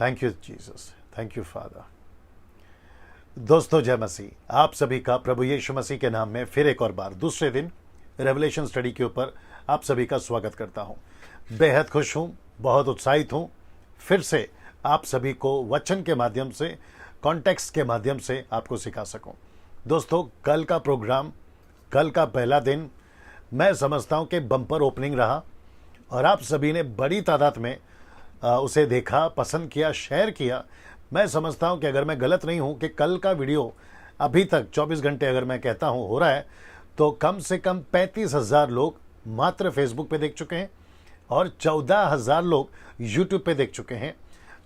Thank you Jesus, thank you father. दोस्तों जय मसीह, आप सभी का प्रभु यीशु मसीह के नाम में फिर एक और बार दूसरे दिन रेवलेशन स्टडी के ऊपर आप सभी का स्वागत करता हूं। बेहद खुश हूं, बहुत उत्साहित हूं, फिर से आप सभी को वचन के माध्यम से, कॉन्टेक्स्ट के माध्यम से आपको सिखा सकूं। दोस्तों कल का प्रोग्राम, कल का पहला दिन मैं समझता हूं कि बम्पर ओपनिंग रहा और आप सभी ने बड़ी तादाद में उसे देखा, पसंद किया, शेयर किया। मैं समझता हूं कि अगर मैं गलत नहीं हूं कि कल का वीडियो अभी तक 24 घंटे अगर मैं कहता हूं हो रहा है तो कम से कम 35,000 लोग मात्र फेसबुक पे देख चुके हैं और 14,000 लोग यूट्यूब पे देख चुके हैं।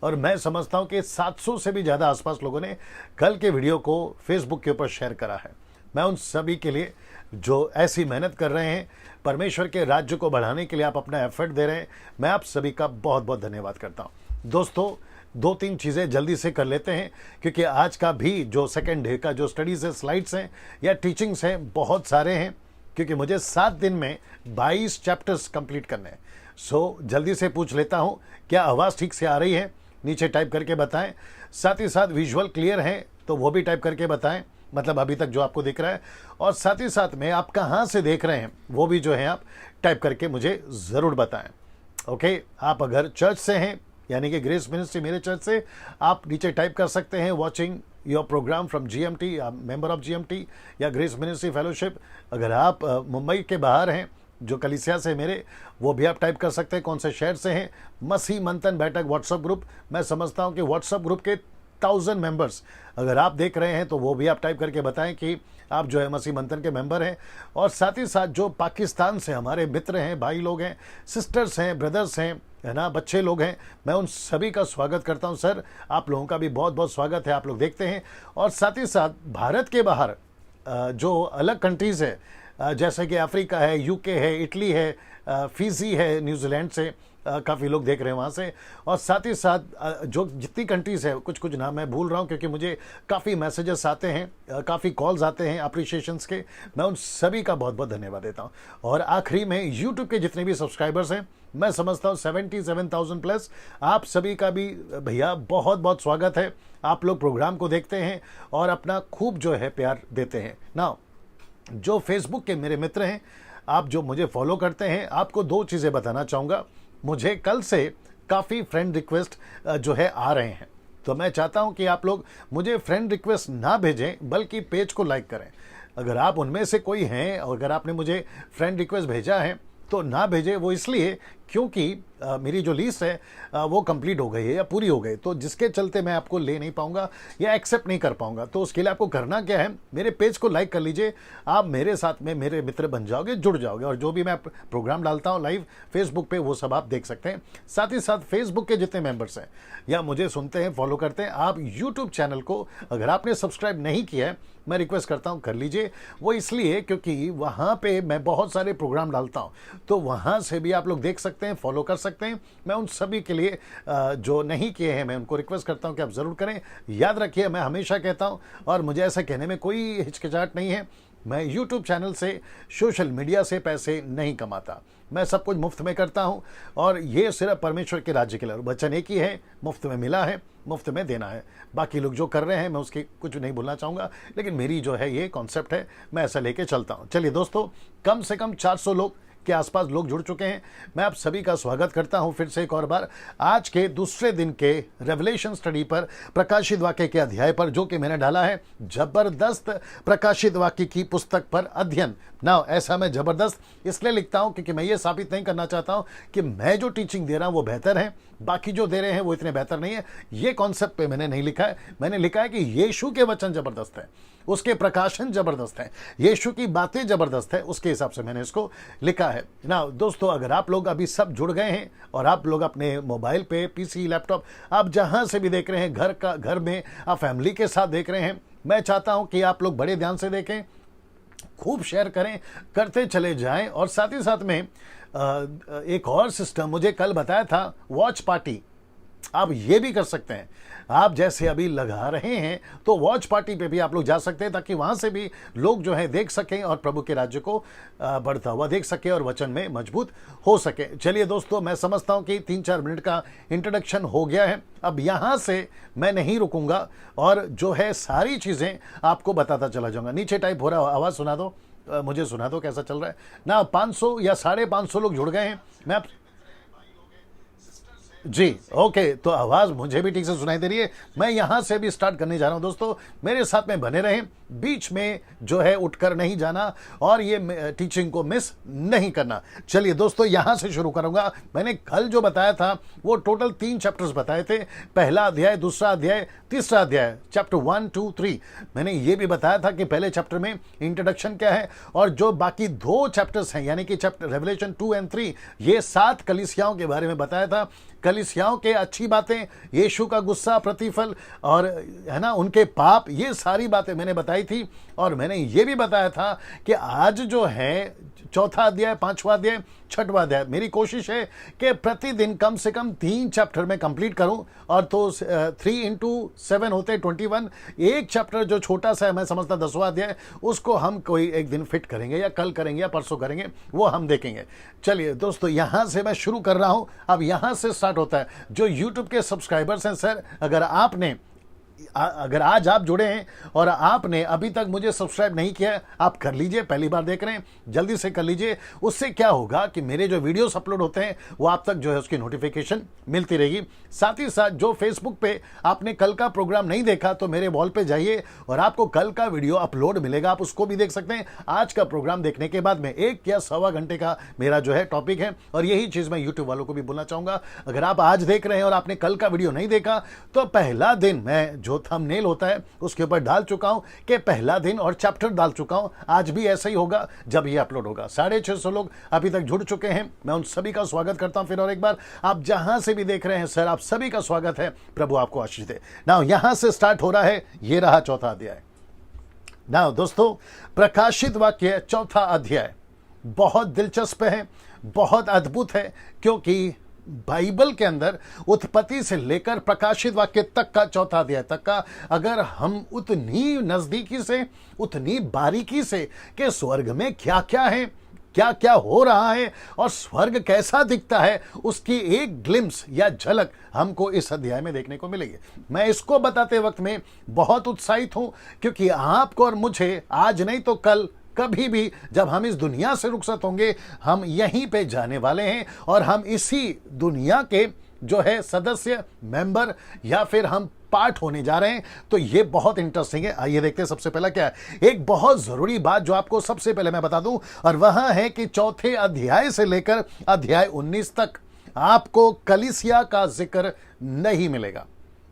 और मैं समझता हूं कि 700 से भी ज़्यादा आसपास लोगों ने कल के वीडियो को फेसबुक के ऊपर शेयर करा है। मैं उन सभी के लिए जो ऐसी मेहनत कर रहे हैं, परमेश्वर के राज्य को बढ़ाने के लिए आप अपना एफर्ट दे रहे हैं, मैं आप सभी का बहुत बहुत धन्यवाद करता हूं। दोस्तों 2-3 चीज़ें जल्दी से कर लेते हैं क्योंकि आज का भी जो सेकेंड डे का जो स्टडीज़ है, स्लाइड्स हैं या टीचिंग्स हैं, बहुत सारे हैं क्योंकि मुझे 7 दिन में 22 चैप्टर्स कंप्लीट करने हैं। सो जल्दी से पूछ लेता हूं, क्या आवाज़ ठीक से आ रही है? नीचे टाइप करके बताएं। साथ ही साथ विजुअल क्लियर है तो वो भी टाइप करके बताएं, मतलब अभी तक जो आपको दिख रहा है। और साथ ही साथ में आप कहाँ से देख रहे हैं वो भी जो है आप टाइप करके मुझे ज़रूर बताएं। ओके, आप अगर चर्च से हैं यानी कि ग्रेस मिनिस्ट्री मेरे चर्च से, आप नीचे टाइप कर सकते हैं watching your program from GMT, member of GMT या ग्रेस मिनिस्ट्री फेलोशिप। अगर आप मुंबई के बाहर हैं जो कलीसिया से मेरे, वो भी आप टाइप कर सकते हैं कौन से शहर से हैं। मसीह मंथन बैठक व्हाट्सएप ग्रुप, मैं समझता हूं कि व्हाट्सएप ग्रुप के 1000 मेंबर्स अगर आप देख रहे हैं तो वो भी आप टाइप करके बताएं कि आप जो है मसीह मंथन के मेंबर हैं। और साथ ही साथ जो पाकिस्तान से हमारे मित्र हैं, भाई लोग हैं, सिस्टर्स हैं, ब्रदर्स हैं, है ना, बच्चे लोग हैं, मैं उन सभी का स्वागत करता हूं। सर आप लोगों का भी बहुत बहुत स्वागत है, आप लोग देखते हैं। और साथ ही साथ भारत के बाहर जो अलग कंट्रीज़ है जैसे कि अफ्रीका है, UK है, इटली है, फिजी है, न्यूजीलैंड से काफ़ी लोग देख रहे हैं वहाँ से। और साथ ही साथ जो जितनी कंट्रीज़ है, कुछ कुछ नाम मैं भूल रहा हूँ क्योंकि मुझे काफ़ी मैसेजेस आते हैं, काफ़ी कॉल्स आते हैं अप्रिशिएशंस के, मैं उन सभी का बहुत बहुत धन्यवाद देता हूँ। और आखिरी में यूट्यूब के जितने भी सब्सक्राइबर्स हैं, मैं समझता हूँ 77,000 प्लस, आप सभी का भी भैया बहुत बहुत स्वागत है। आप लोग प्रोग्राम को देखते हैं और अपना खूब जो है प्यार देते हैं ना। जो फेसबुक के मेरे मित्र हैं, आप जो मुझे फॉलो करते हैं, आपको 2 चीज़ें बताना चाहूँगा। मुझे कल से काफ़ी फ्रेंड रिक्वेस्ट जो है आ रहे हैं, तो मैं चाहता हूं कि आप लोग मुझे फ्रेंड रिक्वेस्ट ना भेजें बल्कि पेज को लाइक करें। अगर आप उनमें से कोई हैं और अगर आपने मुझे फ्रेंड रिक्वेस्ट भेजा है तो ना भेजें, वो इसलिए क्योंकि मेरी जो लिस्ट है वो कंप्लीट हो गई है या पूरी हो गई, तो जिसके चलते मैं आपको ले नहीं पाऊंगा या एक्सेप्ट नहीं कर पाऊंगा। तो उसके लिए आपको करना क्या है, मेरे पेज को लाइक कर लीजिए, आप मेरे साथ में मेरे मित्र बन जाओगे, जुड़ जाओगे और जो भी मैं प्रोग्राम डालता हूँ लाइव फेसबुक पे वो सब आप देख सकते हैं। साथ ही साथ फेसबुक के जितने मेंबर्स हैं या मुझे सुनते हैं, फॉलो करते हैं, आप यूट्यूब चैनल को अगर आपने सब्सक्राइब नहीं किया है, मैं रिक्वेस्ट करता हूं कर लीजिए। वो इसलिए क्योंकि वहां पे मैं बहुत सारे प्रोग्राम डालता हूं, तो वहां से भी आप लोग देख सकते हैं, फॉलो कर सकते हैं। मैं उन सभी के लिए जो नहीं किए हैं, मैं उनको रिक्वेस्ट करता हूं कि आप ज़रूर करें। याद रखिए, मैं हमेशा कहता हूं और मुझे ऐसा कहने में कोई हिचकिचाहट नहीं है, मैं यूट्यूब चैनल से, सोशल मीडिया से पैसे नहीं कमाता, मैं सब कुछ मुफ्त में करता हूं और ये सिर्फ परमेश्वर के राज्य के लिए। वचन एक ही है, मुफ्त में मिला है, मुफ्त में देना है। बाकी लोग जो कर रहे हैं मैं उसकी कुछ नहीं बोलना चाहूँगा, लेकिन मेरी जो है ये कॉन्सेप्ट है, मैं ऐसा लेके चलता हूँ। चलिए दोस्तों, कम से कम 400 लोग के आसपास लोग जुड़ चुके हैं। मैं आप सभी का स्वागत करता हूं फिर से एक और बार आज के दूसरे दिन के रेवलेशन स्टडी पर, प्रकाशित वाक्य के अध्याय पर, जो कि मैंने डाला है जबरदस्त प्रकाशित वाक्य की पुस्तक पर अध्ययन। ना ऐसा मैं जबरदस्त इसलिए लिखता हूं क्योंकि मैं ये साबित नहीं करना चाहता हूं कि मैं जो टीचिंग दे रहा हूं वो बेहतर है, बाकी जो दे रहे हैं वो इतने बेहतर नहीं है। ये कॉन्सेप्ट पे मैंने नहीं लिखा है, मैंने लिखा है कि यीशु के वचन जबरदस्त है, उसके प्रकाशन जबरदस्त है, यीशु की बातें जबरदस्त है, उसके हिसाब से मैंने इसको लिखा है ना। दोस्तों अगर आप लोग अभी सब जुड़ गए हैं और आप लोग अपने मोबाइल पे, PC, लैपटॉप, आप जहां से भी देख रहे हैं, घर में आप फैमिली के साथ देख रहे हैं, मैं चाहता हूं कि आप लोग बड़े ध्यान से देखें, खूब शेयर करें, करते चले जाएं। और साथ ही साथ में एक और सिस्टम मुझे कल बताया था, वॉच पार्टी। आप ये भी कर सकते हैं, आप जैसे अभी लगा रहे हैं तो वॉच पार्टी पे भी आप लोग जा सकते हैं, ताकि वहां से भी लोग जो है देख सकें और प्रभु के राज्य को बढ़ता हुआ देख सके और वचन में मजबूत हो सके। चलिए दोस्तों, मैं समझता हूं कि 3-4 मिनट का इंट्रोडक्शन हो गया है। अब यहां से मैं नहीं रुकूंगा और जो है सारी चीजें आपको बताता चला जाऊंगा। नीचे टाइप हो रहा है, आवाज सुना दो, मुझे सुना दो कैसा चल रहा है ना। 500 या 550 लोग जुड़ गए हैं। मैं जी ओके, तो आवाज मुझे भी ठीक से सुनाई दे रही है। मैं यहां से भी स्टार्ट करने जा रहा हूं दोस्तों, मेरे साथ में बने रहें, बीच में जो है उठकर नहीं जाना और ये टीचिंग को मिस नहीं करना। चलिए दोस्तों, यहां से शुरू करूंगा। मैंने कल जो बताया था वो टोटल 3 चैप्टर्स बताए थे, पहला अध्याय, दूसरा अध्याय, तीसरा अध्याय, चैप्टर 1, 2, 3। मैंने ये भी बताया था कि पहले चैप्टर में इंट्रोडक्शन क्या है और जो बाकी 2 चैप्टर्स हैं यानी कि चैप्टर रेवलेशन 2 और 3, ये 7 कलीसियाओं के बारे में बताया था। कलीसियाओं के अच्छी बातें, यीशु का गुस्सा, प्रतिफल और है ना उनके पाप, ये सारी बातें मैंने बताई थी। और मैंने ये भी बताया था कि आज जो है 4था अध्याय, 5वां अध्याय, 6वां अध्याय, मेरी कोशिश है कि प्रतिदिन कम से कम 3 चैप्टर में कंप्लीट करूं। और तो 3 into 7 होते 21। एक चैप्टर जो छोटा सा है, मैं समझता 10वां अध्याय, उसको हम कोई एक दिन फिट करेंगे या कल करेंगे या परसों करेंगे, वो हम देखेंगे। चलिए दोस्तों, यहां से मैं शुरू कर रहा हूं। अब यहां से स्टार्ट होता है। जो यूट्यूब के सब्सक्राइबर्स हैं सर, अगर आज आप जुड़े हैं और आपने अभी तक मुझे सब्सक्राइब नहीं किया है, आप कर लीजिए। पहली बार देख रहे हैं, जल्दी से कर लीजिए। उससे क्या होगा कि मेरे जो वीडियोस अपलोड होते हैं वो आप तक जो है उसकी नोटिफिकेशन मिलती रहेगी। साथ ही साथ जो फेसबुक पे आपने कल का प्रोग्राम नहीं देखा तो मेरे वॉल पे जाइए और आपको कल का वीडियो अपलोड मिलेगा, आप उसको भी देख सकते हैं। आज का प्रोग्राम देखने के बाद में 1 या सवा घंटे का मेरा जो है टॉपिक है, और यही चीज मैं यूट्यूब वालों को भी बोलना चाहूंगा। अगर आप आज देख रहे हैं और आपने कल का वीडियो नहीं देखा तो पहला दिन मैं जो थंबनेल होता है उसके ऊपर डाल चुका हूं कि पहला दिन और चैप्टर डाल चुका हूं। आज भी ऐसा ही होगा जब ये अपलोड होगा। 650 लोग अभी तक जुड़ चुके हैं, मैं उन सभी का स्वागत करता हूं। फिर और एक बार, आप जहां से भी देख रहे हैं सर, आप सभी का स्वागत है। प्रभु आपको आशीष दे। नाउ यहां से स्टार्ट हो रहा है, ये रहा 4था अध्याय। नाउ दोस्तों, प्रकाशित वाक्य 4था अध्याय बहुत दिलचस्प है, बहुत अद्भुत है, क्योंकि बाइबल के अंदर उत्पत्ति से लेकर प्रकाशित वाक्य तक का 4था अध्याय तक का अगर हम उतनी नजदीकी से, उतनी बारीकी से कि स्वर्ग में क्या क्या है, क्या क्या हो रहा है और स्वर्ग कैसा दिखता है, उसकी एक ग्लिम्स या झलक हमको इस अध्याय में देखने को मिलेगी। मैं इसको बताते वक्त में बहुत उत्साहित हूं, क्योंकि आपको और मुझे आज नहीं तो कल, कभी भी जब हम इस दुनिया से रुखसत होंगे, हम यहीं पे जाने वाले हैं और हम इसी दुनिया के जो है सदस्य, मेंबर या फिर हम पार्ट होने जा रहे हैं। तो ये बहुत इंटरेस्टिंग है। आइए देखते हैं सबसे पहला क्या है। एक बहुत जरूरी बात जो आपको सबसे पहले मैं बता दूं, और वह है कि 4थे अध्याय से लेकर अध्याय 19 तक आपको कलीसिया का जिक्र नहीं मिलेगा।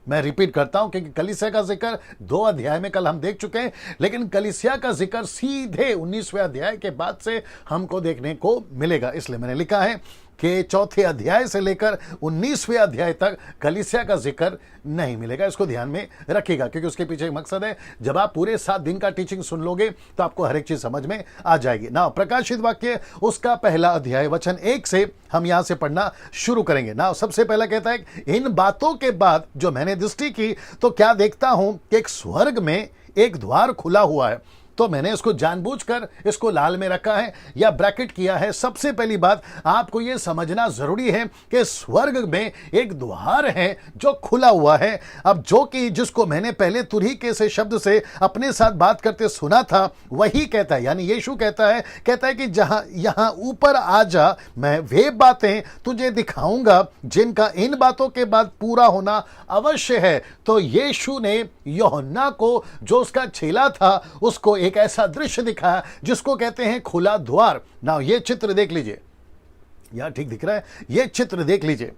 मैं रिपीट करता हूं, क्योंकि कलीसिया का जिक्र 2 अध्याय में कल हम देख चुके हैं, लेकिन कलीसिया का जिक्र सीधे 19वें अध्याय के बाद से हमको देखने को मिलेगा। इसलिए मैंने लिखा है कि 4थे अध्याय से लेकर 19वें अध्याय तक कलीसिया का जिक्र नहीं मिलेगा। इसको ध्यान में रखिएगा, क्योंकि उसके पीछे एक मकसद है। जब आप पूरे 7 दिन का टीचिंग सुन लोगे तो आपको हर एक चीज समझ में आ जाएगी ना। प्रकाशित वाक्य उसका पहला अध्याय वचन 1 से हम यहां से पढ़ना शुरू करेंगे ना। सबसे पहला कहता है, इन बातों के बाद जो मैंने दृष्टि की तो क्या देखता हूं कि एक स्वर्ग में एक द्वार खुला हुआ है। तो मैंने इसको जानबूझकर इसको लाल में रखा है या ब्रैकेट किया है। सबसे पहली बात आपको यह समझना जरूरी है कि स्वर्ग में एक द्वार है जो खुला हुआ है। अब जो कि जिसको मैंने पहले तुरही से शब्द से अपने साथ बात करते सुना था, वही कहता है, यानी यीशु कहता है कि जहां यहां ऊपर आ जा, मैं वे बातें तुझे दिखाऊंगा जिनका इन बातों के बाद पूरा होना अवश्य है। तो यीशु ने यूहन्ना को, जो उसका चेला था, उसको एक ऐसा दृश्य दिखाया जिसको कहते हैं खुला द्वार। ना ये चित्र देख लीजिए, यहां ठीक दिख रहा है, ये चित्र देख लीजिए,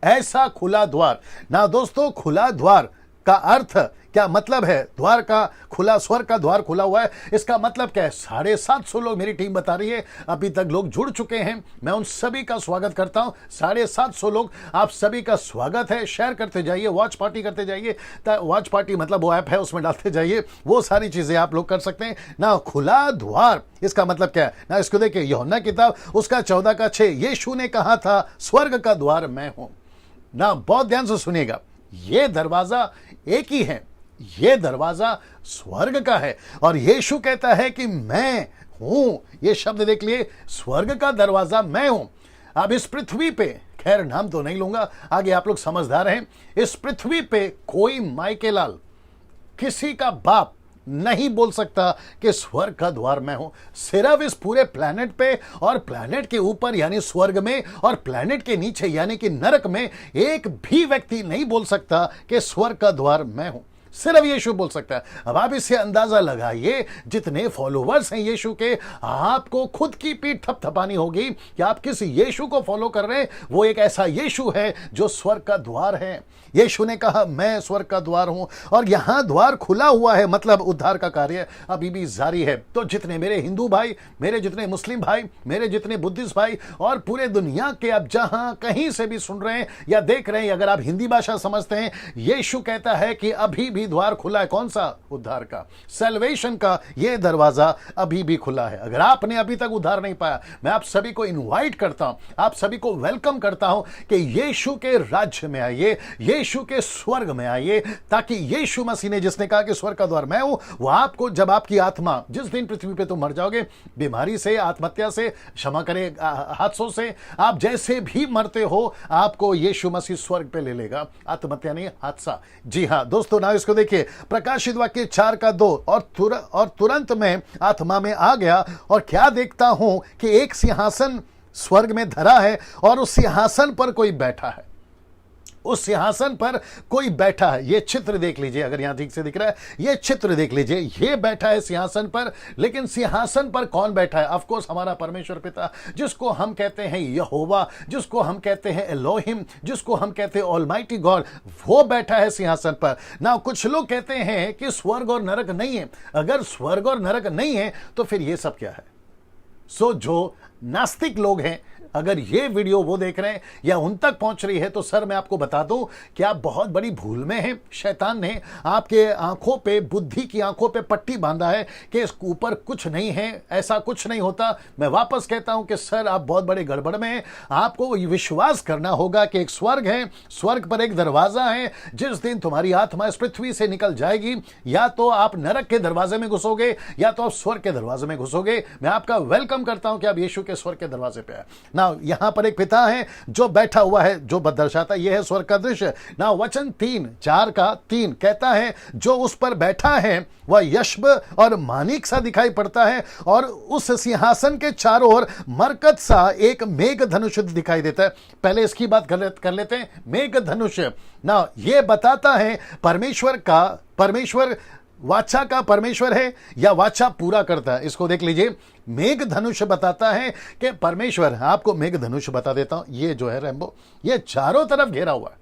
ऐसा खुला द्वार। ना दोस्तों, खुला द्वार का अर्थ क्या मतलब है? द्वार का खुला, स्वर्ग का द्वार खुला हुआ है, इसका मतलब क्या है? 750 लोग मेरी टीम बता रही है अभी तक लोग जुड़ चुके हैं। मैं उन सभी का स्वागत करता हूं। 750 लोग, आप सभी का स्वागत है। शेयर करते जाइए, वॉच पार्टी करते जाइए। वॉच पार्टी मतलब वो ऐप है, उसमें डालते जाइए, वो सारी चीजें आप लोग कर सकते हैं ना। खुला द्वार इसका मतलब क्या है ना, इसको देखिए, यूहन्ना किताब उसका 14 का 6, यीशु ने कहा था स्वर्ग का द्वार मैं हूं। ना, बहुत ध्यान से सुनिएगा, ये दरवाजा एक ही है, ये दरवाजा स्वर्ग का है। और यीशु कहता है कि मैं हूं, ये शब्द देख लिए, स्वर्ग का दरवाजा मैं हूं। अब इस पृथ्वी पे, खैर नाम तो नहीं लूंगा, आगे आप लोग समझदार हैं, इस पृथ्वी पे कोई मायके लाल, किसी का बाप नहीं बोल सकता कि स्वर्ग का द्वार मैं हूं। सिर्फ इस पूरे प्लेनेट पे और प्लेनेट के ऊपर यानी स्वर्ग में और प्लेनेट के नीचे यानी कि नरक में एक भी व्यक्ति नहीं बोल सकता कि स्वर्ग का द्वार मैं हूं, सिर्फ यीशु बोल सकता है। अब आप इससे अंदाजा लगाइए, जितने फॉलोवर्स हैं यीशु के, आपको खुद की पीठ थपथपानी होगी कि आप किस यीशु को फॉलो कर रहे हैं। वो एक ऐसा यीशु है जो स्वर्ग का द्वार है। यीशु ने कहा मैं स्वर्ग का द्वार हूं, और यहां द्वार खुला हुआ है, मतलब उद्धार का कार्य अभी भी जारी है। तो जितने मेरे हिंदू भाई, मेरे जितने मुस्लिम भाई, मेरे जितने बुद्धिस्ट भाई, और पूरे दुनिया के आप जहां कहीं से भी सुन रहे हैं या देख रहे हैं, अगर आप हिंदी भाषा समझते हैं, यीशु कहता है कि अभी भी द्वार खुला है। कौन सा? उद्धार का, सैल्वेशन का। ये दरवाजा अभी भी खुला है। अगर आपने अभी तक उद्धार नहीं पाया, मैं आप सभी को इनवाइट करता हूं, आप सभी को वेलकम करता हूं कि यीशु के राज्य में आइए, यीशु के स्वर्ग में आइए, ताकि यीशु मसीह ने, जिसने कहा कि स्वर्ग का द्वार मैं हूं, वो आपको, जब आपकी आत्मा, जिस दिन पृथ्वी पे तुम मर जाओगे, बीमारी से, आत्महत्या से, क्षमा करें, हादसों से, आप जैसे भी मरते हो, आपको यीशु मसीह स्वर्ग पे ले लेगा। आत्महत्या नहीं, हादसा। जी हां दोस्तों, ना इसको देखिए, प्रकाशित वाक्य 4:2, और तुरंत मैं आत्मा में आ गया और क्या देखता हूं कि एक सिंहासन स्वर्ग में धरा है और उस सिंहासन पर कोई बैठा है। उस सिंहासन पर कोई बैठा है। ये चित्र देख लीजिए, अगर यहां ठीक से दिख रहा है, ये चित्र देख लीजिए, ये बैठा है सिंहासन पर। लेकिन सिंहासन पर कौन बैठा है? ऑफ कोर्स हमारा परमेश्वर पिता, जिसको हम कहते हैं यहोवा, जिसको हम कहते हैं एलोहिम, जिसको हम कहते हैं ऑलमाइटी गॉड, वो बैठा है सिंहासन पर। ना कुछ लोग कहते हैं कि स्वर्ग और नरक नहीं है। अगर स्वर्ग और नरक नहीं है तो फिर ये सब क्या है? सो जो नास्तिक लोग हैं, अगर ये वीडियो वो देख रहे हैं या उन तक पहुंच रही है, तो सर मैं आपको बता दूं कि आप बहुत बड़ी भूल में हैं। शैतान ने आपके आंखों पे, बुद्धि की आंखों पे पट्टी बांधा है कि इस ऊपर कुछ नहीं है, ऐसा कुछ नहीं होता। मैं वापस कहता हूं कि सर आप बहुत बड़े गड़बड़ में हैं। आपको विश्वास करना होगा कि एक स्वर्ग है, स्वर्ग पर एक दरवाजा है। जिस दिन तुम्हारी आत्मा इस पृथ्वी से निकल जाएगी, या तो आप नरक के दरवाजे में घुसोगे या तो आप स्वर्ग के दरवाजे में घुसोगे। मैं आपका वेलकम करता हूं कि आप यीशु के स्वर्ग के दरवाजे पे आए। ना यहां पर एक पिता है जो बैठा हुआ है, जो दर्शाता है, यह है स्वर्ग का दृश्य। ना वचन 4:3 कहता है, जो उस पर बैठा है वह यशब और मानिक सा दिखाई पड़ता है, और उस सिंहासन के चारों ओर मरकत सा एक मेघ धनुष दिखाई देता है। पहले इसकी बात कर लेते हैं। मेघ धनुष ना यह बताता है परमेश्वर वाचा का परमेश्वर है या वाचा पूरा करता है। इसको देख लीजिए, मेघ धनुष बताता है कि परमेश्वर, आपको मेघ धनुष बता देता हूं, ये जो है रैम्बो, ये चारों तरफ घेरा हुआ है।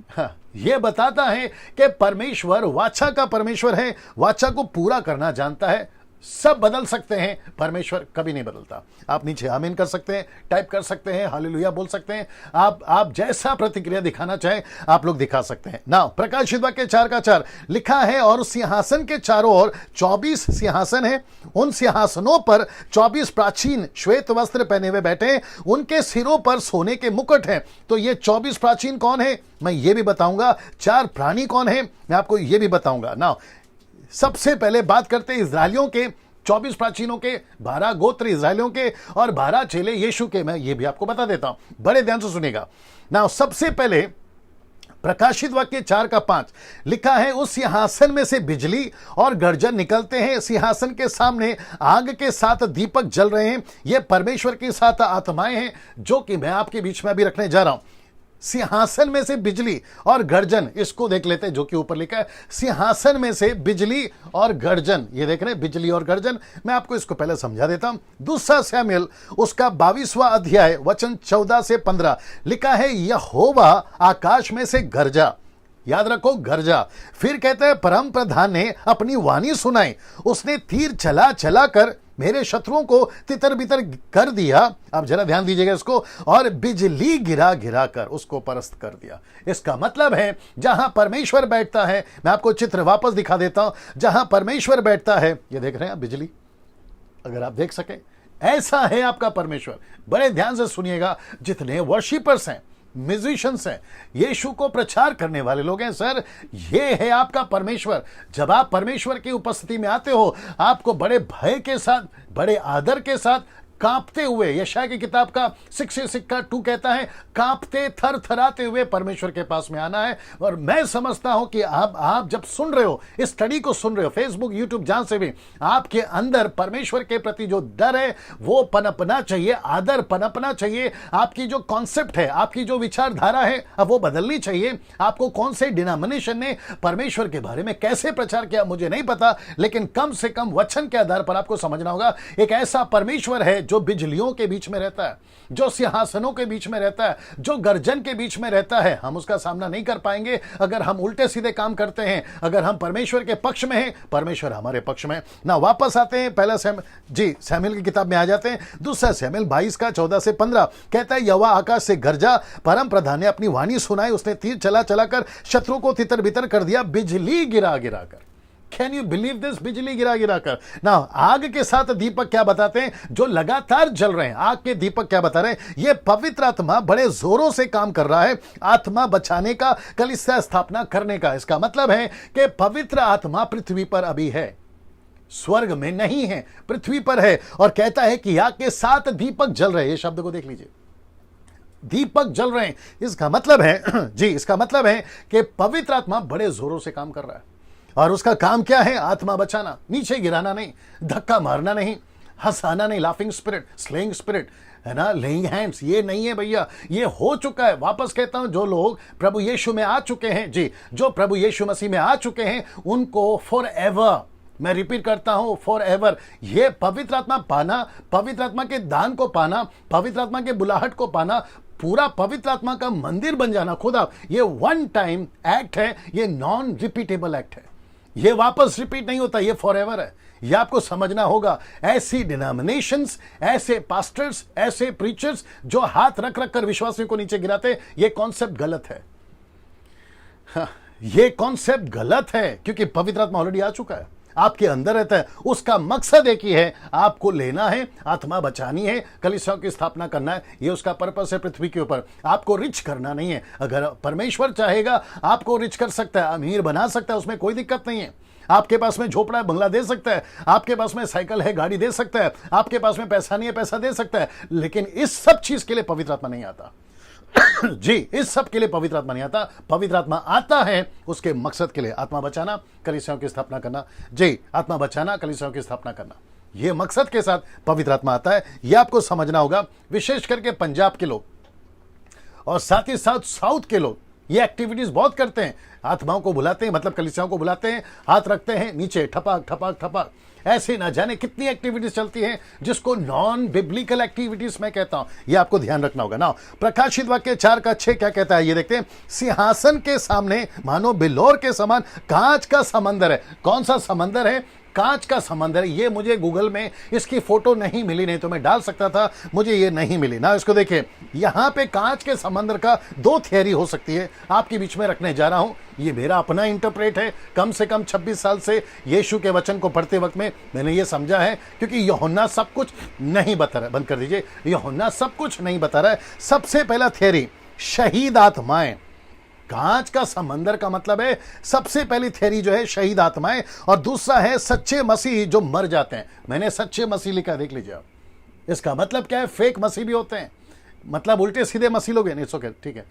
हाँ, ये बताता है कि परमेश्वर वाचा का परमेश्वर है, वाचा को पूरा करना जानता है। सब बदल सकते हैं, परमेश्वर कभी नहीं बदलता। आप नीचे आमीन कर सकते हैं, टाइप कर सकते हैं, हालेलुया बोल सकते हैं। आप जैसा प्रतिक्रिया दिखाना चाहें आप लोग दिखा सकते हैं। ना प्रकाशित वाक्य 4:4 लिखा है, और सिंहासन के चारों ओर 24 सिंहासन हैं। उन सिंहासनों पर 24 प्राचीन श्वेत वस्त्र पहने हुए बैठे, उनके सिरों पर सोने के मुकुट हैं। तो ये 24 प्राचीन कौन है मैं ये भी बताऊंगा। 4 प्राणी कौन है मैं आपको ये भी बताऊंगा। ना सबसे पहले बात करते हैं इजरायलियों के, 24 प्राचीनों के, 12 गोत्र इजरायलियों के और 12 चेले यीशु के। मैं ये भी आपको बता देता हूं, बड़े ध्यान से सुनिएगा। ना सबसे पहले प्रकाशित वाक्य 4:5 लिखा है, उस सिंहासन में से बिजली और गर्जन निकलते हैं। सिंहासन के सामने आग के 7 दीपक जल रहे हैं। ये परमेश्वर की 7 आत्माएं हैं, जो कि मैं आपके बीच में अभी रखने जा रहा हूं। सिंहासन में से बिजली और गर्जन, इसको देख लेते हैं जो कि ऊपर लिखा है, सिंहासन में से बिजली और गर्जन। ये देख रहे हैं बिजली और गर्जन। मैं आपको इसको पहले समझा देता हूं। दूसरा शमूएल उसका 22वां अध्याय वचन 14 से 15 लिखा है, यहोवा आकाश में से गरजा। याद रखो, गरजा। फिर कहते हैं, परम प्रधान ने अपनी वाणी सुनाई, उसने तीर चला चला कर मेरे शत्रुओं को तितर बितर कर दिया। अब जरा ध्यान दीजिएगा इसको, और बिजली गिरा गिरा कर उसको परस्त कर दिया। इसका मतलब है जहां परमेश्वर बैठता है, मैं आपको चित्र वापस दिखा देता हूं, जहां परमेश्वर बैठता है, ये देख रहे हैं बिजली, अगर आप देख सके, ऐसा है आपका परमेश्वर। बड़े ध्यान से सुनिएगा, जितने वर्शिपर्स हैं, म्यूजिशियंस हैं, यीशु को प्रचार करने वाले लोग हैं। सर, ये है आपका परमेश्वर। जब आप परमेश्वर की उपस्थिति में आते हो, आपको बड़े भय के साथ, बड़े आदर के साथ, कांपते हुए, यशायाह की किताब का 6:2 कहता है, कांपते थर थराते हुए परमेश्वर के पास में आना है। और मैं समझता हूं कि आप जब सुन रहे हो, इस स्टडी को सुन रहे हो, फेसबुक, यूट्यूब, जहां से भी, आपके अंदर परमेश्वर के प्रति जो डर है वो पनपना चाहिए, आदर पनपना चाहिए। आपकी जो कॉन्सेप्ट है, आपकी जो विचारधारा है, अब वो बदलनी चाहिए। आपको कौन से डिनोमिनेशन ने परमेश्वर के बारे में कैसे प्रचार किया मुझे नहीं पता, लेकिन कम से कम वचन के आधार पर आपको समझना होगा, एक ऐसा परमेश्वर है जो बिजलियों के बीच में रहता है, जो सिंहासनों के बीच में रहता है, जो गर्जन के बीच में रहता है। हम उसका सामना नहीं कर पाएंगे अगर हम उल्टे सीधे काम करते हैं। अगर हम परमेश्वर के पक्ष में हैं, परमेश्वर हमारे पक्ष में ना। वापस आते हैं पहला सैमुएल की किताब में आ जाते हैं। दूसरा सैमुएल 22:14-15 कहता है, यहोवा आकाश से गरजा, परम प्रधान ने अपनी वाणी सुनाई, उसने तीर चला चलाकर शत्रु को तितर बितर कर दिया, बिजली गिरा गिरा कर। Can you believe this? बिजली गिरा गिरा कर ना। आग के साथ दीपक क्या बताते हैं? जो लगातार जल रहे हैं, आग के दीपक क्या बता रहे हैं? ये पवित्र आत्मा बड़े जोरों से काम कर रहा है, आत्मा बचाने का, कलीसिया स्थापना करने का। इसका मतलब है कि पवित्र आत्मा पृथ्वी पर अभी है, स्वर्ग में नहीं है, पृथ्वी पर है। और कहता है कि आग के साथ दीपक जल रहे हैं। ये शब्द को देख लीजिए, दीपक जल रहे हैं। इसका मतलब है जी, इसका मतलब है कि पवित्र आत्मा बड़े जोरों से काम कर रहा है। और उसका काम क्या है? आत्मा बचाना, नीचे गिराना नहीं, धक्का मारना नहीं, हंसाना नहीं, लाफिंग स्पिरिट, स्लेइंग स्पिरिट, है ना, लेइंग हैंड्स, ये नहीं है भैया, ये हो चुका है। वापस कहता हूं, जो लोग प्रभु यीशु में आ चुके हैं, जी, जो प्रभु यीशु मसीह में आ चुके हैं, उनको फॉर एवर, मैं रिपीट करता हूं, फॉर एवर, ये पवित्र आत्मा पाना, पवित्र आत्मा के दान को पाना, पवित्र आत्मा के बुलाहट को पाना, पूरा पवित्र आत्मा का मंदिर बन जाना खुद आप, ये वन टाइम एक्ट है, ये नॉन रिपीटेबल एक्ट है, ये वापस रिपीट नहीं होता, ये फॉरएवर है। ये आपको समझना होगा। ऐसी डिनोमिनेशंस, ऐसे पास्टर्स, ऐसे प्रीचर्स जो हाथ रख रख कर विश्वासियों को नीचे गिराते, ये कॉन्सेप्ट गलत है। ये कॉन्सेप्ट गलत है, क्योंकि पवित्र आत्मा ऑलरेडी आ चुका है, आपके अंदर रहता है। उसका मकसद एक ही है, आपको लेना है, आत्मा बचानी है, कलीसिया की स्थापना करना है। ये उसका पर्पस है पृथ्वी के ऊपर। आपको रिच करना नहीं है। अगर परमेश्वर चाहेगा आपको रिच कर सकता है, अमीर बना सकता है, उसमें कोई दिक्कत नहीं है। आपके पास में झोपड़ा है, बंगला दे सकता है, आपके पास में साइकिल है, गाड़ी दे सकता है, आपके पास में पैसा नहीं है, पैसा दे सकता है। लेकिन इस सब चीज के लिए पवित्र आत्मा नहीं आता। जी, इस सब के लिए पवित्र आत्मा नहीं आता। पवित्र आत्मा आता है उसके मकसद के लिए, आत्मा बचाना, कलीसियाओं की स्थापना करना। जी, आत्मा बचाना, कलीसियाओं की स्थापना करना, ये मकसद के साथ पवित्र आत्मा आता है। ये आपको समझना होगा। विशेष करके पंजाब के लोग और साथ ही साथ साउथ के लोग ये एक्टिविटीज बहुत करते हैं। आत्माओं को बुलाते हैं, मतलब कलीसियाओं को बुलाते हैं, हाथ रखते हैं नीचे, ठपाक ठपाक ठपाक, ऐसे ना जाने कितनी एक्टिविटीज चलती हैं, जिसको नॉन बिब्लिकल एक्टिविटीज मैं कहता हूं। ये आपको ध्यान रखना होगा ना। प्रकाशित वाक्य 4:6 क्या कहता है, ये देखते हैं। सिंहासन के सामने मानो बिल्लोर के समान कांच का समंदर है। कौन सा समंदर है? कांच का समंदर। ये मुझे गूगल में इसकी फोटो नहीं मिली, नहीं तो मैं डाल सकता था, मुझे ये नहीं मिली ना। इसको देखिए, यहां पे कांच के समंदर का 2 थियरी हो सकती है, आपके बीच में रखने जा रहा हूं। ये मेरा अपना इंटरप्रेट है। कम से कम 26 साल से यीशु के वचन को पढ़ते वक्त में मैंने ये समझा है, क्योंकि यूहन्ना सब कुछ नहीं बता रहा है। बंद कर दीजिए, यूहन्ना सब कुछ नहीं बता रहा है। सबसे पहला थियरी, शहीद आत्माएं। कांच का समंदर का मतलब है, सबसे पहली थ्योरी जो है शहीद आत्माएं, और दूसरा है सच्चे मसीह जो मर जाते हैं। मैंने सच्चे मसीह लिखा, देख लीजिए आप। इसका मतलब क्या है? फेक मसीह भी होते हैं, मतलब उल्टे सीधे मसीह लोग हैं। ओके, ठीक है,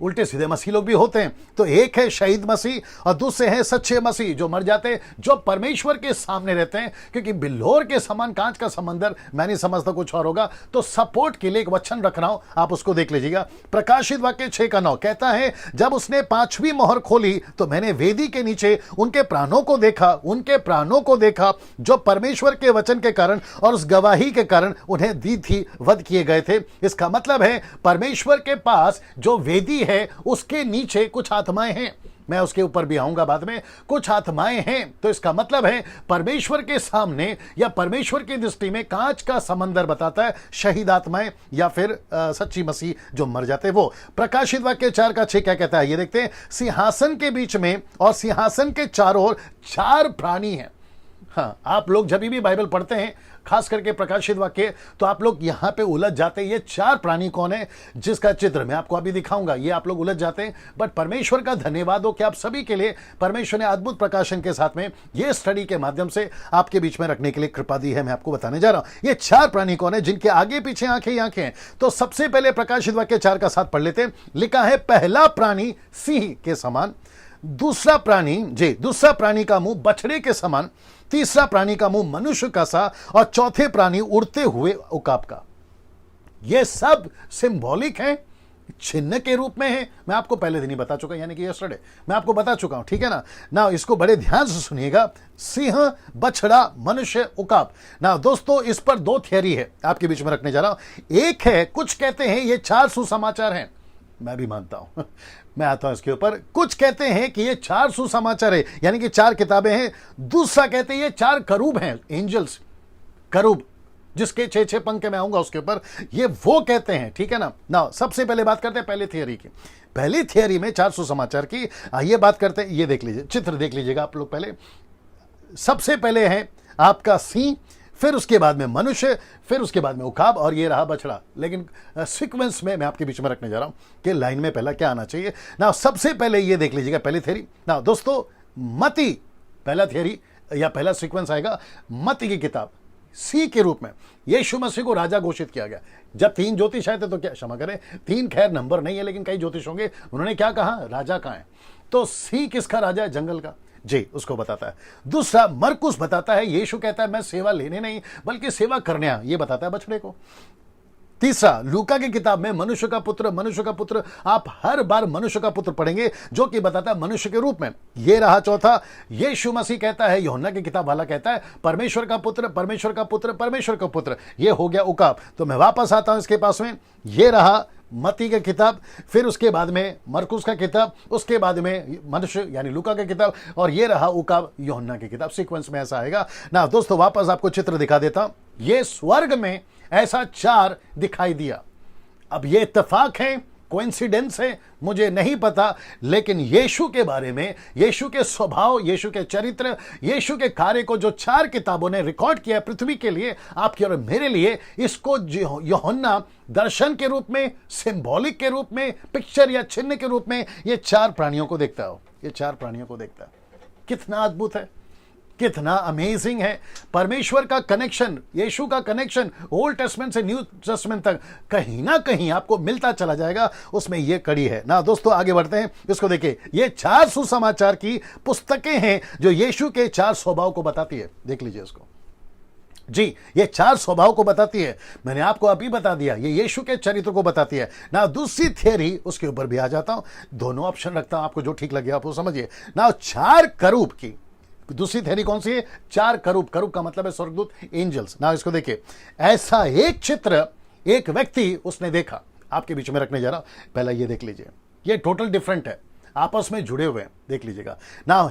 उल्टे सीधे मसीह लोग भी होते हैं। तो एक है शहीद मसीह और दूसरे हैं सच्चे मसीह जो मर जाते हैं, जो परमेश्वर के सामने रहते हैं। क्योंकि बिल्लोर के समान कांच का समंदर, मैं नहीं समझता कुछ और होगा। तो सपोर्ट के लिए एक वचन रख रहा हूं, आप उसको देख लीजिएगा। प्रकाशित वाक्य 6:9 कहता है, जब उसने 5वीं मोहर खोली तो मैंने वेदी के नीचे उनके प्राणों को देखा, उनके प्राणों को देखा जो परमेश्वर के वचन के कारण और उस गवाही के कारण उन्हें दी थी, वध किए गए थे। इसका मतलब है परमेश्वर के पास जो वेदी है उसके नीचे कुछ आत्माएं हैं। मैं उसके ऊपर भी आऊंगा बाद में। कुछ आत्माएं हैं, तो इसका मतलब है परमेश्वर के सामने या परमेश्वर की दृष्टि में कांच का समंदर बताता है शहीद आत्माएं या फिर सच्ची मसीह जो मर जाते हैं वो। प्रकाशित वाक्य 4:6 क्या कहता है, ये देखते हैं। सिंहासन के बीच में और सिंहासन के चारों ओर 4 प्राणी हैं। हाँ, आप लोग जब भी बाइबल पढ़ते हैं, खास करके प्रकाशित वाक्य, तो आप लोग यहां पे उलझ जाते हैं। ये 4 प्राणी कौन है जिसका चित्र मैं आपको अभी दिखाऊंगा, ये आप लोग उलझ जाते हैं। बट परमेश्वर का धन्यवाद हो कि आप सभी के लिए परमेश्वर ने अद्भुत प्रकाशन के साथ में ये स्टडी के माध्यम से आपके बीच में रखने के लिए कृपा दी है। मैं आपको बताने जा रहा हूं ये 4 प्राणी कौन है जिनके आगे पीछे आंखें ही आंखें हैं। तो सबसे पहले प्रकाशित वाक्य 4 का 7 पढ़ लेते हैं। लिखा है, पहला प्राणी सिंह के समान, दूसरा प्राणी का मुंह बछड़े के समान, तीसरा प्राणी का मुंह मनुष्य का सा, और चौथे प्राणी उड़ते हुए उकाब का। ये सब सिंबॉलिक है, चिन्ह के रूप में है। मैं आपको पहले दिन ही बता चुका, यानी कि यस्टरडे मैं आपको बता चुका हूं, ठीक है ना। इसको बड़े ध्यान से सुनिएगा। सिंह, बछड़ा, मनुष्य, उकाब। दोस्तों, इस पर 2 थियरी है, आपके बीच में रखने जा रहा हूं। एक है, कुछ कहते हैं ये 4 सुसमाचार हैं, मैं भी मानता हूं मैं आता हूं इसके ऊपर। कुछ कहते हैं कि ये 4 सुसमाचार है, यानी कि 4 किताबें हैं। दूसरा कहते हैं ये 4 करूब हैं, एंजल्स, करूब जिसके 6 पंख के, मैं आऊंगा उसके ऊपर। ये वो कहते हैं, ठीक है ना। सबसे पहले बात करते हैं पहले थियरी की। पहली थियरी में 4 सुसमाचार की आइए बात करते हैं। ये देख लीजिए, चित्र देख लीजिएगा आप लोग। पहले सबसे पहले है आपका सिंह, फिर उसके बाद में मनुष्य, फिर उसके बाद में उकाब, और ये रहा बछड़ा। लेकिन सीक्वेंस में मैं आपके बीच में रखने जा रहा हूं कि लाइन में पहला क्या आना चाहिए। सबसे पहले ये देख लीजिएगा पहली थियरी। दोस्तों, मती पहला थियरी या पहला सीक्वेंस आएगा। मती की किताब सी के रूप में यीशु मसीह को राजा घोषित किया गया। जब 3 ज्योतिष आए थे, तो क्या, क्षमा करें, 3 खैर नंबर नहीं है, लेकिन कई ज्योतिष होंगे, उन्होंने क्या कहा, राजा कहां है। तो सी किसका राजा है, जंगल का, जी, उसको बताता है। दूसरा मरकुस बताता है, यीशु कहता है मैं सेवा लेने नहीं बल्कि सेवा करने आया, ये बताता है बछड़े को। तीसरा, लूका की किताब में मनुष्य का पुत्र, आप हर बार मनुष्य का पुत्र पढ़ेंगे, जो कि बताता है मनुष्य के रूप में। ये रहा चौथा, यीशु मसीह कहता है, यूहन्ना की किताब वाला कहता है परमेश्वर का पुत्र, ये हो गया उकाब। तो मैं वापस आता हूं इसके पास में। ये रहा मती की किताब, फिर उसके बाद में मरकुस का किताब, उसके बाद में मनुष्य यानी लूका की किताब, और ये रहा उकाब, यूहन्ना की किताब। सीक्वेंस में ऐसा आएगा दोस्तों, वापस आपको चित्र दिखा देता हूं। ये स्वर्ग में ऐसा 4 दिखाई दिया। अब ये इत्तेफाक है, कोइंसिडेंस है, मुझे नहीं पता, लेकिन यीशु के बारे में, यीशु के स्वभाव, यीशु के चरित्र, यीशु के कार्य को जो 4 किताबों ने रिकॉर्ड किया पृथ्वी के लिए, आपके और मेरे लिए, इसको यूहन्ना दर्शन के रूप में, सिंबॉलिक के रूप में, पिक्चर या चिन्ह के रूप में ये 4 प्राणियों को देखता हो, ये 4 प्राणियों को देखता है। कितना अद्भुत है, कितना अमेजिंग है। परमेश्वर का कनेक्शन, यीशु का कनेक्शन ओल्ड टेस्टमेंट से न्यू टेस्टमेंट तक कहीं ना कहीं आपको मिलता चला जाएगा, उसमें यह कड़ी है दोस्तों। आगे बढ़ते हैं, इसको देखिए। ये 4 सुसमाचार की पुस्तकें हैं जो यीशु के 4 स्वभाव को बताती है। देख लीजिए इसको, जी, ये 4 स्वभाव को बताती है। मैंने आपको अभी बता दिया, ये यीशु के चरित्र को बताती है दूसरी थियरी, उसके ऊपर भी आ जाता हूं, दोनों ऑप्शन रखता हूं, आपको जो ठीक लगे आप वो समझिए 4 करूब की दूसरी थ्योरी कौन सी है, 4 करूब का मतलब है स्वर्गदूत, एंजल्स। इसको देखिए, ऐसा एक चित्र एक व्यक्ति उसने देखा, आपके बीच में रखने जा रहा हूं। पहला ये देख लीजिए, ये टोटल डिफरेंट है, आपस में जुड़े हुए हैं, देख लीजिएगा।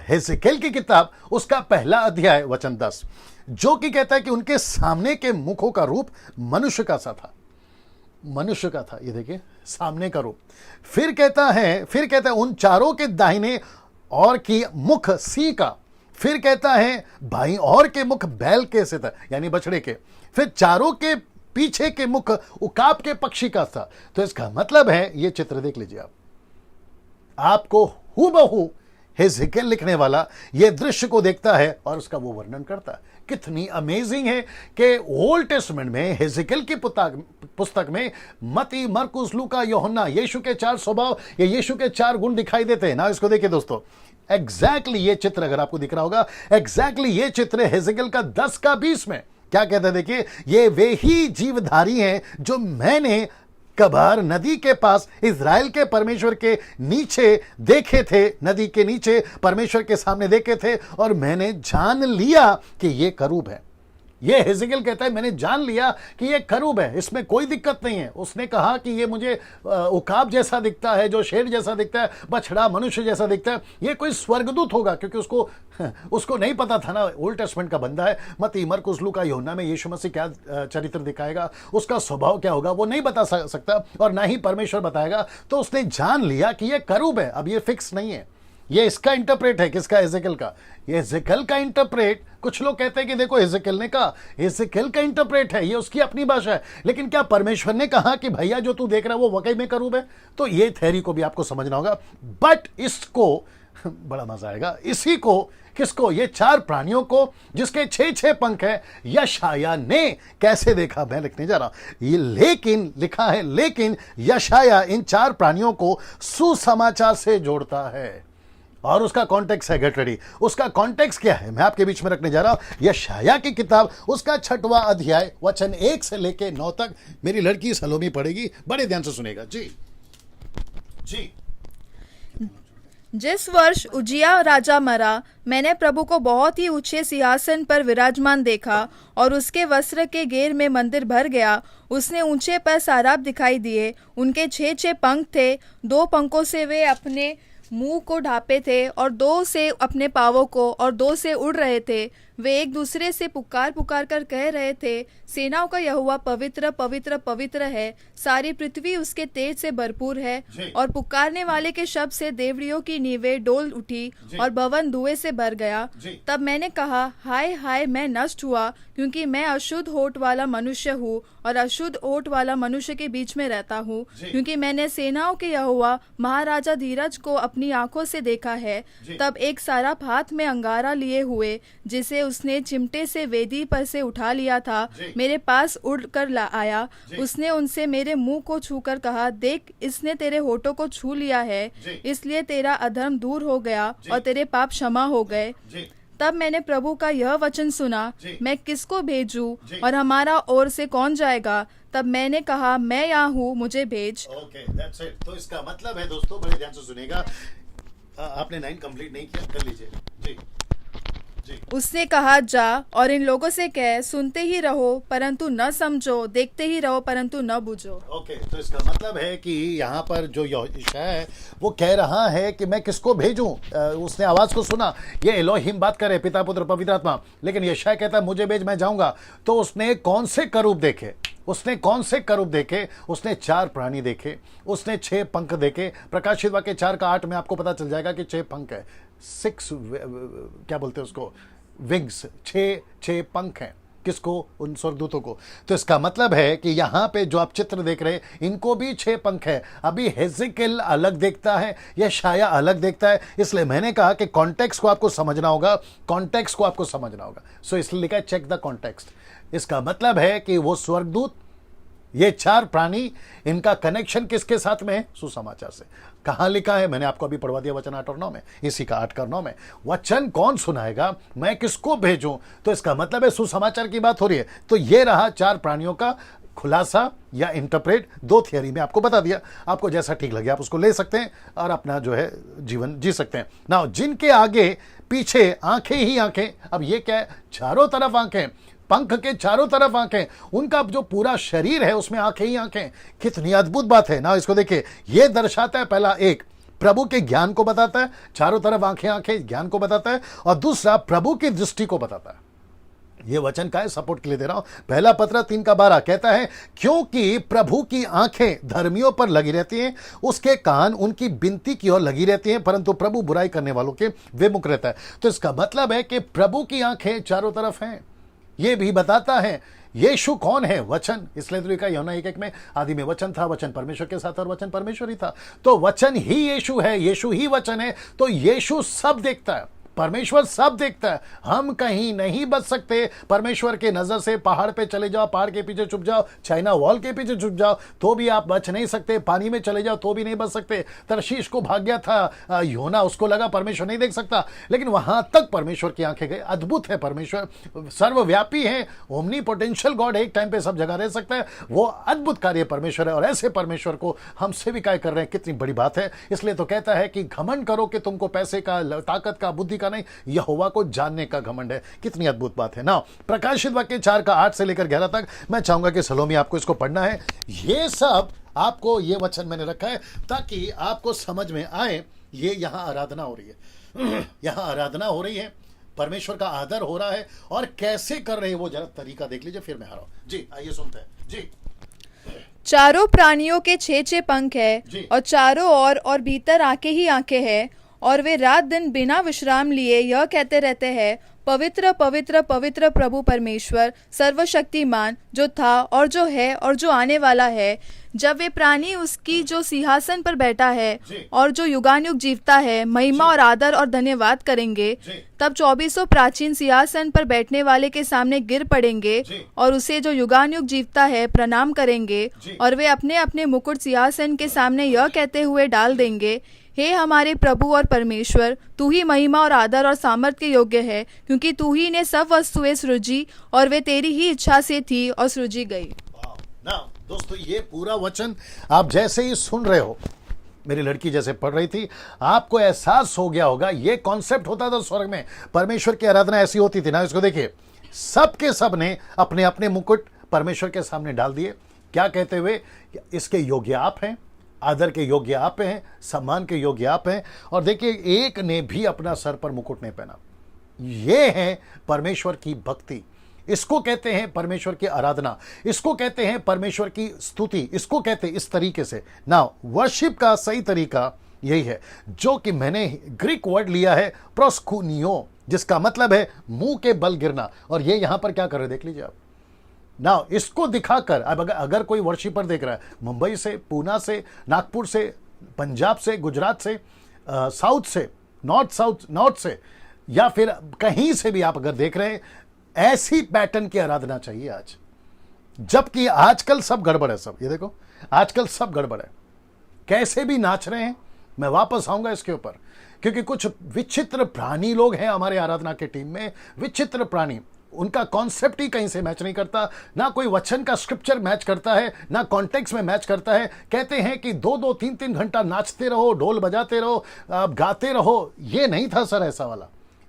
हेzekiel की किताब, उसका पहला अध्याय वचन 10, जो कि कहता है कि उनके सामने के मुखों का रूप मनुष्य का सा था, मनुष्य का था, ये देखिए सामने का रूप। फिर कहता है उन 4 के दाहिने और की मुख सी का, फिर कहता है भाई और के मुख बैल के से था, यानी बछड़े के, फिर 4 के पीछे के मुख उकाब के पक्षी का था। तो इसका मतलब है, ये चित्र देख लीजिए आप, आपको हूबहू हेzekiel लिखने वाला ये दृश्य को देखता है और उसका वो वर्णन करता है। कितनी अमेजिंग है कि ओल्ड टेस्टमेंट में हेzekiel की पुस्तक में मती, मरकुस, लूका, यूहन्ना, यीशु के 4 स्वभाव, ये यीशु के 4 गुण दिखाई देते हैं इसको देखिए दोस्तों, एग्जैक्टली ये चित्र अगर आपको दिख रहा होगा, एग्जैक्टली ये चित्र हेzekiel का 10 का 20 में क्या कहता है, देखिए, ये वे ही जीवधारी हैं जो मैंने कबार नदी के पास इज़राइल के परमेश्वर के नीचे देखे थे, नदी के नीचे परमेश्वर के सामने देखे थे, और मैंने जान लिया कि ये करूब है। ये हेzekiel कहता है मैंने जान लिया कि ये करूब है, इसमें कोई दिक्कत नहीं है। उसने कहा कि ये मुझे उकाब जैसा दिखता है, जो शेर जैसा दिखता है, बछड़ा मनुष्य जैसा दिखता है, ये कोई स्वर्गदूत होगा, क्योंकि उसको नहीं पता था ना, ओल्ड टेस्टमेंट का बंदा है, मती, मरकुस, लूका, यूहन्ना में यीशु मसीह क्या चरित्र दिखाएगा, उसका स्वभाव क्या होगा, वो नहीं बता सकता, और ना ही परमेश्वर बताएगा। तो उसने जान लिया कि ये करूब है। अब ये फिक्स नहीं है, ये इसका इंटरप्रेट है, किसका? एजेकिएल का। ये एजेकिएल का इंटरप्रेट, कुछ लोग कहते हैं कि देखो एजेकिएल ने कहा, एजेकिएल का इंटरप्रेट है, ये उसकी अपनी भाषा है, लेकिन क्या परमेश्वर ने कहा कि भैया जो तू देख रहा है वो वाकई में करूब है? तो ये थ्योरी को भी आपको समझना होगा। बट इसको बड़ा मजा आएगा, इसी को, किसको? ये 4 प्राणियों को जिसके 6 पंख है, यशाया ने कैसे देखा? मैं लिखने जा रहा हूं ये, लेकिन लिखा है, लेकिन यशाया इन 4 प्राणियों को सुसमाचार से जोड़ता है। और उसका कॉन्टेक्स्ट है, गेट रेडी, उसका कॉन्टेक्स्ट क्या है मैं आपके बीच में रखने जा रहा हूं। यशाया की किताब, उसका 6वां अध्याय वचन 1 से लेके 9 तक। मेरी लड़की सलोमी पढ़ेगी, बड़े ध्यान से सुनेगा जी। जी। जिस वर्ष उजिया राजा मरा, मैंने प्रभु को बहुत ही ऊंचे सिंहासन पर विराजमान देखा और उसके वस्त्र के घेर में मंदिर भर गया। उसने ऊंचे पर साराप दिखाई दिए, उनके 6 पंख थे, 2 पंखों से वे अपने मुंह को ढांपे थे और 2 से अपने पांवों को, और 2 से उड़ रहे थे। वे एक दूसरे से पुकार पुकार कर कह रहे थे, सेनाओं का यहोवा पवित्र पवित्र पवित्र है, सारी पृथ्वी उसके तेज से भरपूर है। और पुकारने वाले के शब्द से देवड़ियों की नींवें डोल उठी और भवन धुएं से भर गया। तब मैंने कहा, हाय हाय, मैं नष्ट हुआ, क्योंकि मैं अशुद्ध होठ वाला मनुष्य हूँ और अशुद्ध होठ वाला मनुष्य के बीच में रहता हूँ, क्योंकि मैंने सेनाओं के यहोवा महाराजा धीरज को अपनी आंखों से देखा है। तब एक साराप हाथ में अंगारा लिए हुए, जिसे उसने चिमटे से वेदी पर से उठा लिया था, मेरे पास उड़ कर आया। उसने उनसे मेरे मुंह को छूकर कहा, देख, इसने तेरे होठों को छू लिया है, इसलिए तेरा अधर्म दूर हो गया और तेरे पाप क्षमा हो गए। तब मैंने प्रभु का यह वचन सुना, मैं किसको भेजूं और हमारा ओर से कौन जाएगा? तब मैंने कहा, मैं यहाँ हूँ, मुझे भेज। Okay, that's it. तो इसका मतलब है दोस्तों, बड़े ध्यान से सुनेगा। आपने 9 कंप्लीट नहीं किया, कर लीजिए जी। उसने कहा, जा और इन लोगों से कह, सुनते ही रहो परंतु न समझो, देखते ही रहो परंतु न बुझो। ओके, तो इसका मतलब है कि यहाँ पर जो यहोशू है वो कह रहा है कि मैं किसको भेजूं। उसने आवाज को सुना, ये एलोहिम बात करे, पिता पुत्र पवित्र आत्मा, लेकिन यशाया कहता है मुझे भेज, मैं जाऊंगा। तो उसने कौन से करूब देखे? उसने कौन से करूब देखे? उसने 4 प्राणी देखे, उसने 6 पंख देखे। प्रकाशित वाक्य 4:8 में आपको पता चल जाएगा कि 6 पंख है, 6 क्या बोलते हैं उसको, विंग्स, 6 पंख हैं। किसको? उन स्वर्गदूतों को। तो इसका मतलब है कि यहाँ पे जो आप चित्र देख रहे हैं, इनको भी 6 पंख है। अभी हेजेकिएल अलग देखता है, यशाया अलग देखता है, इसलिए मैंने कहा कि कॉन्टेक्स्ट को आपको समझना होगा, कॉन्टेक्स्ट को आपको समझना होगा। सो इसलिए लिखा है चेक द कॉन्टेक्स्ट। इसका मतलब है कि वो स्वर्गदूत, ये 4 प्राणी, इनका कनेक्शन किसके साथ में है? सुसमाचार से। कहां लिखा है? मैंने आपको अभी पढ़वा दिया वचन 8 और 9 में, इसी का 8 और 9 में। वचन कौन सुनाएगा? मैं किसको भेजूं? तो इसका मतलब है सुसमाचार की बात हो रही है। तो ये रहा 4 प्राणियों का खुलासा या इंटरप्रेट। 2 थियरी में आपको बता दिया, आपको जैसा ठीक लगे आप उसको ले सकते हैं और अपना जो है जीवन जी सकते हैं। नाउ जिनके आगे पीछे आंखें ही आंखें, अब ये क्या है? चारों तरफ आंखें, पंख के चारों तरफ आंखें, उनका जो पूरा शरीर है उसमें आंखें ही आंखें। कितनी अद्भुत बात है ना। इसको देखिए, यह दर्शाता है, पहला एक प्रभु के ज्ञान को बताता है, चारों तरफ आंखें आंखें ज्ञान को बताता है, और दूसरा प्रभु की दृष्टि को बताता है। यह वचन का है, सपोर्ट के लिए दे रहा हूं। पहला पत्र 3:12 कहता है, क्योंकि प्रभु की आंखें धर्मियों पर लगी रहती हैं, उसके कान उनकी विनती की ओर लगी रहती हैं, परंतु प्रभु बुराई करने वालों के विमुख रहता है। तो इसका मतलब है कि प्रभु की आंखें चारों तरफ हैं। ये भी बताता है यीशु कौन है? वचन। इसलिए तो लिखा यूहन्ना 1:1 में, आदि में वचन था, वचन परमेश्वर के साथ और वचन परमेश्वर ही था। तो वचन ही यीशु है, यीशु ही वचन है। तो यीशु सब देखता है, परमेश्वर सब देखता है। हम कहीं नहीं बच सकते परमेश्वर के नजर से। पहाड़ पे चले जाओ, पहाड़ के पीछे छुप जाओ, चाइना वॉल के पीछे छुप जाओ, तो भी आप बच नहीं सकते। पानी में चले जाओ तो भी नहीं बच सकते। तरशीश को भाग गया था यूहन्ना, उसको लगा परमेश्वर नहीं देख सकता, लेकिन वहां तक परमेश्वर की आंखें गए। अद्भुत है परमेश्वर, सर्वव्यापी है, ओमनी पोटेंशियल गॉड, एक टाइम पे सब जगह रह सकता है। वो अद्भुत कार्य परमेश्वर है, और ऐसे परमेश्वर को हम स्वीकार कर रहे हैं, कितनी बड़ी बात है। इसलिए तो कहता है कि घमंड करो कि तुमको पैसे का, ताकत का, बुद्धि का नहीं, यहोवा को जानने का घमंड है। कितनी अद्भुत बात है ना। प्रकाशित वाक्य 4:8 से लेकर 11 तक मैं चाहूंगा कि सलोमी आपको इसको पढ़ना है। ये सब आपको, ये वचन मैंने रखा है ताकि आपको समझ में आए। ये यहां आराधना हो रही है, यहां आराधना हो रही है, परमेश्वर का आदर हो रहा है, और कैसे कर रहे हैं वो जरा तरीका देख लीजिए, फिर मैं आ रहा हूं जी। आइए सुनते हैं जी। चारों प्राणियों के 6 पंख है, और चारों ओर और भीतर आंखें ही आंखें हैं, और वे रात दिन बिना विश्राम लिए यह कहते रहते हैं, पवित्र पवित्र पवित्र प्रभु परमेश्वर सर्वशक्तिमान, जो था और जो है और जो आने वाला है। जब वे प्राणी उसकी जो सिंहासन पर बैठा है और जो युगानुयुग जीवता है महिमा और आदर और धन्यवाद करेंगे, तब 24 प्राचीन सिंहासन पर बैठने वाले के सामने गिर पड़ेंगे और उसे जो युगानुयुग जीवता है प्रणाम करेंगे, और वे अपने अपने मुकुट सिंहासन के सामने यह कहते हुए डाल देंगे, हे हमारे प्रभु और परमेश्वर, तू ही महिमा और आदर और सामर्थ के योग्य है, क्योंकि तू ही ने सब वस्तुएं सृजी और वे तेरी ही इच्छा से थी और सृजी गई। नाउ दोस्तों, ये पूरा वचन आप जैसे ही सुन रहे हो, मेरी लड़की जैसे पढ़ रही थी, आपको एहसास हो गया होगा ये कॉन्सेप्ट होता था स्वर्ग में। परमेश्वर की आराधना ऐसी होती थी ना। इसको देखिए, सबके सब ने अपने अपने मुकुट परमेश्वर के सामने डाल दिए, क्या कहते हुए, इसके योग्य आप हैं, आदर के योग्य आप हैं, सम्मान के योग्य आप हैं। और देखिए, एक ने भी अपना सर पर मुकुट नहीं पहना। ये है परमेश्वर की भक्ति, इसको कहते हैं परमेश्वर की आराधना, इसको कहते हैं परमेश्वर की स्तुति, इसको कहते हैं इस तरीके से। नाउ वर्शिप का सही तरीका यही है, जो कि मैंने ग्रीक वर्ड लिया है प्रोस्कुनियो, जिसका मतलब है मुंह के बल गिरना। और ये यहां पर क्या कर रहे देख लीजिए आप। नाउ इसको दिखाकर अब अगर कोई वर्शिपर देख रहा है मुंबई से, पूना से, नागपुर से, पंजाब से, गुजरात से, साउथ से, नॉर्थ से, या फिर कहीं से भी आप अगर देख रहे हैं, ऐसी पैटर्न की आराधना चाहिए आज। जबकि आजकल सब गड़बड़ है, सब ये देखो, आजकल सब गड़बड़ है, कैसे भी नाच रहे हैं। मैं वापस आऊंगा इसके ऊपर, क्योंकि कुछ विचित्र प्राणी लोग हैं हमारे आराधना के टीम में, विचित्र प्राणी। उनका कॉन्सेप्ट ही कहीं से मैच नहीं करता, ना कोई वचन का स्क्रिप्चर मैच करता है, ना कॉन्टेक्स्ट में मैच करता है। कहते हैं कि 2-2, 3-3 घंटा नाचते रहो, ढोल बजाते रहो, गाते रहो। ये नहीं था सर ऐसा वाला,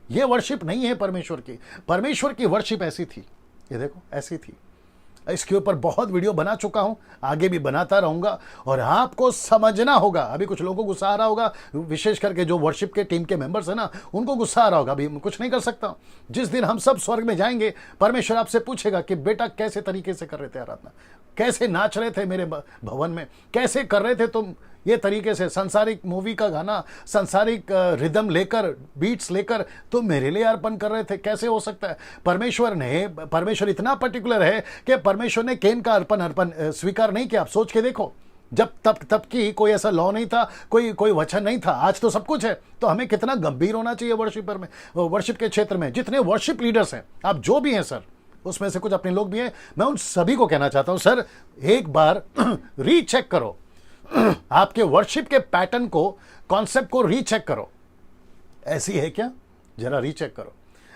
ये वर्शिप नहीं है परमेश्वर की। परमेश्वर की वर्शिप ऐसी थी, ये देखो ऐसी थी। इसके ऊपर बहुत वीडियो बना चुका हूं, आगे भी बनाता रहूंगा। और आपको समझना होगा, अभी कुछ लोगों को गुस्सा आ रहा होगा, विशेष करके जो वर्शिप के टीम के मेंबर्स हैं ना, उनको गुस्सा आ रहा होगा। अभी कुछ नहीं कर सकता। जिस दिन हम सब स्वर्ग में जाएंगे, परमेश्वर आपसे पूछेगा कि बेटा कैसे तरीके से कर रहे थे आराधना, कैसे नाच रहे थे मेरे भवन में, कैसे कर रहे थे तुम ये तरीके से, संसारिक मूवी का गाना, संसारिक रिदम लेकर, बीट्स लेकर तुम मेरे लिए अर्पण कर रहे थे, कैसे हो सकता है। परमेश्वर इतना पर्टिकुलर है कि परमेश्वर ने कैन का अर्पण स्वीकार नहीं किया। आप सोच के देखो, जब तब की कोई ऐसा लॉ नहीं था, कोई वचन नहीं था। आज तो सब कुछ है, तो हमें कितना गंभीर होना चाहिए वर्शिपर में, वर्शिप के क्षेत्र में। जितने वर्शिप लीडर्स हैं, आप जो भी हैं सर, उसमें से कुछ अपने लोग भी हैं, मैं उन सभी को कहना चाहता हूं, सर एक बार रीचेक करो, आपके वर्शिप के पैटर्न को, कॉन्सेप्ट को रीचेक करो। ऐसी है क्या, जरा रीचेक करो।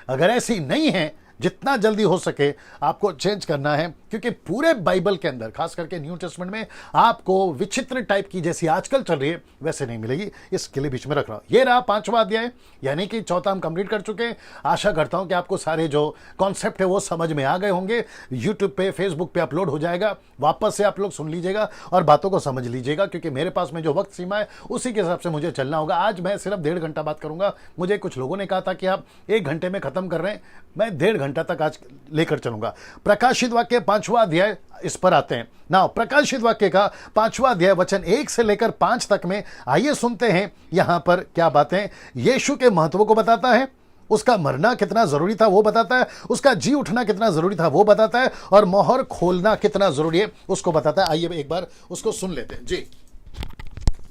अगर ऐसी नहीं है, जितना जल्दी हो सके आपको चेंज करना है, क्योंकि पूरे बाइबल के अंदर, खास करके न्यू टेस्टमेंट में, आपको विचित्र टाइप की जैसी आजकल चल रही है वैसे नहीं मिलेगी। इसके लिए बीच में रख रहा हूं। ये रहा 5वां अध्याय, यानी कि 4था हम कंप्लीट कर चुके हैं। आशा करता हूं कि आपको सारे जो कॉन्सेप्ट है वो समझ में आ गए होंगे। यूट्यूब पे, फेसबुक पे अपलोड हो जाएगा, वापस से आप लोग सुन लीजिएगा और बातों को समझ लीजिएगा, क्योंकि मेरे पास में जो वक्त सीमा है उसी के हिसाब से मुझे चलना होगा। आज मैं सिर्फ 1.5 घंटा बात करूंगा। मुझे कुछ लोगों ने कहा था कि आप 1 घंटे में खत्म कर रहे हैं, मैं 1.5 घंटा तक आज लेकर चलूंगा। प्रकाशित वाक्य 5वां अध्याय, इस पर आते हैं ना। प्रकाशित वाक्य का 5वां अध्याय वचन 1 से लेकर 5 तक में आइए सुनते हैं यहां पर क्या बातें। यीशु के महत्व को बताता है, उसका मरना कितना जरूरी था वो बताता है, उसका जी उठना कितना जरूरी था वो बताता है, और मोहर खोलना कितना जरूरी है उसको बताता है। आइए एक बार उसको सुन लेते हैं। जी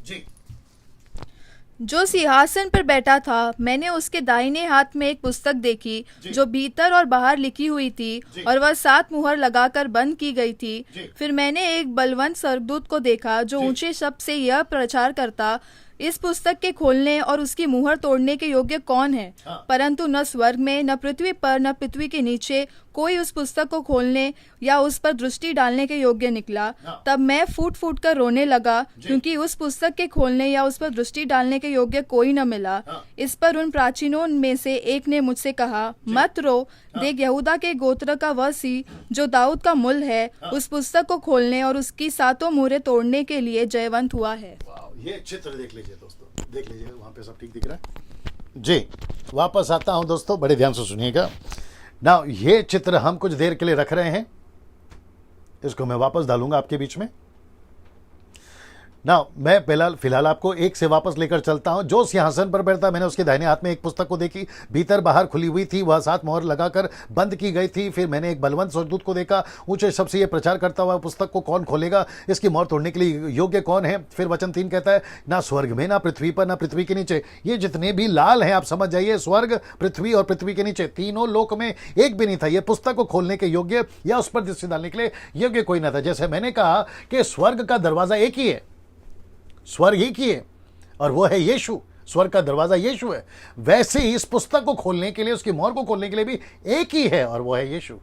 जी। जो सिंहासन पर बैठा था, मैंने उसके दाहिने हाथ में एक पुस्तक देखी जो भीतर और बाहर लिखी हुई थी, और वह 7 मुहर लगाकर बंद की गई थी। फिर मैंने एक बलवंत स्वर्गदूत को देखा जो ऊंचे शब्द से यह प्रचार करता, इस पुस्तक के खोलने और उसकी मुहर तोड़ने के योग्य कौन है? परंतु न स्वर्ग में, न पृथ्वी पर, न पृथ्वी के नीचे कोई उस पुस्तक को खोलने या उस पर दृष्टि डालने के योग्य निकला। तब मैं फूट फूट कर रोने लगा, क्योंकि उस पुस्तक के खोलने या उस पर दृष्टि डालने के योग्य कोई न मिला। इस पर उन प्राचीनों में से एक ने मुझसे कहा, मत रो, देख यहूदा के गोत्र का वह सी जो दाऊद का मूल है, उस पुस्तक को खोलने और उसकी 7 मुहरें तोड़ने के लिए जयवंत हुआ है। ये चित्र देख लीजिए दोस्तों, देख लीजिए, वहां पे सब ठीक दिख रहा है जी। वापस आता हूं दोस्तों, बड़े ध्यान से सुनिएगा ना। ये चित्र हम कुछ देर के लिए रख रहे हैं, इसको मैं वापस डालूंगा आपके बीच में। ना मैं फिलहाल आपको एक से वापस लेकर चलता हूं। जो सिंहासन पर बैठता, मैंने उसके दाहिने हाथ में एक पुस्तक को देखी, भीतर बाहर खुली हुई थी, वह 7 मोहर लगाकर बंद की गई थी। फिर मैंने एक बलवंत स्वर्गदूत को देखा, ऊंचे शब्द से यह प्रचार करता हुआ, पुस्तक को कौन खोलेगा, इसकी मोहर तोड़ने के लिए योग्य कौन है। फिर वचन 3 कहता है, ना स्वर्ग में, ना पृथ्वी पर, ना पृथ्वी के नीचे, ये जितने भी लाल हैं, आप समझ जाइए, स्वर्ग, पृथ्वी और पृथ्वी के नीचे, तीनों लोक में एक भी नहीं था ये पुस्तक को खोलने के योग्य या उस पर दृष्टि डालने के लिए योग्य कोई ना था। जैसे मैंने कहा कि स्वर्ग का दरवाजा एक ही है, स्वर्ग एक ही है, और वो है यीशु। स्वर्ग का दरवाजा यीशु है। वैसे ही इस पुस्तक को खोलने के लिए, उसकी मोहर को खोलने के लिए भी एक ही है, और वो है Yeshu.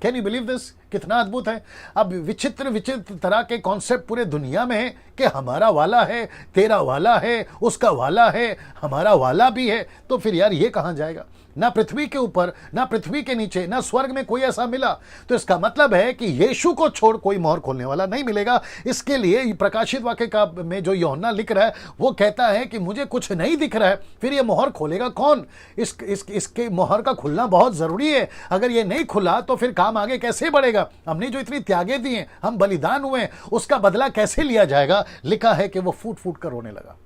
Can you believe this? कितना अद्भुत है। अब विचित्र विचित्र तरह के कॉन्सेप्ट पूरे दुनिया में है कि हमारा वाला है, तेरा वाला है, उसका वाला है, हमारा वाला भी है। तो फिर यार ये कहां जाएगा? ना पृथ्वी के ऊपर, ना पृथ्वी के नीचे, ना स्वर्ग में कोई ऐसा मिला। तो इसका मतलब है कि यीशु को छोड़ कोई मोहर खोलने वाला नहीं मिलेगा। इसके लिए प्रकाशित वाक्य का में जो यूहन्ना लिख रहा है, वो कहता है कि मुझे कुछ नहीं दिख रहा है, फिर ये मोहर खोलेगा कौन? इसके मोहर का खुलना बहुत जरूरी है। अगर ये नहीं खुला तो फिर काम आगे कैसे बढ़ेगा? हमने जो इतनी त्यागे दी हैं, हम बलिदान हुए, उसका बदला कैसे लिया जाएगा? लिखा है कि वो फूट फूट कर रोने लगा।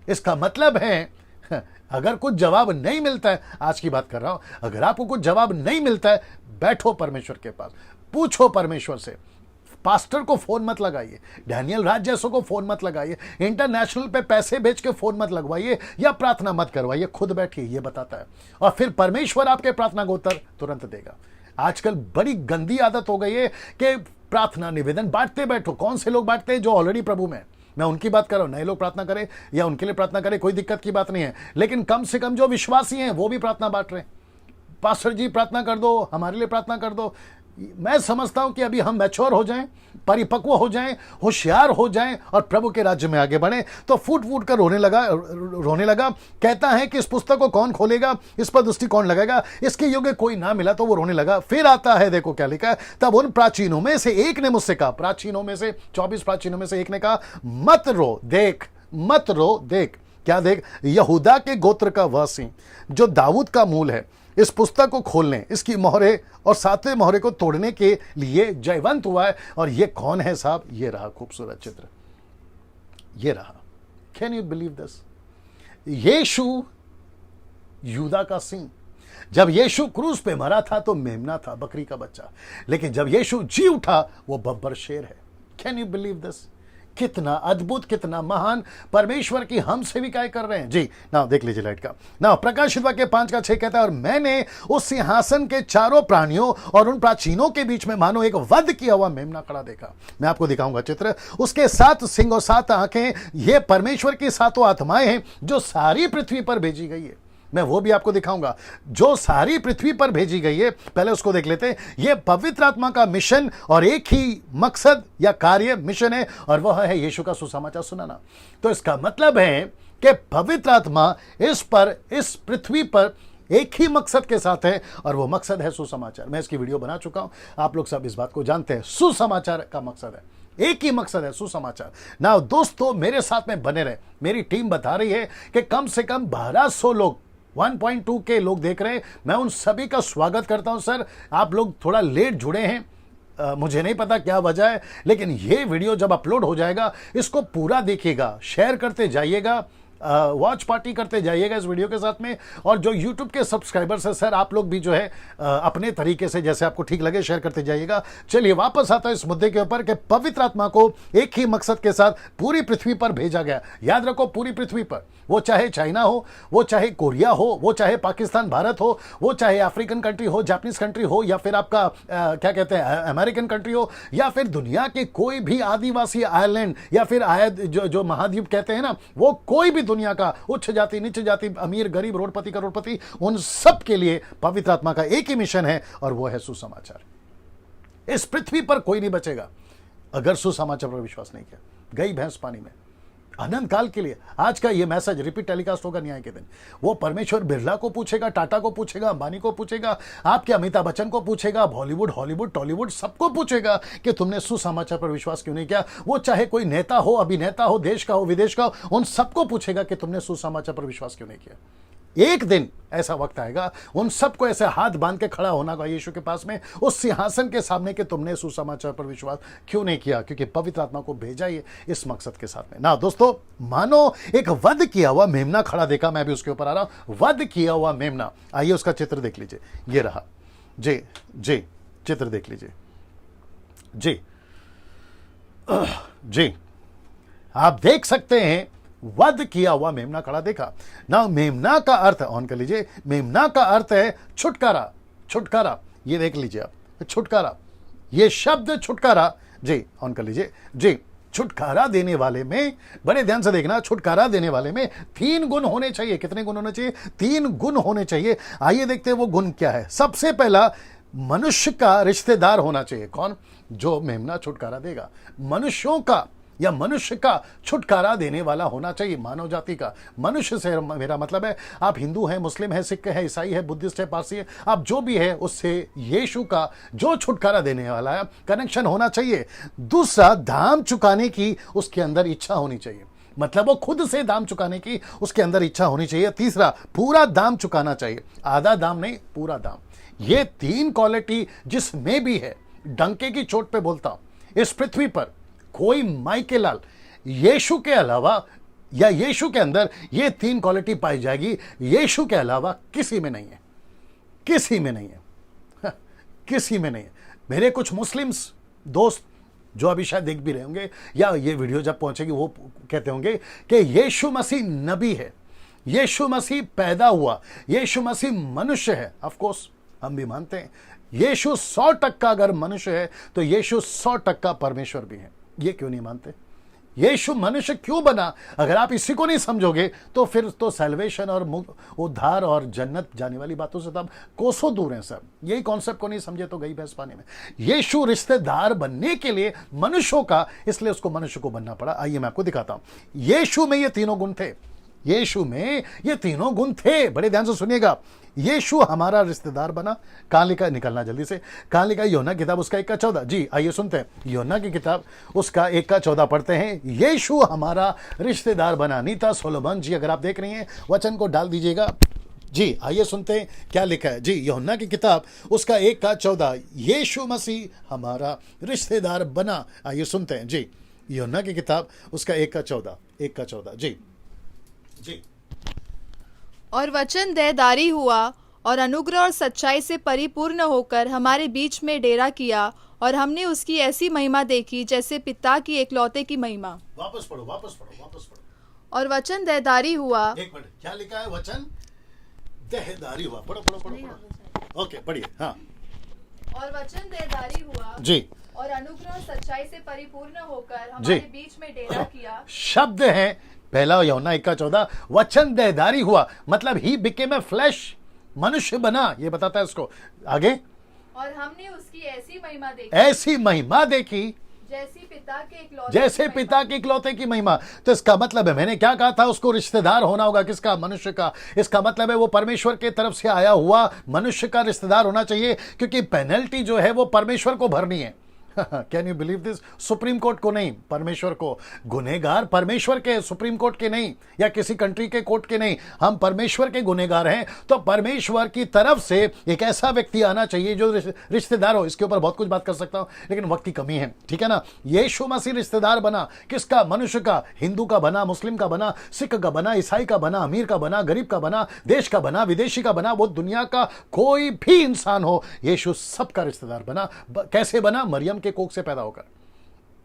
इसका मतलब है अगर कुछ जवाब नहीं मिलता है, आज की बात कर रहा हूं, अगर आपको कुछ जवाब नहीं मिलता है, बैठो परमेश्वर के पास, पूछो परमेश्वर से। पास्टर को फोन मत लगाइए, डैनियल राज जैसों को फोन मत लगाइए, इंटरनेशनल पे पैसे भेज के फोन मत लगवाइए, या प्रार्थना मत करवाइए, खुद बैठिए, ये बताता है। और फिर परमेश्वर आपके प्रार्थना को उत्तर तुरंत देगा। आजकल बड़ी गंदी आदत हो गई है कि प्रार्थना निवेदन बांटते बैठो। कौन से लोग बांटते हैं? जो ऑलरेडी प्रभु में। मैं उनकी बात कर रहा हूं। नए लोग प्रार्थना करें या उनके लिए प्रार्थना करें, कोई दिक्कत की बात नहीं है, लेकिन कम से कम जो विश्वासी हैं वो भी प्रार्थना बांट रहे हैं। पास्टर जी प्रार्थना कर दो, हमारे लिए प्रार्थना कर दो। मैं समझता हूं कि अभी हम मैच्योर हो जाएं, परिपक्व हो जाएं, होशियार हो जाएं और प्रभु के राज्य में आगे बढ़ें। तो फूट फूट कर रोने लगा। कहता है कि इस पुस्तक को कौन खोलेगा, इस पर दृष्टि कौन लगाएगा, इसके योग्य कोई ना मिला तो वो रोने लगा। फिर आता है, देखो क्या लिखा है, तब उन प्राचीनों में से एक ने मुझसे कहा, प्राचीनों में से 24 प्राचीनों में से एक ने कहा, मत रो, देख, मत रो, देख। क्या देख? यहूदा के गोत्र का वह सिंह जो दाऊद का मूल है, इस पुस्तक को खोलने, इसकी मोहरे और 7वें मोहरे को तोड़ने के लिए जयवंत हुआ है। और ये कौन है साहब? ये रहा खूबसूरत चित्र, ये रहा। Can you believe this? Yeshu यूदा का सिंह। जब यीशु क्रूस पे मरा था तो मेमना था, बकरी का बच्चा, लेकिन जब यीशु जी उठा वो बब्बर शेर है। Can you believe this? कितना अद्भुत, कितना महान परमेश्वर की हम सेविकाएं कर रहे हैं जी। ना देख लीजिए लाइट का ना, प्रकाशित वाक्य 5:6 कहता है, और मैंने उस सिंहासन के चारों प्राणियों और उन प्राचीनों के बीच में मानो एक वध किया हुआ मेमना खड़ा देखा। मैं आपको दिखाऊंगा चित्र। उसके 7 सिंग और 7 आंखें, ये परमेश्वर की 7 आत्माएं हैं जो सारी पृथ्वी पर भेजी गई है। मैं वो भी आपको दिखाऊंगा जो सारी पृथ्वी पर भेजी गई है। पहले उसको देख लेते हैं। यह पवित्र आत्मा का मिशन और एक ही मकसद या कार्य मिशन है, और वह है यीशु का सुसमाचार सुनाना। तो इसका मतलब है कि पवित्र आत्मा इस पृथ्वी पर एक ही मकसद के साथ है, और वो मकसद है सुसमाचार। मैं इसकी वीडियो बना चुका हूं, आप लोग सब इस बात को जानते हैं। सुसमाचार का मकसद है, एक ही मकसद है, सुसमाचार। ना दोस्तों, मेरे साथ में बने रहे। मेरी टीम बता रही है कि कम से कम 1200 लोग, 1.2 के लोग देख रहे हैं। मैं उन सभी का स्वागत करता हूं। सर, आप लोग थोड़ा लेट जुड़े हैं, मुझे नहीं पता क्या वजह है, लेकिन ये वीडियो जब अपलोड हो जाएगा, इसको पूरा देखिएगा, शेयर करते जाइएगा, वॉच पार्टी करते जाइएगा इस वीडियो के साथ में। और जो YouTube के सब्सक्राइबर्स हैं सर, आप लोग भी जो है अपने तरीके से जैसे आपको ठीक लगे शेयर करते जाइएगा। चलिए वापस आता है इस मुद्दे के ऊपर कि पवित्र आत्मा को एक ही मकसद के साथ पूरी पृथ्वी पर भेजा गया। याद रखो, पूरी पृथ्वी पर, वो चाहे चाइना हो, वो चाहे कोरिया हो, वो चाहे पाकिस्तान भारत हो, वो चाहे अफ्रीकन कंट्री हो, जापानीज कंट्री हो, या फिर आपका क्या कहते हैं अमेरिकन कंट्री हो, या फिर दुनिया के कोई भी आदिवासी आइलैंड, या फिर जो महाद्वीप कहते हैं ना, वो कोई भी दुनिया का उच्च जाति, नीच जाति, अमीर गरीब, रोडपति करोड़पति, उन सब के लिए पवित्र आत्मा का एक ही मिशन है, और वो है सुसमाचार। इस पृथ्वी पर कोई नहीं बचेगा अगर सुसमाचार पर विश्वास नहीं किया। गई भैंस पानी में अनंत काल के लिए। आज का ये मैसेज रिपीट टेलीकास्ट होगा न्याय के दिन। वो परमेश्वर बिरला को पूछेगा, टाटा को पूछेगा, अंबानी को पूछेगा, आपके अमिताभ बच्चन को पूछेगा, बॉलीवुड, हॉलीवुड, टॉलीवुड, सबको पूछेगा कि तुमने सुसमाचार पर विश्वास क्यों नहीं किया। वो चाहे कोई नेता हो, अभिनेता हो, देश का हो, विदेश का हो, उन सबको पूछेगा कि तुमने सुसमाचार पर विश्वास क्यों नहीं किया। एक दिन ऐसा वक्त आएगा उन सबको ऐसे हाथ बांध के खड़ा होना होगा यीशु के पास में, उस सिंहासन के सामने कि तुमने सुसमाचार पर विश्वास क्यों नहीं किया, क्योंकि पवित्र आत्मा को भेजा ही इस मकसद के साथ में ना। दोस्तों, मानो एक वध किया हुआ मेमना खड़ा देखा, मैं भी उसके ऊपर आ रहा हूं, वध किया हुआ मेमना। आइए उसका चित्र देख लीजिए, ये रहा जी जी, चित्र देख लीजिए जी जी, आप देख सकते हैं वध किया हुआ मेमना खड़ा देखा ना। मेमना का अर्थ ऑन कर लीजिए, मेमना का अर्थ है छुटकारा, छुटकारा, ये देख लीजिए आप, छुटकारा, ये शब्द छुटकारा जी, ऑन कर लीजिए जी। छुटकारा देने वाले में, बड़े ध्यान से देखना, छुटकारा देने वाले में 3 गुण होने चाहिए। कितने गुण होने चाहिए? 3 गुण होने चाहिए। आइए देखते हैं वो गुण क्या है। सबसे पहला, मनुष्य का रिश्तेदार होना चाहिए। कौन? जो मेमना छुटकारा देगा, मनुष्यों का या मनुष्य का छुटकारा देने वाला होना चाहिए, मानव जाति का। मनुष्य से मेरा मतलब है आप हिंदू हैं, मुस्लिम है, सिख है, ईसाई है, बुद्धिस्ट है, पारसी है, आप जो भी है, उससे यीशु का जो छुटकारा देने वाला है कनेक्शन होना चाहिए। दूसरा, दाम चुकाने की उसके अंदर इच्छा होनी चाहिए, मतलब वो खुद से दाम चुकाने की उसके अंदर इच्छा होनी चाहिए। तीसरा, पूरा दाम चुकाना चाहिए, आधा दाम नहीं, पूरा दाम। ये 3 क्वालिटी जिसमें भी है, डंके की चोट पे बोलता हूं, इस पृथ्वी पर कोई माई के लाल यीशु के अलावा या यीशु के अंदर ये 3 क्वालिटी पाई जाएगी, यीशु के अलावा किसी में नहीं है, किसी में नहीं है, किसी में नहीं है। मेरे कुछ मुस्लिम्स दोस्त जो अभी शायद देख भी रहे होंगे या ये वीडियो जब पहुंचेगी वो कहते होंगे कि यीशु मसीह नबी है, यीशु मसीह पैदा हुआ, यीशु मसीह मनुष्य है। ऑफ कोर्स हम भी मानते हैं यीशु 100% अगर मनुष्य है तो यीशु 100% परमेश्वर भी है। ये क्यों नहीं मानते? यीशु मनुष्य क्यों बना? अगर आप इसी को नहीं समझोगे तो फिर तो सैल्वेशन और उद्धार और जन्नत जाने वाली बातों से तो आप कोसों दूर हैं सब। यही कॉन्सेप्ट को नहीं समझे तो गई भैंस पानी में। यीशु रिश्तेदार बनने के लिए मनुष्यों का, इसलिए उसको मनुष्य को बनना पड़ा। आइए मैं आपको दिखाता हूं। यीशु में ये 3 गुण थे, यीशु में ये 3 गुण थे। बड़े ध्यान से सुनिएगा। यीशु हमारा रिश्तेदार बना। कहां लिखा? निकलना जल्दी से। कहां लिखा? यूहन्ना की किताब उसका 1:14। जी आइए सुनते हैं, यूहन्ना की किताब उसका 1:14 पढ़ते हैं। यीशु हमारा रिश्तेदार बना। नीता सोलोमन जी अगर आप देख रही हैं वचन को डाल दीजिएगा जी। आइए सुनते हैं क्या लिखा है जी। यूहन्ना की किताब उसका 1:14, यीशु मसीह हमारा रिश्तेदार बना। आइए सुनते हैं जी। यूहन्ना की किताब उसका 1:14 जी जी। और वचन देहधारी हुआ और अनुग्रह और सच्चाई से परिपूर्ण होकर हमारे बीच में डेरा किया, और हमने उसकी ऐसी महिमा देखी जैसे पिता की एकलौते की महिमा। वापस पढ़ो, वापस पढ़ो, वापस पढ़ो। और वचन देहधारी हुआ। एक मिनट, क्या लिखा है? वचन देहधारी हुआ। पढ़ो पढ़ो पढ़ो पढ़ो। ओके पढ़िए। हाँ। और वचन देहधारी हुआ जी, और अनुग्रह और सच्चाई से परिपूर्ण होकर हमारे बीच में डेरा किया। शब्द है पहला यूहन्ना 1:14, वचन देहधारी हुआ, मतलब ही बिकेम ए फ्लैश, मनुष्य बना। ये बताता है उसको आगे। और हमने उसकी ऐसी महिमा देखी, ऐसी महिमा देखी जैसे पिता के इकलौते की महिमा। तो इसका मतलब है, मैंने क्या कहा था, उसको रिश्तेदार होना होगा। किसका? मनुष्य का। इसका मतलब है वो परमेश्वर के तरफ से आया हुआ मनुष्य का रिश्तेदार होना चाहिए, क्योंकि पेनल्टी जो है वो परमेश्वर को भरनी है। Can you believe this? Supreme court को नहीं, परमेश्वर को। गुनहगार परमेश्वर के, सुप्रीम कोर्ट के नहीं या किसी कंट्री के कोर्ट के नहीं। हम परमेश्वर के गुनहगार हैं। तो परमेश्वर की तरफ से एक ऐसा व्यक्ति आना चाहिए जो रिश्तेदार हो। इसके ऊपर बहुत कुछ बात कर सकता हूं लेकिन वक्त की कमी है, ठीक है ना। यीशु मसीह रिश्तेदार बना। किसका? मनुष्य का। हिंदू का बना, मुस्लिम का बना, सिख का बना, ईसाई का बना, अमीर का बना, गरीब का बना, देश का बना, विदेशी का बना, वो दुनिया का कोई भी इंसान हो, यीशु सबका रिश्तेदार बना। कैसे बना? मरियम के कोख से पैदा होकर,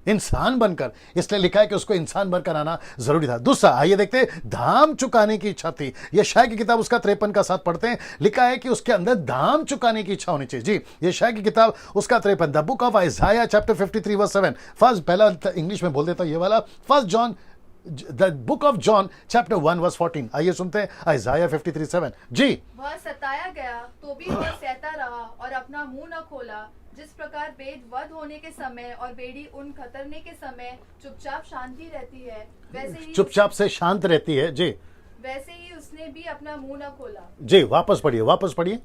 इंसान बनकर। इसलिए लिखा है कि उसको इंसान बनकर आना जरूरी था। दूसरा, आइए देखते हैं, दाम चुकाने की इच्छा थी। यशायाह की किताब उसका 53 पढ़ते हैं। लिखा है कि उसके अंदर दाम चुकाने की इच्छा होनी चाहिए। जी, यशायाह की किताब उसका 53, the book of Isaiah chapter 53 verse 7। First, पहला इंग्लिश में बोल देता हूं ये वाला, first John, the book of John chapter 1 verse 14। आइए सुनते हैं आइजाया 53:7 जी। वह सताया गया तो भी वह सहता रहा और अपना मुंह न खोला। जिस प्रकार भेड़ वध होने के समय और बेड़ी उन खतरने के समय चुपचाप शांति रहती है, वैसे ही चुपचाप से शांत रहती है जी, वैसे ही उसने भी अपना मुंह न खोला। जी। वापस पढ़िए, वापस पढ़िए।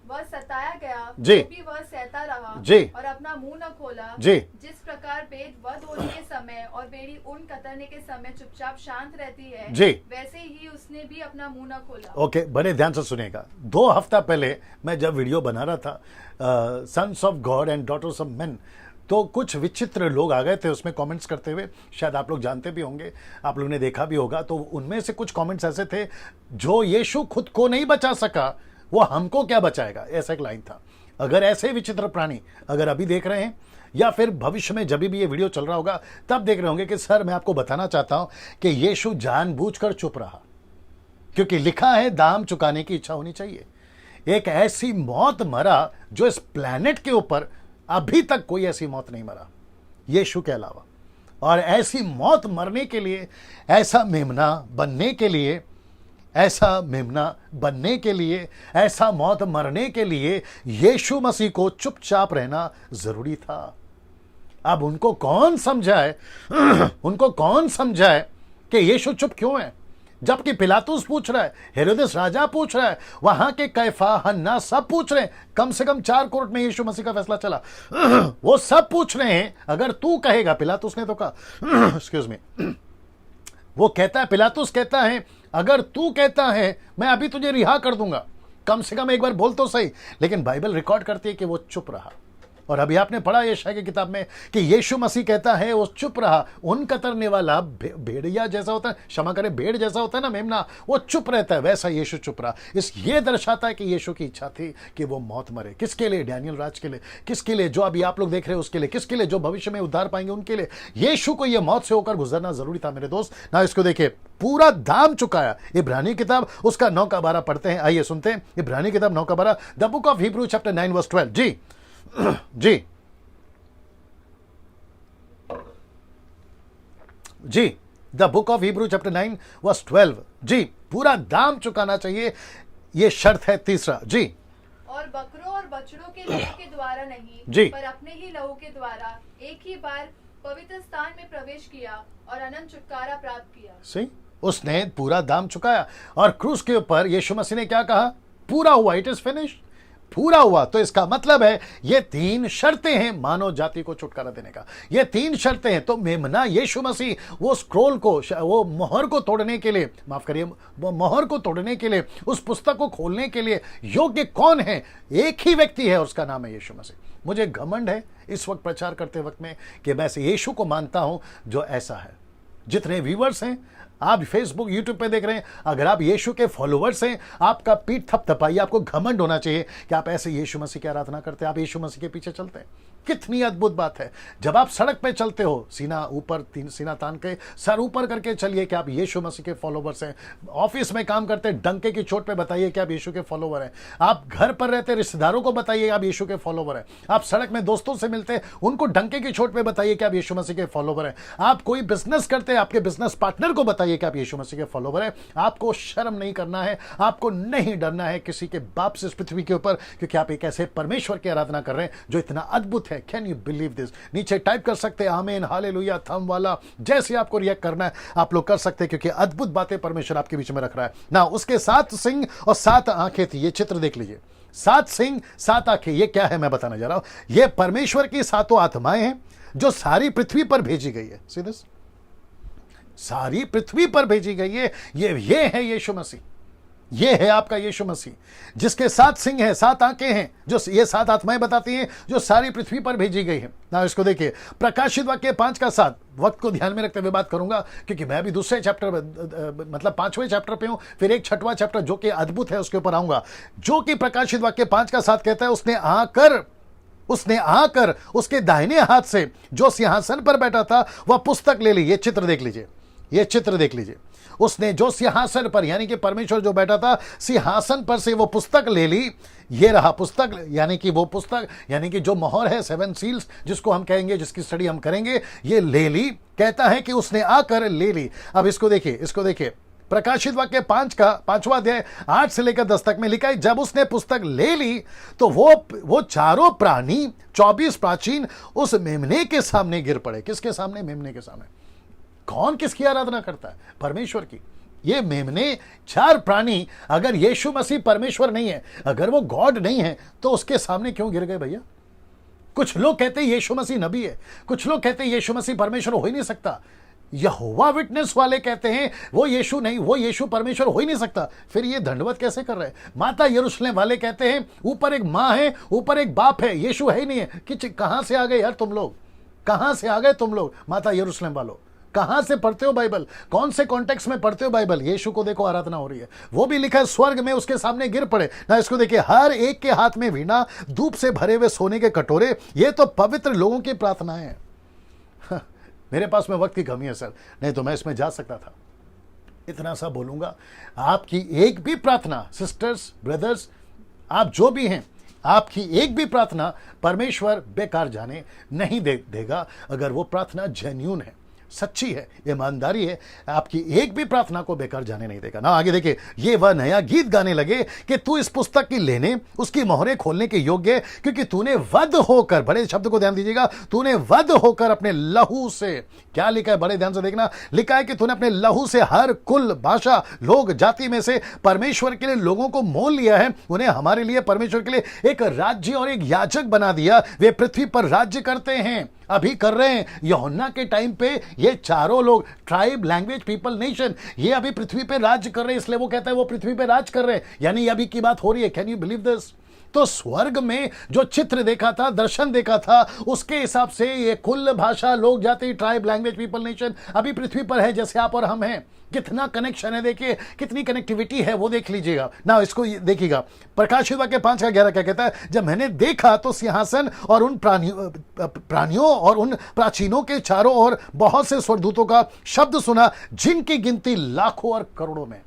वह सताया गया जी। तो भी वह सहता रहा जी। और अपना मुंह न खोला। जी। जिस प्रकार भेड़ वध होने के समय और भेड़ी ऊन कतरने के समय चुपचाप शांत रहती है, जी। वैसे ही उसने भी अपना मुंह न खोला। ओके, बड़े ध्यान से सुनिएगा। 2 हफ्ता पहले मैं जब वीडियो बना रहा था sons of God and daughters of men, तो कुछ विचित्र लोग आ गए थे उसमें कमेंट्स करते हुए। शायद आप लोग जानते भी होंगे, आप लोगों ने देखा भी होगा। तो उनमें से कुछ कमेंट्स ऐसे थे, जो यीशु खुद को नहीं बचा सका वो हमको क्या बचाएगा, ऐसा एक लाइन था। अगर ऐसे विचित्र प्राणी अगर अभी देख रहे हैं या फिर भविष्य में जब भी ये वीडियो चल रहा होगा तब देख रहे होंगे कि सर मैं आपको बताना चाहता हूं कि यीशु जानबूझकर चुप रहा, क्योंकि लिखा है दाम चुकाने की इच्छा होनी चाहिए। एक ऐसी मौत मरा जो इस प्लेनेट के ऊपर अभी तक कोई ऐसी मौत नहीं मरा यीशु के अलावा। और ऐसी मौत मरने के लिए, ऐसा मेमना बनने के लिए, ऐसा मेमना बनने के लिए, ऐसा मौत मरने के लिए यीशु मसीह को चुपचाप रहना जरूरी था। अब उनको कौन समझाए उनको कौन समझाए कि यीशु चुप क्यों है, जबकि पिलातुस पूछ रहा है, हेरोदेस राजा पूछ रहा है, वहां के कैफा, हन्ना सब पूछ रहे हैं। कम से कम 4 कोर्ट में यीशु मसीह का फैसला चला। वो सब पूछ रहे हैं, अगर तू कहेगा, पिलातुस ने तो कहा एक्सक्यूज मी, वो कहता है, पिलातुस कहता है, अगर तू कहता है मैं अभी तुझे रिहा कर दूंगा, कम से कम एक बार बोल तो सही। लेकिन बाइबल रिकॉर्ड करती है कि वो चुप रहा। और अभी आपने पढ़ा यशायाह की किताब में कि यीशु मसीह कहता है वो चुप रहा। उन कतरने वाला भेड़िया जैसा होता है, क्षमा करें, भेड़ जैसा होता है ना, मेमना, वो चुप रहता है, वैसा यीशु चुप रहा। ये दर्शाता है कि यीशु की इच्छा थी कि वो मौत मरे। किसके लिए? डैनियल राज के लिए। किसके लिए? जो अभी आप लोग देख रहे हैं उसके लिए। किसके लिए? जो भविष्य में उद्धार पाएंगे उनके लिए। यीशु को यह मौत से होकर गुजरना जरूरी था मेरे दोस्त। ना इसको देखिए, पूरा दाम चुकाया। इब्रानी किताब उसका 9 का 12 पढ़ते हैं, आइए सुनते हैं। इब्रानी किताब 9 का 12, the book of Hebrew chapter 9 verse 12। जी जी जी, the book of Hebrew chapter 9 verse 12। जी, पूरा दाम चुकाना चाहिए, ये शर्त है। तीसरा जी, और बकरों और बछड़ों के लहू के द्वारा नहीं, जी, पर अपने ही लहू के द्वारा एक ही बार पवित्र स्थान में प्रवेश किया और अनंत छुटकारा प्राप्त किया। सही, उसने पूरा दाम चुकाया। और क्रूस के ऊपर यीशु मसीह ने क्या कहा? पूरा हुआ, इट इज फिनिश्ड, पूरा हुआ। तो इसका मतलब है ये 3 शर्तें हैं मानव जाति को छुटकारा देने का। ये 3 शर्तें हैं। तो मेमना यीशु मसीह वो स्क्रोल को, वो मोहर को तोड़ने के लिए, माफ करिए, वो मोहर को तोड़ने के लिए, उस पुस्तक को खोलने के लिए योग्य कौन है? एक ही व्यक्ति है, उसका नाम है यीशु मसीह। मुझे घमंड है इस वक्त प्रचार करते वक्त में कि मैं यीशु को मानता हूं जो ऐसा है। जितने व्यूवर्स हैं, आप फेसबुक यूट्यूब पे देख रहे हैं, अगर आप यीशु के फॉलोवर्स हैं, आपका पीठ थपथपाइए। आपको घमंड होना चाहिए कि आप ऐसे यीशु मसीह की आराधना करते हैं, आप यीशु मसीह के पीछे चलते हैं। कितनी अद्भुत बात है। जब आप सड़क पे चलते हो, सीना ऊपर, सीना तान के, सर ऊपर करके चलिए कि आप यीशु मसीह के फॉलोवर्स हैं। ऑफिस में काम करते डंके की चोट पे बताइए कि आप यीशु के फॉलोवर हैं। आप घर पर रहते रिश्तेदारों को बताइए आप यीशु के फॉलोवर हैं। आप सड़क में दोस्तों से मिलते उनको डंके की चोट पे बताइए कि आप यीशु मसीह के फॉलोवर हैं। आप कोई बिजनेस करते हैं, आपके बिजनेस पार्टनर को बताइए कि आप यीशु मसीह के फॉलोवर हैं। आपको शर्म नहीं करना है, आपको नहीं डरना है किसी के बाप से इस पृथ्वी के ऊपर, क्योंकि आप एक ऐसे परमेश्वर की आराधना कर रहे हैं जो इतना अद्भुत है। Can you believe this? नीचे टाइप कर सकते हैं आमीन, हालेलुया, थंब वाला, जैसे आपको रिएक्ट करना है आप लोग कर सकते हैं, क्योंकि अद्भुत बातें परमेश्वर आपके बीच में रख रहा है ना। उसके 7 सिंह और 7 आंखें थी। ये चित्र देख लीजिए, 7 सिंह 7 आंखें। ये क्या है मैं बताने जा रहा हूं। ये परमेश्वर की 7 आत्माएं हैं जो सारी पृथ्वी पर भेजी गई है। सी दिस, सारी पृथ्वी पर भेजी गई है। ये है यीशु मसीह, ये है आपका यीशु मसीह, जिसके 7 सिंह हैं, 7 आंखें हैं, जो ये 7 आत्माएं बताती हैं जो सारी पृथ्वी पर भेजी गई है ना। इसको देखिए, प्रकाशित वाक्य 5 का 7। वक्त को ध्यान में रखते हुए बात करूंगा, क्योंकि मैं अभी दूसरे चैप्टर मतलब 5वें चैप्टर पे हूं, फिर एक 6वां चैप्टर जो कि अद्भुत है उसके ऊपर आऊंगा। जो कि प्रकाशित वाक्य 5 का 7 कहता है, उसने आकर उसके दाहिने हाथ से जो सिंहासन पर बैठा था वह पुस्तक ले ली। ये चित्र देख लीजिए, ये चित्र देख लीजिए। उसने जो सिंहासन पर, यानी कि परमेश्वर जो बैठा था सिंहासन पर से वो पुस्तक ले ली। ये रहा पुस्तक, यानी कि वो पुस्तक, यानी कि जो मोहर है, 7 सील्स जिसको हम कहेंगे, जिसकी स्टडी हम करेंगे, ये ले ली। कहता है कि उसने आकर ले ली। अब इसको देखिए, इसको देखिए, प्रकाशित वाक्य 5 का 5वां अध्याय 8 से लेकर 10 तक में लिखा है, जब उसने पुस्तक ले ली तो वो चारों प्राणी 24 प्राचीन उस मेमने के सामने गिर पड़े। किसके सामने? मेमने के सामने। कौन किसकी आराधना करता है? परमेश्वर की। ये मेमने, चार प्राणी, अगर यीशु मसीह परमेश्वर नहीं है, अगर वो गॉड नहीं है, तो उसके सामने क्यों गिर गए भैया? कुछ लोग कहते हैं यीशु मसीह नबी है, कुछ लोग कहते हैं यीशु मसीह परमेश्वर हो ही नहीं सकता। यहोवा विटनेस वाले कहते हैं वो यीशु नहीं, वो यीशु परमेश्वर हो ही नहीं सकता। फिर ये दंडवत कैसे कर रहे हैं? माता यरूशलेम वाले कहते हैं ऊपर एक माँ है, ऊपर एक बाप है, यीशु है ही नहीं है। कि कहां से आ गए यार तुम लोग? कहां से आ गए तुम लोग? माता यरूशलेम वालों, कहां से पढ़ते हो बाइबल? कौन से कॉन्टेक्स्ट में पढ़ते हो बाइबल? यीशु को देखो आराधना हो रही है, वो भी लिखा है स्वर्ग में उसके सामने गिर पड़े ना। इसको देखिए, हर एक के हाथ में वीणा, धूप से भरे हुए सोने के कटोरे, ये तो पवित्र लोगों की प्रार्थनाएं हैं। मेरे पास में वक्त की कमी है सर, नहीं तो मैं इसमें जा सकता था। इतना सा बोलूंगा, आपकी एक भी प्रार्थना, सिस्टर्स, ब्रदर्स, आप जो भी हैं, आपकी एक भी प्रार्थना परमेश्वर बेकार जाने नहीं देगा। अगर वो प्रार्थना जेन्युइन है, सच्ची है, ईमानदारी है, आपकी एक भी प्रार्थना को बेकार जाने नहीं देगा ना। आगे देखिए, ये वह नया गीत गाने लगे कि तू इस पुस्तक की लेने, उसकी मोहरें खोलने के योग्य, क्योंकि तूने वध होकर, बड़े शब्द को ध्यान दीजिएगा, तूने वध होकर अपने लहू से, क्या लिखा है बड़े ध्यान से देखना, लिखा है कि तूने अपने लहू से हर कुल, भाषा, लोग, जाति में से परमेश्वर के लिए लोगों को मोल लिया है। उन्हें हमारे लिए, परमेश्वर के लिए एक राज्य और एक याजक बना दिया। वे पृथ्वी पर राज्य करते हैं, अभी कर रहे हैं। यूहन्ना के टाइम पे ये चारों लोग, ट्राइब, लैंग्वेज, पीपल, नेशन, ये अभी पृथ्वी पे राज्य कर रहे हैं। इसलिए वो कहता है वो पृथ्वी पे राज कर रहे हैं, यानी अभी की बात हो रही है। Can you believe this? तो स्वर्ग में जो चित्र देखा था, दर्शन देखा था, उसके हिसाब से ये कुल, भाषा, लोग, जाति, ट्राइब, लैंग्वेज, पीपल, नेशन अभी पृथ्वी पर है जैसे आप और हम हैं। कितना कनेक्शन है, देखिए कितनी कनेक्टिविटी है, वो देख लीजिएगा ना। इसको देखिएगा, प्रकाशित वाक्य 5:11 क्या कहता है? जब मैंने देखा तो सिंहासन और उन प्राणियों और उन प्राचीनों के चारों ओर बहुत से स्वर्गदूतों का शब्द सुना, जिनकी गिनती लाखों और करोड़ों में,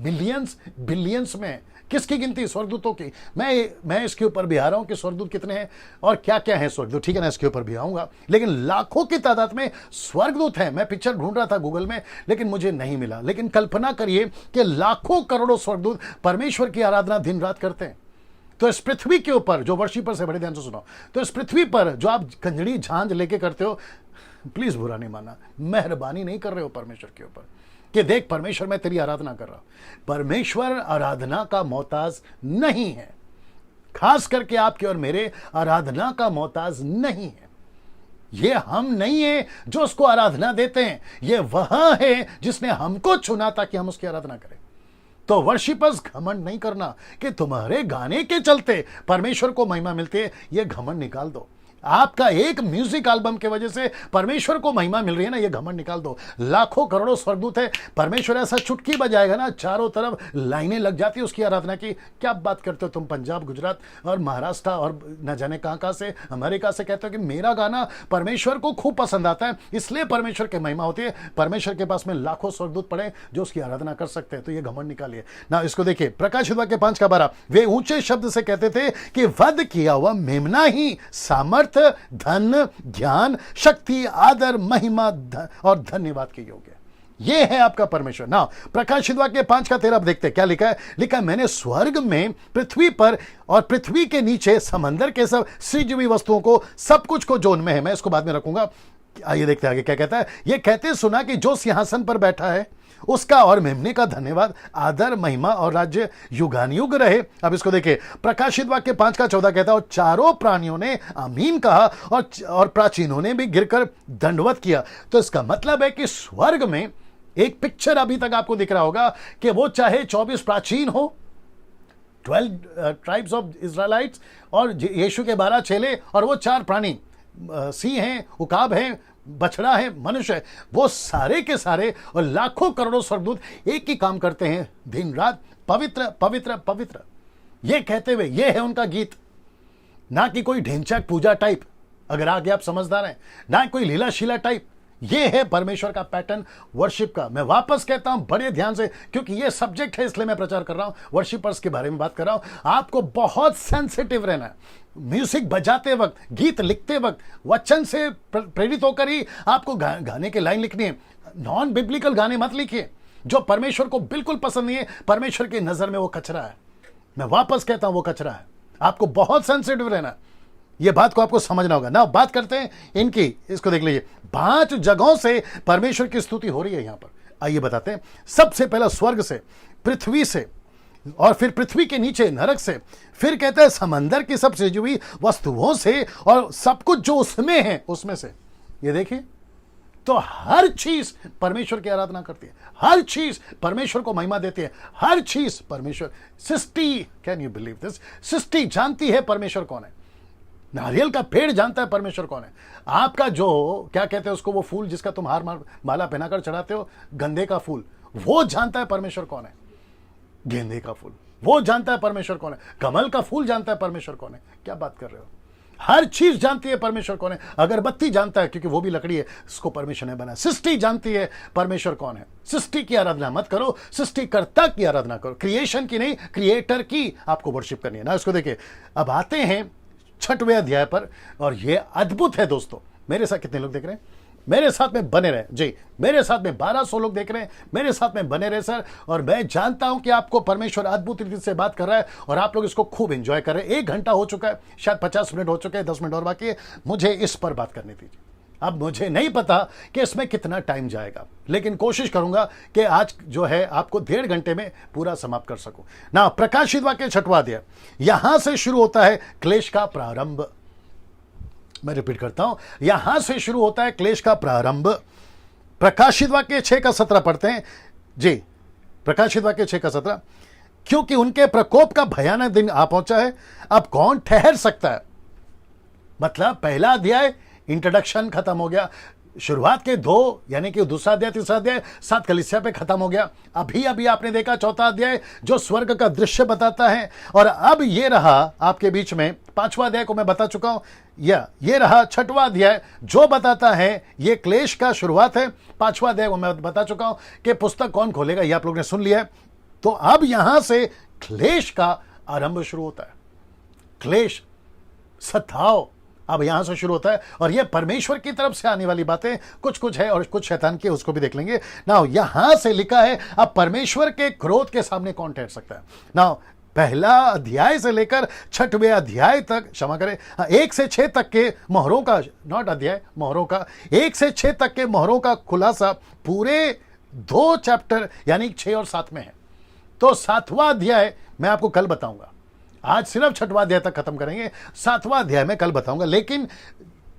मिलियंस, बिलियंस में। किसकी गिनती? स्वर्गदूतों की। मैं इसके ऊपर भी आ रहा हूं कि स्वर्गदूत कितने हैं और क्या क्या है स्वर्गदूत, ठीक है ना, इसके ऊपर भी आऊंगा। लेकिन लाखों की तादाद में स्वर्गदूत हैं। मैं पिक्चर ढूंढ रहा था गूगल में, लेकिन मुझे नहीं मिला। लेकिन कल्पना करिए कि लाखों करोड़ों स्वर्गदूत परमेश्वर की आराधना दिन रात करते हैं। तो इस पृथ्वी के ऊपर जो वर्शिपर से, बड़े ध्यान से सुनो, तो इस पृथ्वी पर जो आप कंजड़ी झांझ लेके करते हो, प्लीज बुरा नहीं मानना, मेहरबानी नहीं कर रहे हो परमेश्वर के ऊपर कि देख परमेश्वर मैं तेरी आराधना कर रहा हूं। परमेश्वर आराधना का मोहताज नहीं है, खास करके आपके और मेरे आराधना का मोहताज नहीं है। ये हम नहीं है जो उसको आराधना देते हैं, ये वह है जिसने हमको चुना ताकि हम उसकी आराधना करें। तो वर्शिपर्स, घमंड नहीं करना कि तुम्हारे गाने के चलते परमेश्वर को महिमा मिलती है, ये घमंड निकाल दो। आपका एक म्यूजिक एल्बम के वजह से परमेश्वर को महिमा मिल रही है ना, ये घमंड निकाल दो। लाखों करोड़ों स्वर्गदूत है, परमेश्वर ऐसा चुटकी बजाएगा ना, चारों तरफ लाइनें लग जाती है उसकी आराधना की। क्या बात करते हो तुम? पंजाब, गुजरात और महाराष्ट्र और न जाने कहां से, अमेरिका से कहते हो कि मेरा गाना परमेश्वर को खूब पसंद आता है, इसलिए परमेश्वर की महिमा होती है। परमेश्वर के पास में लाखों स्वर्गदूत पड़े जो उसकी आराधना कर सकते हैं। तो ये घमंड निकालिए ना। इसको देखिए, प्रकाशित वाक्य 5:12, वे ऊंचे शब्द से कहते थे कि वध किया हुआ मेमना ही सामर्थ, धन, ज्ञान, शक्ति, आदर, महिमा और धन्यवाद के योग्य। ये है आपका परमेश्वर ना। प्रकाशित वाक्य 5:13 देखते हैं क्या लिखा है। लिखा है, मैंने स्वर्ग में, पृथ्वी पर और पृथ्वी के नीचे समंदर के सब सृजी वस्तुओं को, सब कुछ को जो उनमें है, मैं इसको बाद में रखूंगा। आइए देखते हैं आगे क्या कहता है। ये कहते सुना कि जो सिंहासन पर बैठा है उसका और मेमने का धन्यवाद, आदर, महिमा और राज्य युगानुयुग रहे। अब इसको देखिए, प्रकाशित वाक्य 5:14 कहता है, और चारों प्राणियों ने आमीन कहा और प्राचीनों ने भी गिरकर दंडवत किया। तो इसका मतलब है कि स्वर्ग में एक पिक्चर अभी तक आपको दिख रहा होगा कि वो चाहे 24 प्राचीन हो, 12 ट्राइब्स ऑफ इजराइलाइट्स और यीशु के 12 चेले और वो 4 प्राणी, सिंह हैं, उकाब हैं, बछड़ा है, मनुष्य है, वो सारे के सारे और लाखों करोड़ों स्वर्गदूत एक ही काम करते हैं दिन रात, पवित्र पवित्र पवित्र, ये कहते हुए। ये है उनका गीत, ना कि कोई ढेंचक पूजा टाइप, अगर आगे आप समझदार हैं, ना कोई लीला शीला टाइप। ये है परमेश्वर का पैटर्न वर्शिप का। मैं वापस कहता हूं बड़े ध्यान से, क्योंकि ये सब्जेक्ट है इसलिए मैं प्रचार कर रहा हूं, वर्शिपर्स के बारे में बात कर रहा हूं। आपको बहुत सेंसिटिव रहना है। म्यूजिक बजाते वक्त, गीत लिखते वक्त वचन से प्रेरित होकर ही आपको गाने के लाइन लिखनी है। नॉन बिब्लिकल गाने मत लिखिए जो परमेश्वर को बिल्कुल पसंद नहीं है। परमेश्वर की नजर में वो कचरा है। मैं वापस कहता हूं वो कचरा है। आपको बहुत सेंसिटिव रहना है, ये बात को आपको समझना होगा ना। बात करते हैं इनकी, इसको देख लीजिए, 5 जगहों से परमेश्वर की स्तुति हो रही है यहां पर। आइए बताते हैं। सबसे पहला स्वर्ग से, पृथ्वी से, और फिर पृथ्वी के नीचे नरक से, फिर कहते हैं समंदर की सब सजी हुई वस्तुओं से, और सब कुछ जो उसमें है उसमें से। ये देखिए, तो हर चीज परमेश्वर की आराधना करती है, हर चीज परमेश्वर को महिमा देती है, हर चीज परमेश्वर। सृष्टि, कैन यू बिलीव दिस, सृष्टि जानती है परमेश्वर कौन है। नारियल का पेड़ जानता है परमेश्वर कौन है। आपका जो क्या कहते हैं उसको, वो फूल जिसका तुम हार माला पहनाकर चढ़ाते हो, गंदे का फूल, वो जानता है परमेश्वर कौन है। गेंदे का फूल, वो जानता है परमेश्वर कौन है। कमल का फूल जानता है परमेश्वर कौन है। क्या बात कर रहे हो, हर चीज जानती है परमेश्वर कौन है। अगरबत्ती जानता है, क्योंकि वो भी लकड़ी है, उसको परमेश्वर ने बनाया। सृष्टि जानती है परमेश्वर कौन है। सृष्टि की आराधना मत करो, सृष्टिकर्ता की आराधना करो, क्रिएशन की नहीं, क्रिएटर की आपको वर्शिप करनी है ना। इसको देखिए, अब आते हैं 6वें अध्याय पर, और ये अद्भुत है दोस्तों। मेरे साथ कितने लोग देख रहे हैं? मेरे साथ में बने रहे जी, मेरे साथ में 1200 लोग देख रहे हैं, मेरे साथ में बने रहे सर। और मैं जानता हूं कि आपको परमेश्वर अद्भुत रीति से बात कर रहा है, और आप लोग इसको खूब एंजॉय कर रहे हैं। 1 घंटा हो चुका है, शायद 50 मिनट हो चुके हैं, 10 मिनट और बाकी है। मुझे इस पर बात करनी थी। अब मुझे नहीं पता कि इसमें कितना टाइम जाएगा, लेकिन कोशिश करूंगा कि आज जो है आपको 1.5 घंटे में पूरा समाप्त कर सकूं ना। प्रकाशित वाक्य 6वां अध्याय, यहां से शुरू होता है क्लेश का प्रारंभ। मैं रिपीट करता हूं, यहां से शुरू होता है क्लेश का प्रारंभ। प्रकाशित वाक्य 6 का 17 पढ़ते हैं जी। प्रकाशित वाक्य 6 का 17, क्योंकि उनके प्रकोप का भयानक दिन आ पहुंचा है, अब कौन ठहर सकता है। मतलब पहला अध्याय इंट्रोडक्शन खत्म हो गया, शुरुआत के 2 यानी कि दूसरा अध्याय, तीसरा अध्याय 7 कलीसिया पे खत्म हो गया। अभी अभी आपने देखा 4था अध्याय जो स्वर्ग का दृश्य बताता है, और अब ये रहा आपके बीच में 5वां अध्याय को मैं बता चुका हूं, या ये रहा 6वां अध्याय जो बताता है ये क्लेश का शुरुआत है। 5वां अध्याय को मैं बता चुका हूं कि पुस्तक कौन खोलेगा, ये आप लोग ने सुन लिया है। तो अब यहां से क्लेश का आरंभ शुरू होता है। क्लेश, सताव अब यहां से शुरू होता है, और यह परमेश्वर की तरफ से आने वाली बातें कुछ कुछ है, और कुछ शैतान की, उसको भी देख लेंगे ना। यहां से लिखा है अब परमेश्वर के क्रोध के सामने कौन ठहर सकता है ना। पहला अध्याय से लेकर 6वें अध्याय तक, क्षमा करें, 1 से 6 तक के मोहरों का, नॉट अध्याय, मोहरों का, 1 से 6 तक के मोहरों का खुलासा पूरे 2 चैप्टर यानी 6 और 7 में है। तो 7वां अध्याय मैं आपको कल बताऊंगा। आज सिर्फ 6वां अध्याय तक खत्म करेंगे, 7वां अध्याय में कल बताऊंगा। लेकिन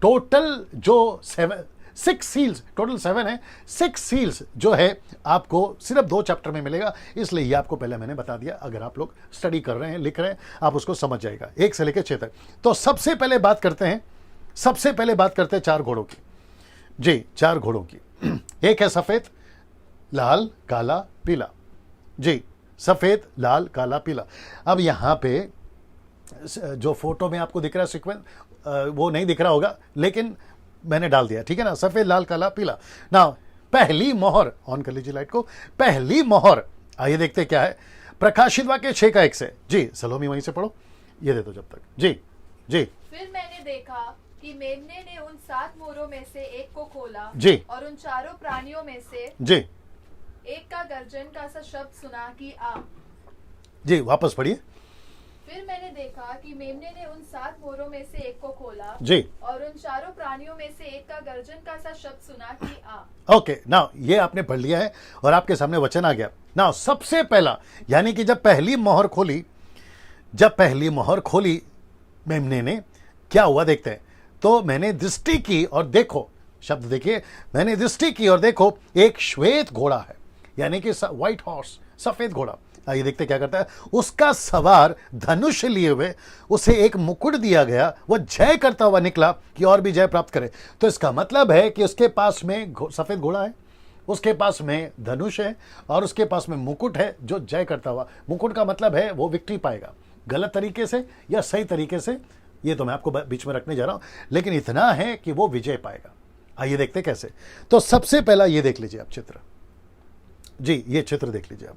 टोटल जो 6 सील्स, टोटल 7 है, 6 सील्स जो है आपको सिर्फ 2 चैप्टर में मिलेगा। इसलिए ये आपको पहले मैंने बता दिया। अगर आप लोग स्टडी कर रहे हैं, लिख रहे हैं, आप उसको समझ जाएगा 1 से लेकर 6 तक। तो सबसे पहले बात करते हैं 4 घोड़ों की जी, 4 घोड़ों की। एक है सफेद, लाल, काला, पीला जी। सफेद, लाल, काला, पीला। अब यहां पे जो फोटो में आपको दिख रहा है सीक्वेंस, वो नहीं दिख रहा होगा, लेकिन मैंने डाल दिया, ठीक है ना। सफेद, लाल, काला, पीला। ना पहली मोहर, ऑन कर लीजिए लाइट को। पहली मोहर, आइए देखते क्या है। प्रकाशित वाक्य 6 का 1 से जी। सलोमी वहीं से पढ़ो, ये दे दो जब तक जी जी। फिर मैंने देखा कि मेमने ने उन 7 मोहरों में से एक को खोला जी, और उन चारों प्राणियों में से जी एक का गर्जन का सा शब्द सुना कि आ। जी, वापस पढ़िए। फिर मैंने देखा कि मेमने ने उन 7 मोहरों में से एक को खोला जी, और उन चारों प्राणियों में से एक का गर्जन का सा शब्द सुना कि आ। ओके, नाउ ये आपने पढ़ लिया है और आपके सामने वचन आ गया। नाउ सबसे पहला, यानी कि जब पहली मोहर खोली मेमने ने, क्या हुआ देखते हैं। तो मैंने दृष्टि की और देखो, शब्द देखिए, मैंने दृष्टि की और देखो एक श्वेत घोड़ा है, यानी कि व्हाइट हॉर्स, सफेद घोड़ा। आइए देखते क्या करता है। उसका सवार धनुष लिए हुए, उसे एक मुकुट दिया गया, वह जय करता हुआ निकला कि और भी जय प्राप्त करे। तो इसका मतलब है कि उसके पास में सफेद घोड़ा है, उसके पास में धनुष है, और उसके पास में मुकुट है जो जय करता हुआ। मुकुट का मतलब है वो विक्ट्री पाएगा, गलत तरीके से या सही तरीके से, ये तो मैं आपको बीच में रखने जा रहा हूं, लेकिन इतना है कि वो विजय पाएगा। आइए देखते कैसे। तो सबसे पहला ये देख लीजिए आप चित्र जी, ये चित्र देख लीजिए आप।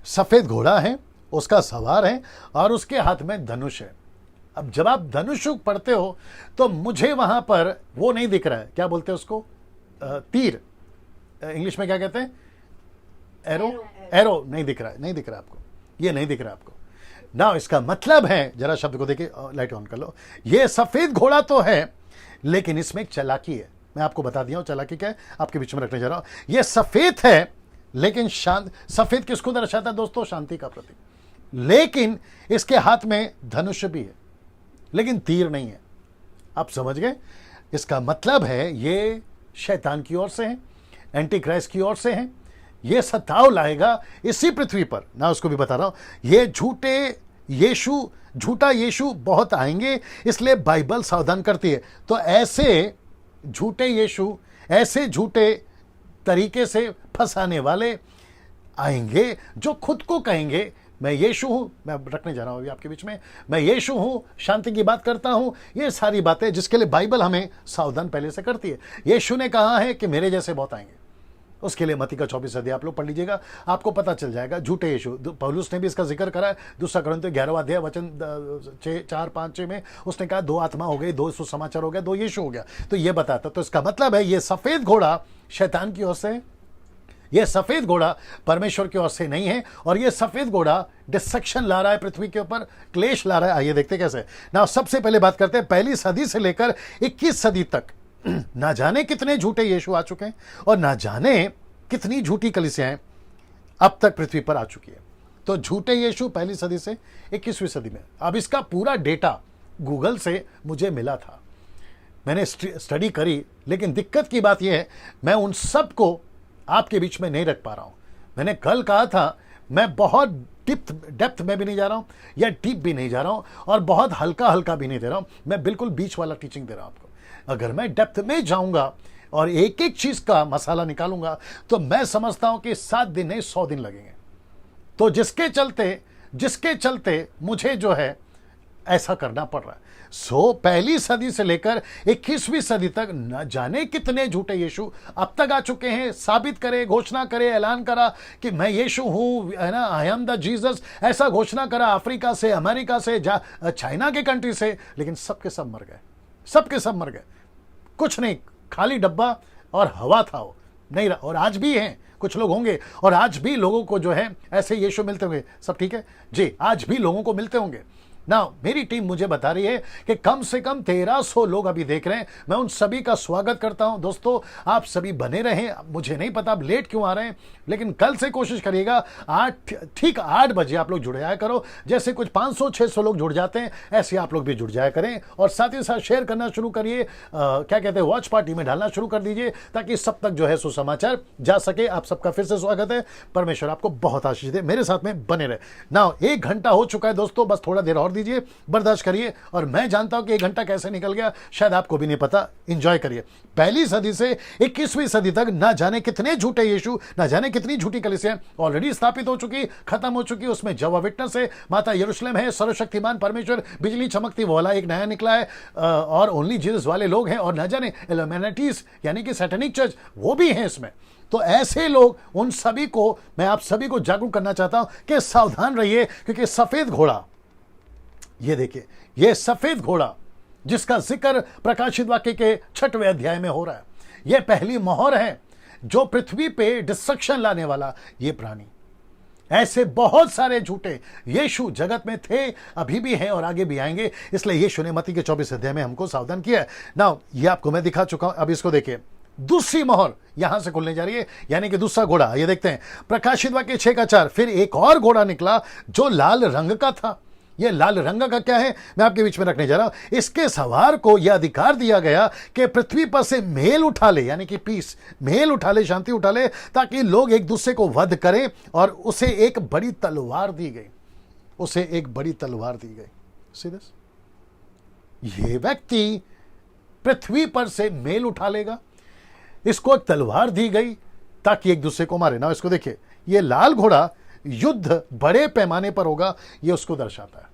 सफेद घोड़ा है, उसका सवार है, और उसके हाथ में धनुष है। अब जब आप धनुष पढ़ते हो तो मुझे वहां पर वो नहीं दिख रहा है, क्या बोलते हैं उसको, तीर, इंग्लिश में क्या कहते हैं, एरो नहीं दिख रहा है, नहीं दिख रहा आपको, ये नहीं दिख रहा आपको ना। इसका मतलब है, जरा शब्द को देखिए, लाइट ऑन कर लो। ये सफेद घोड़ा तो है, लेकिन इसमें एक चालाकी है। मैं आपको बता दिया हूं चालाकी क्या है, आपके बीच में रखने जा रहा हूं। ये सफेद है, लेकिन सफेद किसको दर्शाता है दोस्तों? शांति का प्रतीक। लेकिन इसके हाथ में धनुष भी है, लेकिन तीर नहीं है। आप समझ गए? इसका मतलब है ये शैतान की ओर से है, एंटी क्राइस्ट की ओर से है। ये सताव लाएगा इसी पृथ्वी पर। ना उसको भी बता रहा हूं, ये झूठा यीशु बहुत आएंगे, इसलिए बाइबल सावधान करती है। तो ऐसे झूठे यीशु, ऐसे झूठे तरीके से फंसाने वाले आएंगे जो खुद को कहेंगे मैं यीशु हूं। मैं रखने जा रहा हूं अभी आपके बीच में, मैं यीशु हूं, शांति की बात करता हूं। ये सारी बातें जिसके लिए बाइबल हमें सावधान पहले से करती है। यीशु ने कहा है कि मेरे जैसे बहुत आएंगे। उसके लिए मत्ती का 24 अध्याय आप लोग पढ़ लीजिएगा, आपको पता चल जाएगा। झूठे यीशु, पौलुस ने भी इसका जिक्र करा है। 2 कोरिन्थियों 11वां अध्याय वचन 4-5 में उसने कहा 2 आत्मा हो गई, 2 सुसमाचार हो गया, 2 यीशु हो गया। तो ये बताता, तो इसका मतलब है ये सफेद घोड़ा शैतान की ओर से है, ये सफेद घोड़ा परमेश्वर की ओर से नहीं है, और ये सफेद घोड़ा डिस्ट्रक्शन ला रहा है पृथ्वी के ऊपर, क्लेश ला रहा है। आइए देखते कैसे। ना सबसे पहले बात करते हैं, पहली सदी से लेकर 21 सदी तक ना जाने कितने झूठे यीशु आ चुके हैं, और ना जाने कितनी झूठी कलीसियाएं अब तक पृथ्वी पर आ चुकी है। तो झूठे यीशु पहली सदी से 21वीं सदी में। अब इसका पूरा डेटा गूगल से मुझे मिला था, मैंने स्टडी करी, लेकिन दिक्कत की बात यह है मैं उन सब को आपके बीच में नहीं रख पा रहा हूं। मैंने कल कहा था मैं बहुत डेप्थ में भी नहीं जा रहा हूं, या डीप भी नहीं जा रहा हूं, और बहुत हल्का हल्का भी नहीं दे रहा हूं। मैं बिल्कुल बीच वाला टीचिंग दे रहा हूं आपको। अगर मैं डेप्थ में जाऊंगा और एक एक चीज का मसाला निकालूंगा तो मैं समझता हूं कि 7 दिन नहीं 100 दिन लगेंगे। तो जिसके चलते मुझे जो है ऐसा करना पड़ रहा है। पहली सदी से लेकर 21वीं सदी तक न जाने कितने झूठे यीशु अब तक आ चुके हैं। साबित करे, घोषणा करे, ऐलान करा कि मैं यीशु हूं, है ना, आई एम द जीसस, ऐसा घोषणा करा अफ्रीका से, अमेरिका से, चाइना के कंट्री से, लेकिन सबके सब मर गए, सबके सब मर गए। कुछ नहीं, खाली डब्बा और हवा था वो, नहीं रहा। और आज भी हैं, कुछ लोग होंगे, और आज भी लोगों को जो है ऐसे यीशु मिलते होंगे। सब ठीक है जी, आज भी लोगों को मिलते होंगे ना। मेरी टीम मुझे बता रही है कि कम से कम 1300 लोग अभी देख रहे हैं। मैं उन सभी का स्वागत करता हूं। दोस्तों आप सभी बने रहें। मुझे नहीं पता आप लेट क्यों आ रहे हैं, लेकिन कल से कोशिश करिएगा ठीक 8 बजे आप लोग जुड़ जाया करो। जैसे कुछ 500-600 लोग जुड़ जाते हैं, ऐसे आप लोग भी जुड़ जाया करें, और साथ ही साथ शेयर करना शुरू करिए। क्या कहते हैं, वॉच पार्टी में डालना शुरू कर दीजिए, ताकि सब तक जो है सुसमाचार जा सके। आप सबका फिर से स्वागत है। परमेश्वर आपको बहुत आशीष दे। मेरे साथ में बने रहे ना। 1 घंटा हो चुका है दोस्तों, बस थोड़ा देर और दीजिए, बर्दाश्त करिए। और मैं जानता हूं कि 1 घंटा कैसे निकल गया, शायद आपको भी नहीं पता। एंजॉय करिए। पहली सदी से 21वीं सदी तक ना जाने कितने झूठे यीशु, ना जाने कितनी झूठी कलीसियां ऑलरेडी स्थापित हो चुकी, खत्म हो चुकी। उसमें जवा विटनेस है, माता यरूशलेम है, सर्वशक्तिमान परमेश्वर, बिजली चमकती वाला एक नया निकला है, और ओनली जीसस वाले लोग हैं, और ना जाने इल्यूमिनाटीज यानी कि सैटेनिक चर्च, वो भी हैं इसमें। तो ऐसे लोग, उन सभी को मैं आप सभी को जागरूक करना चाहता हूं कि सावधान रहिए, क्योंकि सफेद घोड़ा, ये देखिए, ये सफेद घोड़ा जिसका जिक्र प्रकाशित वाक्य के 6वें अध्याय में हो रहा है, यह पहली मोहर है जो पृथ्वी पे डिस्ट्रक्शन लाने वाला ये प्राणी। ऐसे बहुत सारे झूठे यीशु जगत में थे, अभी भी हैं, और आगे भी आएंगे। इसलिए यीशु ने मत्ती के 24 अध्याय में हमको सावधान किया है। नाउ ये आपको मैं दिखा चुका हूं, अब इसको देखिए। दूसरी मोहर यहां से खुलने जा रही है, यानी कि दूसरा घोड़ा। ये देखते हैं प्रकाशित वाक्य 6:4। फिर एक और घोड़ा निकला जो लाल रंग का था। यह लाल रंग का क्या है, मैं आपके बीच में रखने जा रहा हूं। इसके सवार को यह अधिकार दिया गया कि पृथ्वी पर से मेल उठा ले, यानी कि पीस, मेल उठा ले, शांति उठा ले, ताकि लोग एक दूसरे को वध करें। और उसे एक बड़ी तलवार दी गई, उसे एक बड़ी तलवार दी गई। सीधे यह व्यक्ति पृथ्वी पर से मेल उठा लेगा, इसको एक तलवार दी गई ताकि एक दूसरे को मारे ना। इसको देखिए, यह लाल घोड़ा युद्ध बड़े पैमाने पर होगा, यह उसको दर्शाता है।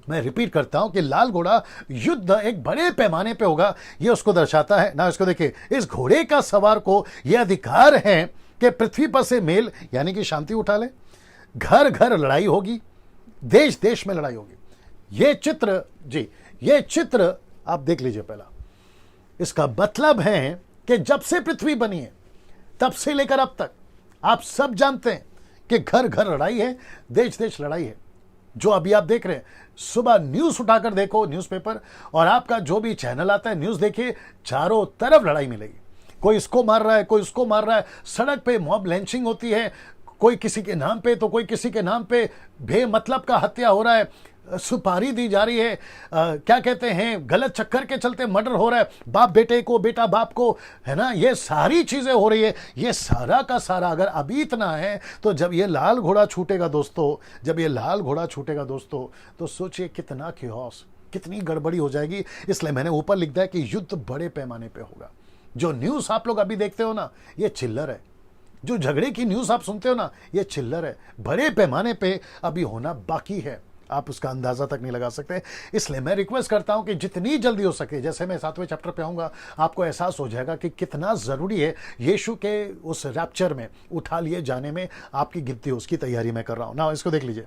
मैं रिपीट करता हूं कि लाल घोड़ा युद्ध एक बड़े पैमाने पे होगा, यह उसको दर्शाता है ना। इसको देखिए, इस घोड़े का सवार को यह अधिकार है कि पृथ्वी पर से मेल यानी कि शांति उठा ले। घर घर लड़ाई होगी, देश देश में लड़ाई होगी। यह चित्र जी, यह चित्र आप देख लीजिए पहला। इसका मतलब है कि जब से पृथ्वी बनी है तब से लेकर अब तक आप सब जानते हैं कि घर घर लड़ाई है, देश देश लड़ाई है। जो अभी आप देख रहे हैं, सुबह न्यूज उठाकर देखो, न्यूज़पेपर, और आपका जो भी चैनल आता है न्यूज देखिए, चारों तरफ लड़ाई मिलेगी। कोई इसको मार रहा है, कोई उसको मार रहा है, सड़क पे मॉब लिंचिंग होती है, कोई किसी के नाम पे तो कोई किसी के नाम पे बेमतलब का हत्या हो रहा है, सुपारी दी जा रही है, क्या कहते हैं, गलत चक्कर के चलते मर्डर हो रहा है, बाप बेटे को, बेटा बाप को, है ना, ये सारी चीजें हो रही है। ये सारा का सारा अगर अभी इतना है तो जब ये लाल घोड़ा छूटेगा दोस्तों, जब ये लाल घोड़ा छूटेगा दोस्तों, तो सोचिए कितना क्योस, कितनी गड़बड़ी हो जाएगी। इसलिए मैंने ऊपर लिख दिया कि युद्ध बड़े पैमाने पे होगा। जो न्यूज़ आप लोग अभी देखते हो ना, ये चिल्लर है। जो झगड़े की न्यूज़ आप सुनते हो ना, ये चिल्लर है। बड़े पैमाने पे अभी होना बाकी है, आप उसका अंदाजा तक नहीं लगा सकते। इसलिए मैं रिक्वेस्ट करता हूं कि जितनी जल्दी हो सके, जैसे मैं 7वें चैप्टर पे आऊंगा, आपको एहसास हो जाएगा कि कितना जरूरी है यीशु के उस रैप्चर में उठा लिए जाने में आपकी गिनती, उसकी तैयारी मैं कर रहा हूं ना। इसको देख लीजिए,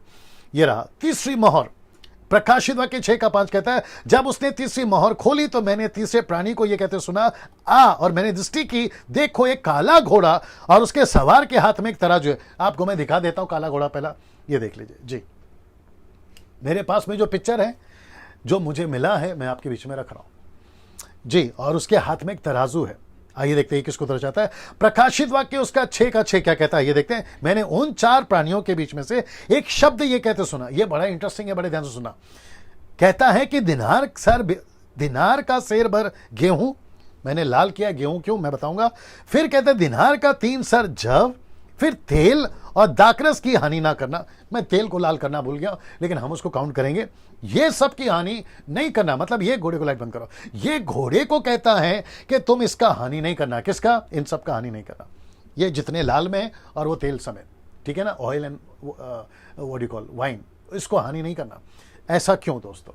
ये रहा तीसरी मोहर। प्रकाशित वाक्य 6:5 कहता है, जब उसने तीसरी मोहर खोली तो मैंने तीसरे प्राणी को यह कहते सुना, आ, और मैंने दृष्टि की, देखो एक काला घोड़ा और उसके सवार के हाथ में एक तराजू है। आपको मैं दिखा देता हूं काला घोड़ा। पहला ये देख लीजिए जी, मेरे पास में जो पिक्चर है, जो मुझे मिला है, मैं आपके बीच में रख रहा हूं जी, और उसके हाथ में एक तराजू है। आइए देखते हैं किसको दर्शाता है। प्रकाशित वाक्य उसका 6:6 क्या कहता है, ये देखते हैं। मैंने उन 4 प्राणियों के बीच में से एक शब्द ये कहते सुना, ये बड़ा इंटरेस्टिंग है, बड़े ध्यान से सुना। कहता है कि दिनार का सेर भर गेहूं, मैंने लाल किया गेहूं क्यों, मैं बताऊंगा। फिर कहते हैं दिनार का 3 सर जव, फिर तेल और दाखरस की हानि ना करना। मैं तेल को लाल करना भूल गया, लेकिन हम उसको काउंट करेंगे। ये सब की हानि नहीं करना, मतलब ये घोड़े को लाइट बंद करो। ये घोड़े को कहता है कि तुम इसका हानि नहीं करना। किसका? इन सब का हानि नहीं करना। ये जितने लाल में है और वो तेल समेत, ठीक है ना, oil and what do call wine, इसको हानि नहीं करना। ऐसा क्यों दोस्तों?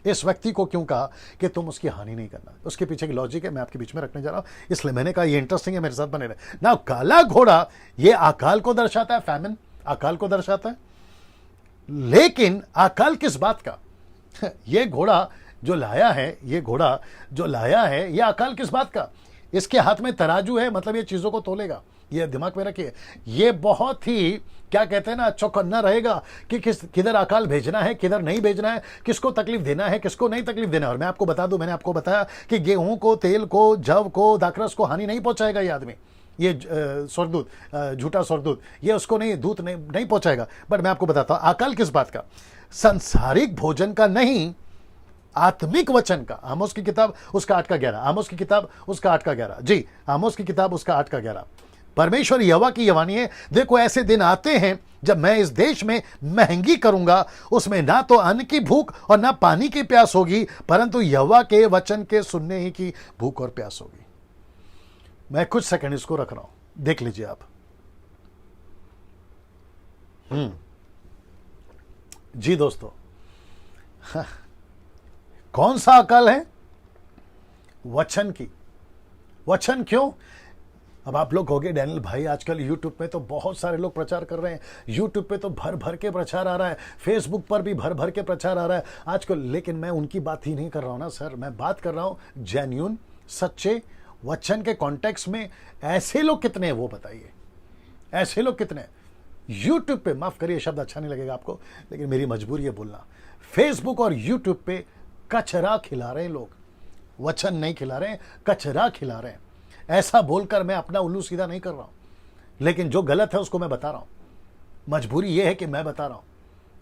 इस व्यक्ति को क्यों कहा कि तुम उसकी हानि नहीं करना? उसके पीछे की लॉजिक है, मैं आपके बीच में रखने जा रहा हूं। इसलिए मैंने कहा ये इंटरेस्टिंग है, मेरे साथ बने रहे ना। काला घोड़ा ये अकाल को दर्शाता है, फैमिन, अकाल को दर्शाता है। लेकिन अकाल किस बात का? ये घोड़ा जो लाया है, ये घोड़ा जो लाया है, ये अकाल किस बात का? इसके हाथ में तराजू है, मतलब ये चीजों को तोलेगा। ये दिमाग में रखिए, ये बहुत ही क्या कहते हैं ना, चौकन्ना रहेगा कि किधर अकाल भेजना है, किधर नहीं भेजना है, किसको तकलीफ देना है, किसको नहीं तकलीफ देना है। और मैं आपको बता दूं, मैंने आपको बताया कि गेहूं को, तेल को, जव को, दाखरस को हानि नहीं पहुंचाएगा ये आदमी, ये स्वर्गदूत, झूठा स्वर्गदूत, ये उसको नहीं, दूत नहीं पहुंचाएगा। बट मैं आपको बताता हूं अकाल किस बात का, संसारिक भोजन का नहीं, आत्मिक वचन का। आमोस की किताब उसका 8:11, आमोस की किताब उसका 8:11, जी आमोस की किताब उसका 8:11। परमेश्वर यहोवा की यवानी है, देखो ऐसे दिन आते हैं जब मैं इस देश में महंगी करूंगा, उसमें ना तो अन्न की भूख और ना पानी की प्यास होगी, परंतु यहोवा के वचन के सुनने ही की भूख और प्यास होगी। मैं कुछ सेकंड इसको रख रहा हूं, देख लीजिए आप। जी दोस्तों, कौन सा अकाल है? वचन की। वचन क्यों? अब आप लोग कहोगे डैनियल भाई आजकल यूट्यूब पे तो बहुत सारे लोग प्रचार कर रहे हैं, यूट्यूब पे तो भर भर के प्रचार आ रहा है, फेसबुक पर भी भर भर के प्रचार आ रहा है आजकल। लेकिन मैं उनकी बात ही नहीं कर रहा हूं ना सर, मैं बात कर रहा हूं जेन्युइन, सच्चे वचन के कॉन्टेक्स्ट में। ऐसे लोग कितने हैं वो बताइए, ऐसे लोग कितने? यूट्यूब पे, माफ करिए शब्द अच्छा नहीं लगेगा आपको, लेकिन मेरी मजबूरी है बोलना, फेसबुक और यूट्यूब पे कचरा खिला रहे हैं लोग, वचन नहीं खिला रहे हैं, कचरा खिला रहे हैं। ऐसा बोलकर मैं अपना उल्लू सीधा नहीं कर रहा हूं, लेकिन जो गलत है उसको मैं बता रहा हूं। मजबूरी यह है कि मैं बता रहा हूं।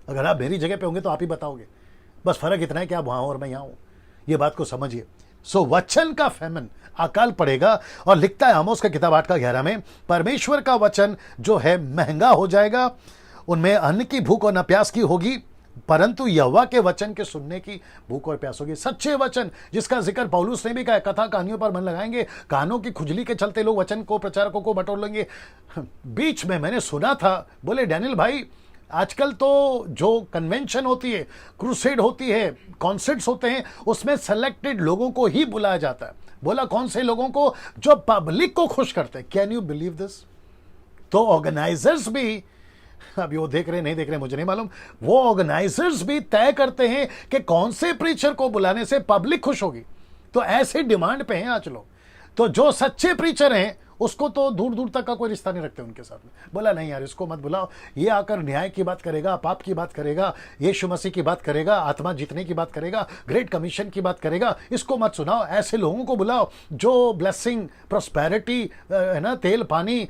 अगर आप मेरी जगह पे होंगे तो आप ही बताओगे, बस फर्क इतना है कि आप वहां और मैं यहां हूं, ये बात को समझिए। सो वचन का फैमन, अकाल पड़ेगा। और लिखता है आमोस का किताब 8:11 में, परमेश्वर का वचन जो है महंगा हो जाएगा, उनमें अन्न की भूख और न प्यास की होगी, परंतु यहोवा के वचन के सुनने की भूख और प्यास होगी। सच्चे वचन जिसका जिक्र पौलुस ने भी कहा, कथा कहानियों पर मन लगाएंगे, कानों की खुजली के चलते लोग वचन को, प्रचारकों को बटोर लेंगे। बीच में मैंने सुना था, बोले डैनियल भाई आजकल तो जो कन्वेंशन होती है, क्रूसेड होती है, कॉन्सर्ट्स होते हैं, उसमें सेलेक्टेड लोगों को ही बुलाया जाता है। बोला कौन से लोगों को? जो पब्लिक को खुश करते हैं। Can you believe this? तो ऑर्गेनाइजर्स भी, अभी वो देख रहे नहीं देख रहे मुझे नहीं मालूम, वो ऑर्गेनाइजर्स भी तय करते हैं कि कौन से प्रीचर को बुलाने से पब्लिक खुश होगी। तो ऐसे डिमांड पे हैं आज लोग। तो जो सच्चे प्रीचर हैं उसको तो दूर दूर तक का कोई रिश्ता नहीं रखते उनके साथ में। बोला नहीं यार, इसको मत बुलाओ, ये आकर न्याय की बात करेगा, पाप की बात करेगा, यीशु मसीह की बात करेगा, आत्मा जीतने की बात करेगा, ग्रेट कमीशन की बात करेगा, इसको मत सुनाओ। ऐसे लोगों को बुलाओ जो ब्लेसिंग, प्रॉस्पेरिटी है ना, तेल पानी।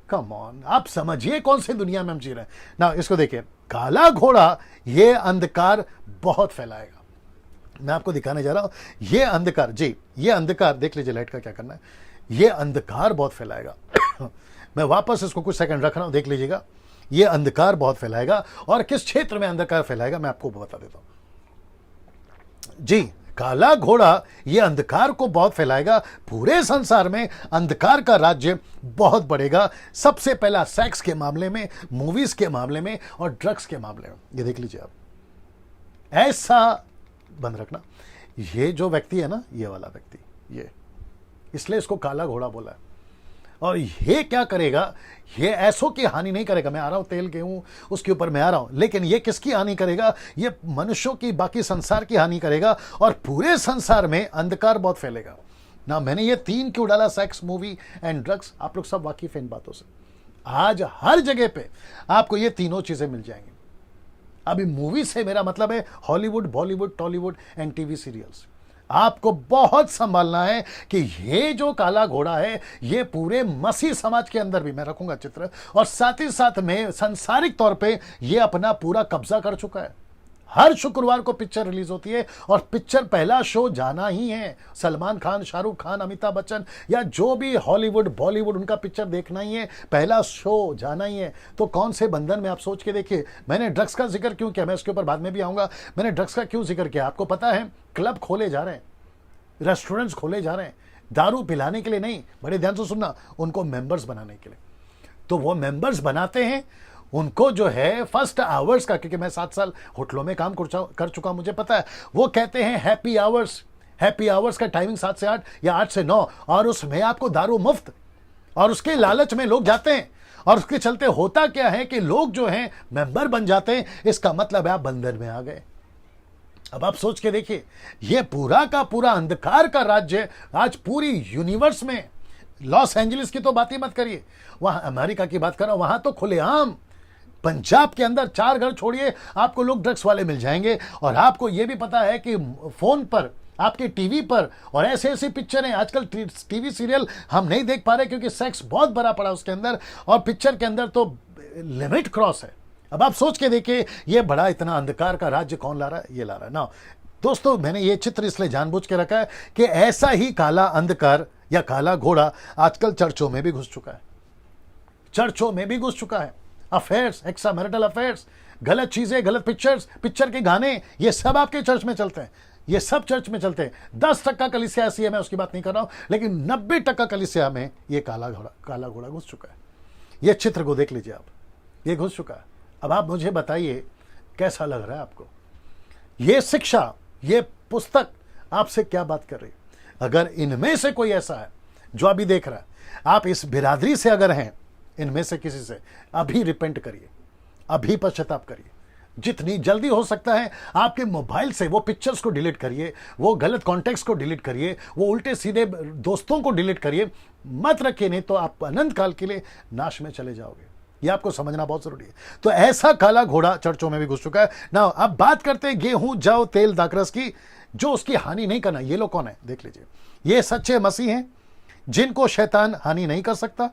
कम ऑन, आप समझिए कौन सी दुनिया में हम जी रहे हैं ना। इसको देखिए, काला घोड़ा ये अंधकार बहुत फैलाएगा। मैं आपको दिखाने जा रहा हूं ये अंधकार, जी ये अंधकार, देख लीजिए लाइट का क्या करना है, ये अंधकार बहुत फैलाएगा। मैं वापस इसको कुछ सेकंड रख रहा हूं, देख लीजिएगा, ये अंधकार बहुत फैलाएगा। और किस क्षेत्र में अंधकार फैलाएगा मैं आपको बता देता हूं। जी, काला घोड़ा ये अंधकार को बहुत फैलाएगा। पूरे संसार में अंधकार का राज्य बहुत बढ़ेगा। सबसे पहला सेक्स के मामले में, मूवीज के मामले में और ड्रग्स के मामले में। ये देख लीजिए आप, ऐसा बंद रखना। ये जो व्यक्ति है ना, ये वाला व्यक्ति, ये इसलिए इसको काला घोड़ा बोला है। और ये क्या करेगा, ये ऐसों की हानि नहीं करेगा। मैं आ रहा हूं, तेल गेहूं उसके ऊपर मैं आ रहा हूं, लेकिन ये किसकी हानि करेगा, ये मनुष्यों की, बाकी संसार की हानि करेगा। और पूरे संसार में अंधकार बहुत फैलेगा ना। मैंने ये 3 क्यों डाला, सेक्स, मूवी एंड ड्रग्स, आप लोग सब वाकिफ हैं इन बातों से। आज हर जगह पे आपको ये तीनों चीजें मिल जाएंगी। अभी मूवी से मेरा मतलब है Hollywood, Bollywood, Tollywood and TV serials. आपको बहुत संभालना है कि ये जो काला घोड़ा है ये पूरे मसीह समाज के अंदर भी, मैं रखूंगा चित्र, और साथ ही साथ में सांसारिक तौर पे ये अपना पूरा कब्जा कर चुका है। हर शुक्रवार को पिक्चर रिलीज होती है और पिक्चर पहला शो जाना ही है। सलमान खान, शाहरुख खान, अमिताभ बच्चन या जो भी हॉलीवुड, बॉलीवुड, उनका पिक्चर देखना ही है, पहला शो जाना ही है। तो कौन से बंधन में, आप सोच के देखिए। मैंने ड्रग्स का जिक्र क्यों किया, मैं इसके ऊपर बाद में भी आऊंगा। मैंने ड्रग्स का क्यों जिक्र किया, आपको पता है क्लब खोले जा रहे हैं, रेस्टोरेंट्स खोले जा रहे हैं, दारू पिलाने के लिए नहीं, बड़े ध्यान से सुनना, उनको मेंबर्स बनाने के लिए। तो वो मेंबर्स बनाते हैं, उनको जो है फर्स्ट आवर्स का, क्योंकि मैं 7 साल होटलों में काम कर चुका, मुझे पता है। वो कहते हैं हैप्पी आवर्स, हैप्पी आवर्स का टाइमिंग 7 से 8 या 8 से 9, और उसमें आपको दारू मुफ्त, और उसके लालच में लोग जाते हैं। और उसके चलते होता क्या है कि लोग जो हैं मेंबर बन जाते हैं। इसका मतलब है आप बंधन में आ गए। अब आप सोच के देखिए, ये पूरा का पूरा अंधकार का राज्य आज पूरी यूनिवर्स में, लॉस एंजलिस की तो बात ही मत करिए, वहां अमेरिका की बात करो, वहां तो खुलेआम पंजाब के अंदर 4 घर छोड़िए आपको लोग ड्रग्स वाले मिल जाएंगे। और आपको यह भी पता है कि फोन पर, आपके टीवी पर, और ऐसे ऐसी पिक्चरें आजकल, टीवी सीरियल हम नहीं देख पा रहे क्योंकि सेक्स बहुत भरा पड़ा उसके अंदर, और पिक्चर के अंदर तो लिमिट क्रॉस है। अब आप सोच के देखिए, ये बड़ा इतना अंधकार का राज्य कौन ला रहा है, ये ला रहा है ना। दोस्तों, मैंने ये चित्र इसलिए जानबूझ के रखा है कि ऐसा ही काला अंधकार या काला घोड़ा आजकल चर्चों में भी घुस चुका है। चर्चों में भी घुस चुका है। अफेयर्स, एक्स्ट्रा मैरिटल अफेयर्स, गलत चीजें, गलत पिक्चर्स, पिक्चर के गाने, ये सब आपके चर्च में चलते हैं। ये सब चर्च में चलते हैं। 10% कलीसिया ऐसी है, मैं उसकी बात नहीं कर रहा हूं, लेकिन 90% कलीसिया में ये काला घोड़ा घुस चुका है। ये चित्र को देख लीजिए आप, ये घुस चुका है। अब आप मुझे बताइए कैसा लग रहा है आपको। ये शिक्षा, ये पुस्तक आपसे क्या बात कर रही है। अगर इनमें से कोई ऐसा है जो अभी देख रहा है, आप इस बिरादरी से अगर हैं, इनमें से किसी से, अभी रिपेंट करिए, अभी पश्चाताप करिए। जितनी जल्दी हो सकता है आपके मोबाइल से वो पिक्चर्स को डिलीट करिए, वो गलत कॉन्टेक्स्ट को डिलीट करिए, वो उल्टे सीधे दोस्तों को डिलीट करिए, मत रखिए, नहीं तो आप अनंत काल के लिए नाश में चले जाओगे। ये आपको समझना बहुत जरूरी है। तो ऐसा काला घोड़ा चर्चों में भी घुस चुका है ना। अब बात करते हैं गेहूं, जौ, तेल, दाखरस की, जो उसकी हानि नहीं करना। ये लोग कौन है, देख लीजिए। ये सच्चे मसीह हैं जिनको शैतान हानि नहीं कर सकता।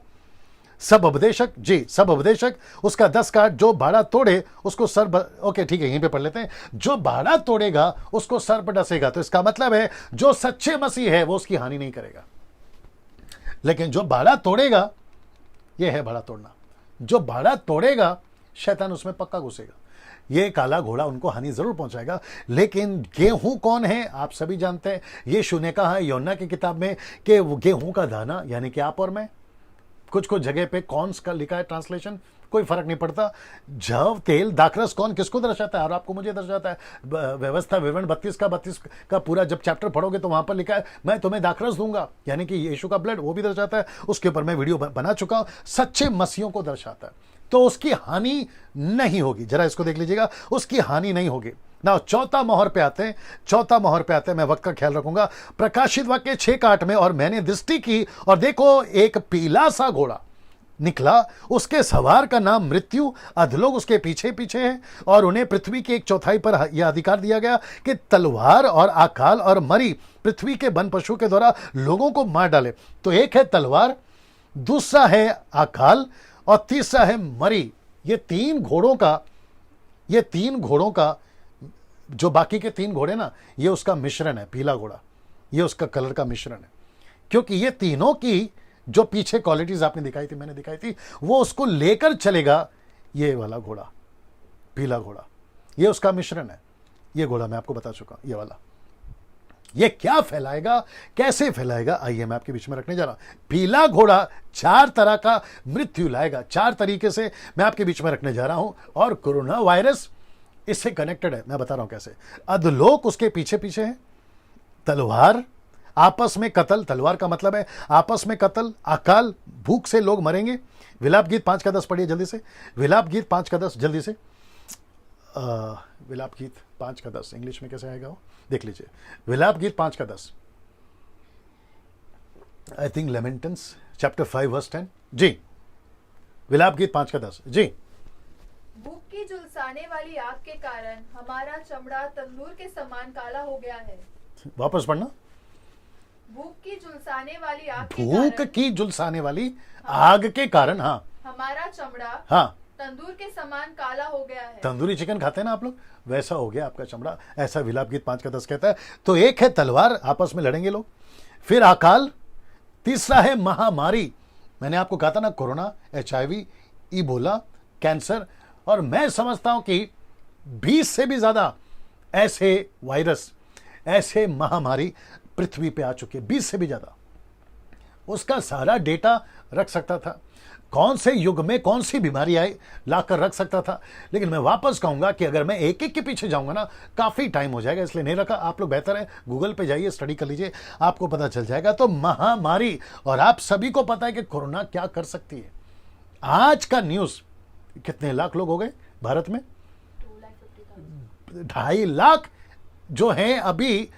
सब उपदेशक, जी सब उपदेशक, उसका 10 काट, जो बाड़ा तोड़े उसको सर ओके ठीक है, यहीं पे पढ़ लेते हैं। जो बाड़ा तोड़ेगा उसको सर पर डसेगा। तो इसका मतलब है जो सच्चे मसीह है वो उसकी हानि नहीं करेगा, लेकिन जो बाड़ा तोड़ेगा, ये है बाड़ा तोड़ना, जो बाड़ा तोड़ेगा शैतान उसमें पक्का घुसेगा। ये काला घोड़ा उनको हानि जरूर पहुंचाएगा। लेकिन गेहूं कौन है, आप सभी जानते हैं। यीशु ने कहा है योना की किताब में कि वो गेहूं का दाना, यानी कि आप और मैं। कुछ कुछ जगह पे कौन का लिखा है ट्रांसलेशन, कोई फर्क नहीं पड़ता। जव, तेल, दाखरस कौन किसको दर्शाता है, और आपको मुझे दर्शाता है। व्यवस्था विवरण 32 का पूरा जब चैप्टर पढ़ोगे तो वहां पर लिखा है मैं तुम्हें दाखरस दूंगा, यानी कि यीशु का ब्लड, वो भी दर्शाता है। उसके ऊपर मैं वीडियो बना चुका हूं। सच्चे मसीहों को दर्शाता है, तो उसकी हानि नहीं होगी। जरा इसको देख लीजिएगा, उसकी हानि नहीं होगी। ना चौथा मोहर पे आते हैं, चौथा मोहर पे आते हैं, मैं वक्त का ख्याल रखूंगा। प्रकाशित वाक्य 6:8 में, और मैंने दृष्टि की और देखो एक पीला सा घोड़ा निकला, उसके सवार का नाम मृत्यु, अधलोक उसके पीछे पीछे है, और उन्हें पृथ्वी की 1/4 पर यह अधिकार दिया गया कि तलवार और अकाल और मरी पृथ्वी के वन पशु के द्वारा लोगों को मार डाले। तो एक है तलवार, दूसरा है अकाल और तीसरा है मरी। ये तीन घोड़ों का जो बाकी के 3 घोड़े ना, ये उसका मिश्रण है। पीला घोड़ा ये उसका कलर का मिश्रण है, क्योंकि ये तीनों की जो पीछे क्वालिटीज आपने दिखाई थी, मैंने दिखाई थी, वो उसको लेकर चलेगा। ये वाला घोड़ा, पीला घोड़ा, ये उसका मिश्रण है। ये घोड़ा मैं आपको बता चुका हूं, ये वाला। ये क्या फैलाएगा, कैसे फैलाएगा, आइए मैं आपके बीच में रखने जा रहा हूं। पीला घोड़ा 4 तरह का मृत्यु लाएगा, 4 तरीके से मैं आपके बीच में रखने जा रहा हूं। और कोरोना वायरस इससे कनेक्टेड है, मैं बता रहा हूं कैसे। अधलोक उसके पीछे पीछे है, तलवार, आपस में कत्ल, तलवार का मतलब है आपस में कत्ल, अकाल, भूख से लोग मरेंगे। विलाप गीत 5:10 पढ़िए जल्दी से, विलाप गीत 5:10 जल्दी से। विलाप गीत 5:10 इंग्लिश में कैसे आएगा वो देख लीजिए। विलाप गीत 5:10, आई थिंक लेमेंटेंस चैप्टर 5:10 जी। विलाप गीत 5:10 जी। भूख की झुलसाने वाली आग के कारण हमारा चमड़ा तंदूर के समान काला हो गया है। वापस पढ़ना। भूख की झुलसाने वाली आग के भूख कारण की झुलसाने वाली आग के कारण, हाँ, हमारा चमड़ा हाँ, तंदूर के समान काला हो गया है। तंदूरी चिकन खाते हैं ना आप लोग, वैसा हो गया आपका चमड़ा, ऐसा विलाप गीत 5:10 कहता है। तो एक है तलवार, आपस में लड़ेंगे लोग, फिर अकाल, तीसरा है महामारी। मैंने आपको कहा था ना, कोरोना, HIV, इबोला, कैंसर, और मैं समझता हूं कि 20 से भी ज्यादा ऐसे वायरस, ऐसे महामारी पृथ्वी पे आ चुके, 20 से भी ज्यादा। उसका सारा डेटा रख सकता था, कौन से युग में कौन सी बीमारी आई, लाकर रख सकता था। लेकिन मैं वापस कहूंगा कि अगर मैं एक एक के पीछे जाऊंगा ना, काफी टाइम हो जाएगा, इसलिए नहीं रखा। आप लोग बेहतर है गूगल पे जाइए, स्टडी कर लीजिए, आपको पता चल जाएगा। तो महामारी, और आप सभी को पता है कि कोरोना क्या कर सकती है। आज का न्यूज, कितने लाख लोग हो गए भारत में? 2.5 लाख जो हैं अभी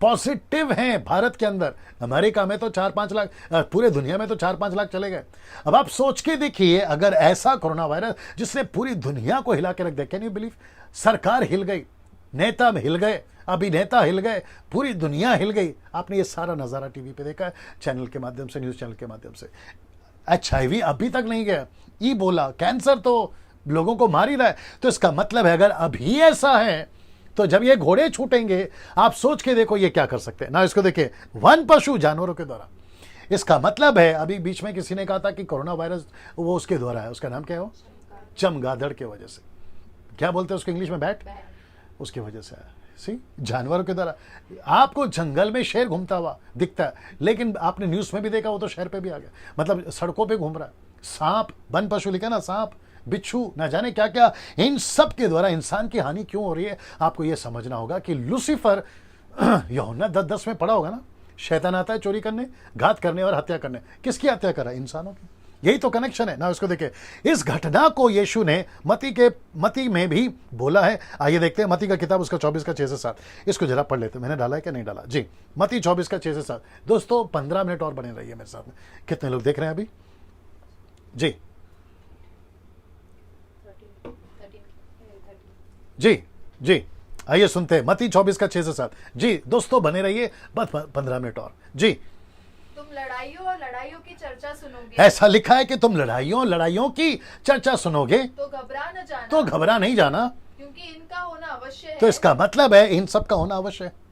पॉजिटिव हैं भारत के अंदर। अमेरिका में तो 4-5 लाख, पूरे दुनिया में तो 4-5 लाख चले गए। अब आप सोच के देखिए, अगर ऐसा कोरोना वायरस जिसने पूरी दुनिया को हिला के रख दिया, कैन यू बिलीव? सरकार हिल गई, नेता हिल गए, अभिनेता हिल गए, पूरी दुनिया हिल गई। आपने ये सारा नजारा टीवी पे देखा है, चैनल के माध्यम से, न्यूज चैनल के माध्यम से। HIV अभी तक नहीं गया, इबोला, कैंसर तो लोगों को मार ही रहा है। तो इसका मतलब है अगर अभी ऐसा है, तो जब ये घोड़े छूटेंगे, आप सोच के देखो ये क्या कर सकते हैं ना। इसको देखिए, वन पशु जानवरों के द्वारा। इसका मतलब है, अभी बीच में किसी ने कहा था कि कोरोना वायरस वो उसके द्वारा है, उसका नाम क्या है वो? चमगादड़ के वजह से। क्या बोलते हैं उसको इंग्लिश में? बैट। उसकी वजह से है, सी, जानवरों के द्वारा। आपको जंगल में शेर घूमता हुआ दिखता है, लेकिन आपने न्यूज में भी देखा, वो तो शहर पे भी आ गया, मतलब सड़कों पे घूम रहा है। सांप, वन पशु लिखा ना, सांप, बिच्छू, ना जाने क्या क्या, इन सब के द्वारा इंसान की हानि क्यों हो रही है। आपको यह समझना होगा कि लूसीफर, यूहन्ना 10:10 में पढ़ा होगा ना, शैतान आता है चोरी करने, घात करने और हत्या करने। किसकी हत्या करा? इंसानों की। यही तो कनेक्शन है ना। इसको देखिए, इस घटना को यीशु ने मती में भी बोला है। आइए देखते हैं मती का किताब, उसका 24 का 6 से 7। इसको जरा पढ़ लेते हैं, मैंने डाला है क्या नहीं डाला जी। मती 24 का 6 से 7। दोस्तों 15 मिनट और बने रहिए मेरे साथ में। कितने लोग देख रहे हैं अभी जी? जी जी, आइए सुनते हैं मती 24 का 6 से 7 जी। दोस्तों बने रहिए, बस 15 मिनट और जी। तुम लड़ाइयों और लड़ाइयों की चर्चा सुनोगे। ऐसा लिखा है कि तुम लड़ाइयों की चर्चा सुनोगे, तो घबरा न जाना, तो घबरा नहीं जाना, क्योंकि इनका होना अवश्य है। तो इसका मतलब है इन सब का होना अवश्य है।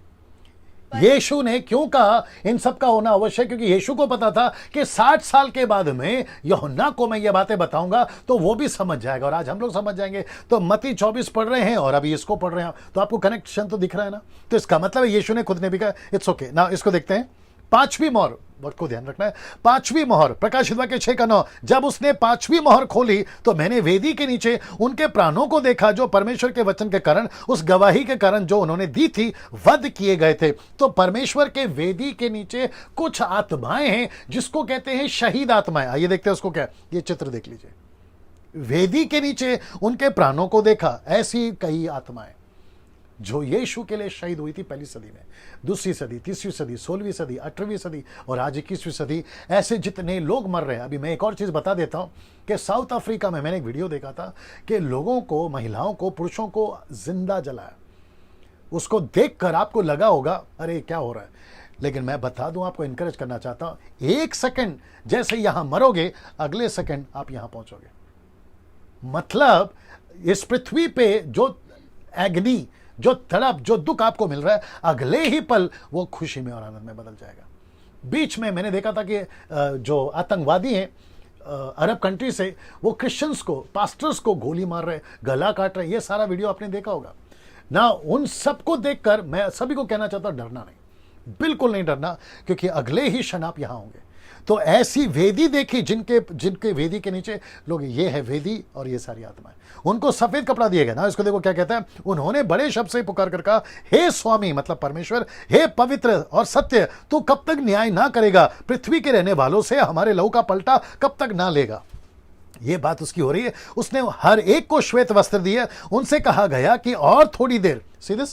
यीशु ने क्यों कहा इन सब का होना अवश्य? क्योंकि यीशु को पता था कि 60 साल के बाद में यूहन्ना को मैं ये बातें बताऊंगा तो वो भी समझ जाएगा, और आज हम लोग समझ जाएंगे। तो मती 24 पढ़ रहे हैं और अभी इसको पढ़ रहे हैं, तो आपको कनेक्शन तो दिख रहा है ना। तो इसका मतलब है यीशु ने खुद ने भी कहा इट्स ओके ना। इसको देखते हैं, 5वीं मोहर, वक्त को ध्यान रखना है। 5वीं मोहर, प्रकाशित वाक्य 6:9। जब उसने 5वीं मोहर खोली तो मैंने वेदी के नीचे उनके प्राणों को देखा, जो परमेश्वर के वचन के कारण, उस गवाही के कारण जो उन्होंने दी थी, वध किए गए थे। तो परमेश्वर के वेदी के नीचे कुछ आत्माएं हैं जिसको कहते हैं शहीद आत्माएं। आइए देखते हैं उसको क्या, ये चित्र देख लीजिए। वेदी के नीचे उनके प्राणों को देखा, ऐसी कई आत्माएं जो यीशु के लिए शहीद हुई थी पहली सदी में, दूसरी सदी, तीसरी सदी, 16वीं सदी, 18वीं सदी और आज 21वीं सदी, ऐसे जितने लोग मर रहे हैं। अभी मैं एक और चीज़ बता देता हूँ कि साउथ अफ्रीका में मैंने एक वीडियो देखा था कि लोगों को, महिलाओं को, पुरुषों को जिंदा जलाया। उसको देखकर आपको लगा होगा अरे क्या हो रहा है, लेकिन मैं बता दूं, आपको इनकरेज करना चाहता हूं, एक सेकंड जैसे यहां मरोगे, अगले सेकंड आप यहां पहुंचोगे। मतलब इस पृथ्वी पे जो एग्नी, जो तड़प, जो दुख आपको मिल रहा है, अगले ही पल वो खुशी में और आनंद में बदल जाएगा। बीच में मैंने देखा था कि जो आतंकवादी हैं अरब कंट्री से, वो क्रिश्चियंस को, पास्टर्स को गोली मार रहे, गला काट रहे। ये सारा वीडियो आपने देखा होगा ना। उन सबको देखकर मैं सभी को कहना चाहता हूं, डरना नहीं, बिल्कुल नहीं डरना, क्योंकि अगले ही क्षण आप यहां होंगे। तो ऐसी वेदी देखी जिनके वेदी के नीचे लोग, ये है वेदी और ये सारी आत्माएं, उनको सफेद कपड़ा दिया गया ना। इसको देखो क्या कहता है, उन्होंने बड़े शब्द से पुकार कर कहा, हे स्वामी, मतलब परमेश्वर, हे पवित्र और सत्य, तू कब तक न्याय ना करेगा? पृथ्वी के रहने वालों से हमारे लहू का पलटा कब तक ना लेगा? ये बात उसकी हो रही है। उसने हर एक को श्वेत वस्त्र दिए। उनसे कहा गया कि और थोड़ी देर, सीधे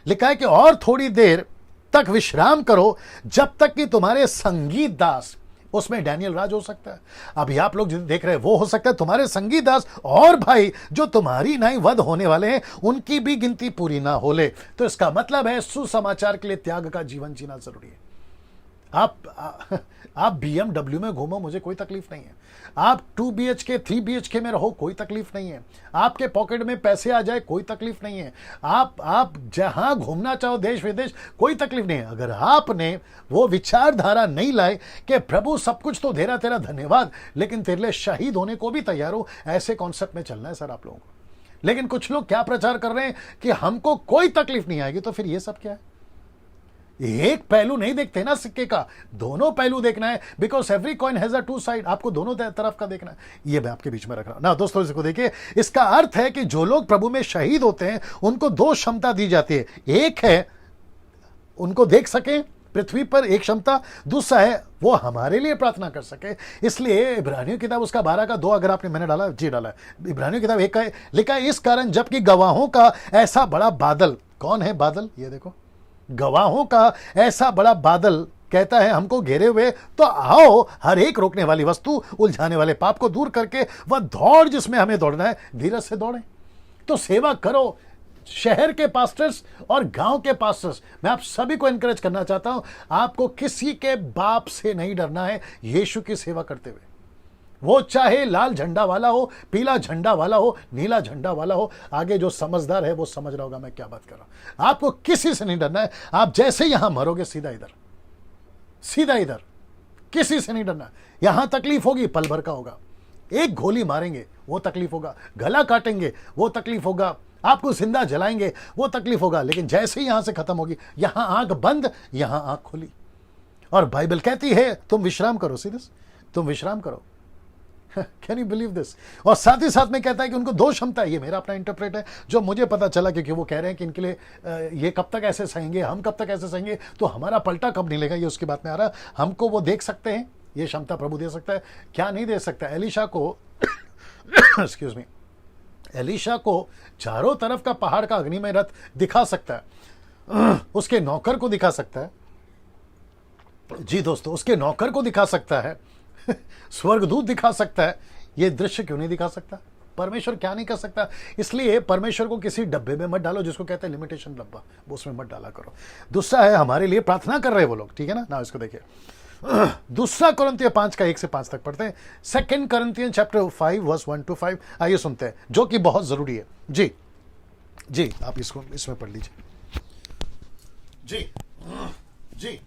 लिखा है कि और थोड़ी देर तक विश्राम करो, जब तक कि तुम्हारे संगीत दास, उसमें डैनियल राज हो सकता है, अभी आप लोग जिन्हें देख रहे हैं वो हो सकता है, तुम्हारे संगीत दास और भाई जो तुम्हारी नाई वध होने वाले हैं, उनकी भी गिनती पूरी ना हो ले। तो इसका मतलब है सुसमाचार के लिए त्याग का जीवन जीना जरूरी है। आप BMW में घूमो, मुझे कोई तकलीफ नहीं है। आप 2 BHK 3 BHK में रहो, कोई तकलीफ नहीं है। आपके पॉकेट में पैसे आ जाए, कोई तकलीफ नहीं है। आप जहां घूमना चाहो, देश विदेश, कोई तकलीफ नहीं है। अगर आपने वो विचारधारा नहीं लाए कि प्रभु सब कुछ तो दे रहा, तेरा धन्यवाद, लेकिन तेरे लिए शहीद होने को भी तैयार हो, ऐसे कॉन्सेप्ट में चलना है सर आप लोगों को। लेकिन कुछ लोग क्या प्रचार कर रहे हैं कि हमको कोई तकलीफ नहीं आएगी, तो फिर ये सब क्या है? एक पहलू नहीं देखते ना सिक्के का, दोनों पहलू देखना है, because every coin has a two side. आपको दोनों तरफ का देखना है। ये मैं आपके बीच में रख रहा हूं ना। दोस्तों इसको देखिए, इसका अर्थ है कि जो लोग प्रभु में शहीद होते हैं, उनको दो क्षमता दी जाती है। एक है उनको देख सके पृथ्वी पर, एक क्षमता। दूसरा है वो हमारे लिए प्रार्थना कर सके। इसलिए इब्रानियों की किताब उसका 12 का 2, अगर आपने, मैंने डाला जी डाला है, इब्रानियों की किताब 1 का लिखा है, इस कारण जबकि गवाहों का ऐसा बड़ा बादल, कौन है बादल? ये देखो, गवाहों का ऐसा बड़ा बादल कहता है हमको घेरे हुए, तो आओ हर एक रोकने वाली वस्तु, उलझाने वाले पाप को दूर करके वह दौड़ जिसमें हमें दौड़ना है, धीरज से दौड़ें। तो सेवा करो। शहर के पास्टर्स और गांव के पास्टर्स, मैं आप सभी को एनकरेज करना चाहता हूं, आपको किसी के बाप से नहीं डरना है यीशु की सेवा करते हुए। वो चाहे लाल झंडा वाला हो, पीला झंडा वाला हो, नीला झंडा वाला हो। आगे जो समझदार है वो समझ रहा होगा मैं क्या बात कर रहा हूं। आपको किसी से नहीं डरना है। आप जैसे यहां मरोगे, सीधा इधर, सीधा इधर, किसी से नहीं डरना। यहां तकलीफ होगी, पल भर का होगा। एक गोली मारेंगे, वो तकलीफ होगा। गला काटेंगे, वो तकलीफ होगा। आपको जिंदा जलाएंगे, वो तकलीफ होगा। लेकिन जैसे ही यहां से खत्म होगी, यहां आंख बंद, यहां आंख खुली। और बाइबल कहती है तुम विश्राम करो, सीधे तुम विश्राम करो। Can you believe this? और साथ ही साथ में कहता है कि उनको दो क्षमता है। ये मेरा अपना इंटरप्रेट है, जो मुझे पता चला, क्योंकि वो कह रहे हैं कि इनके लिए ये कब तक ऐसे सहेंगे, हम कब तक ऐसे सहेंगे, तो हमारा पलटा कब मिलेगा, ये उसकी बात में आ रहा। हमको वो देख सकते हैं, ये क्षमता प्रभु दे सकता है। क्या नहीं दे सकता? एलीशा को एक्सक्यूज मी, एलीशा को चारों तरफ का पहाड़ का अग्निमय रथ दिखा सकता है। उसके नौकर को दिखा सकता है। जी दोस्तों, उसके नौकर को दिखा सकता है। स्वर्गदूत दिखा सकता है। ये दृश्य क्यों नहीं दिखा सकता? परमेश्वर क्या नहीं कर सकता? इसलिए परमेश्वर को किसी डब्बे में मत डालो, जिसको कहते हैं लिमिटेशन डब्बा, वो उसमें मत डाला करो। दूसरा है, हमारे लिए प्रार्थना कर रहे हैं वो लोग, ठीक है ना। इसको देखिए, दूसरा कुरिन्थियों 5 का 1 से 5 तक पढ़ते हैं। 2 Corinthians chapter 5 verse 1 to 5 आइए सुनते हैं, जो कि बहुत जरूरी है। जी जी, आप इसको इसमें पढ़ लीजिए। जी जी।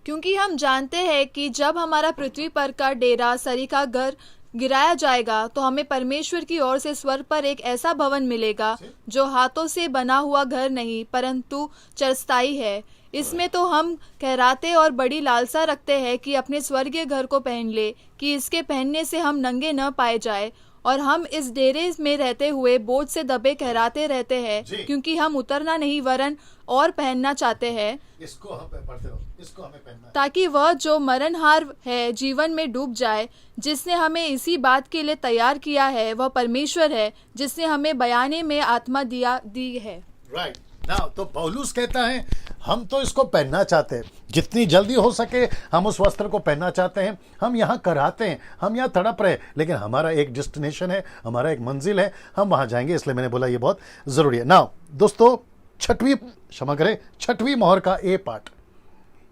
क्योंकि हम जानते हैं कि जब हमारा पृथ्वी पर का डेरा सरी का घर गिराया जाएगा, तो हमें परमेश्वर की ओर से स्वर्ग पर एक ऐसा भवन मिलेगा जो हाथों से बना हुआ घर नहीं, परंतु चिरस्थायी है। इसमें तो हम कहराते और बड़ी लालसा रखते हैं कि अपने स्वर्गीय घर को पहन ले, कि इसके पहनने से हम नंगे न पाए जाए और हम इस डेरे में रहते हुए बोझ से दबे कहराते रहते हैं, जी। क्योंकि हम उतरना नहीं वरन और पहनना चाहते हैं, इसको हम पढ़ते रहो, इसको हमें पहनना है। ताकि वह जो मरणहार है जीवन में डूब जाए। जिसने हमें इसी बात के लिए तैयार किया है वह परमेश्वर है, जिसने हमें बयाने में आत्मा दी है। राइट नाउ तो पौलुस कहता है हम तो इसको पहनना चाहते हैं, जितनी जल्दी हो सके हम उस वस्त्र को पहनना चाहते हैं। हम यहाँ कराते हैं, हम यहाँ तड़प रहे, लेकिन हमारा एक डेस्टिनेशन है, हमारा एक मंजिल है, हम वहाँ जाएंगे। इसलिए मैंने बोला ये बहुत ज़रूरी है। नाउ दोस्तों, छठवीं मोहर का ए पार्ट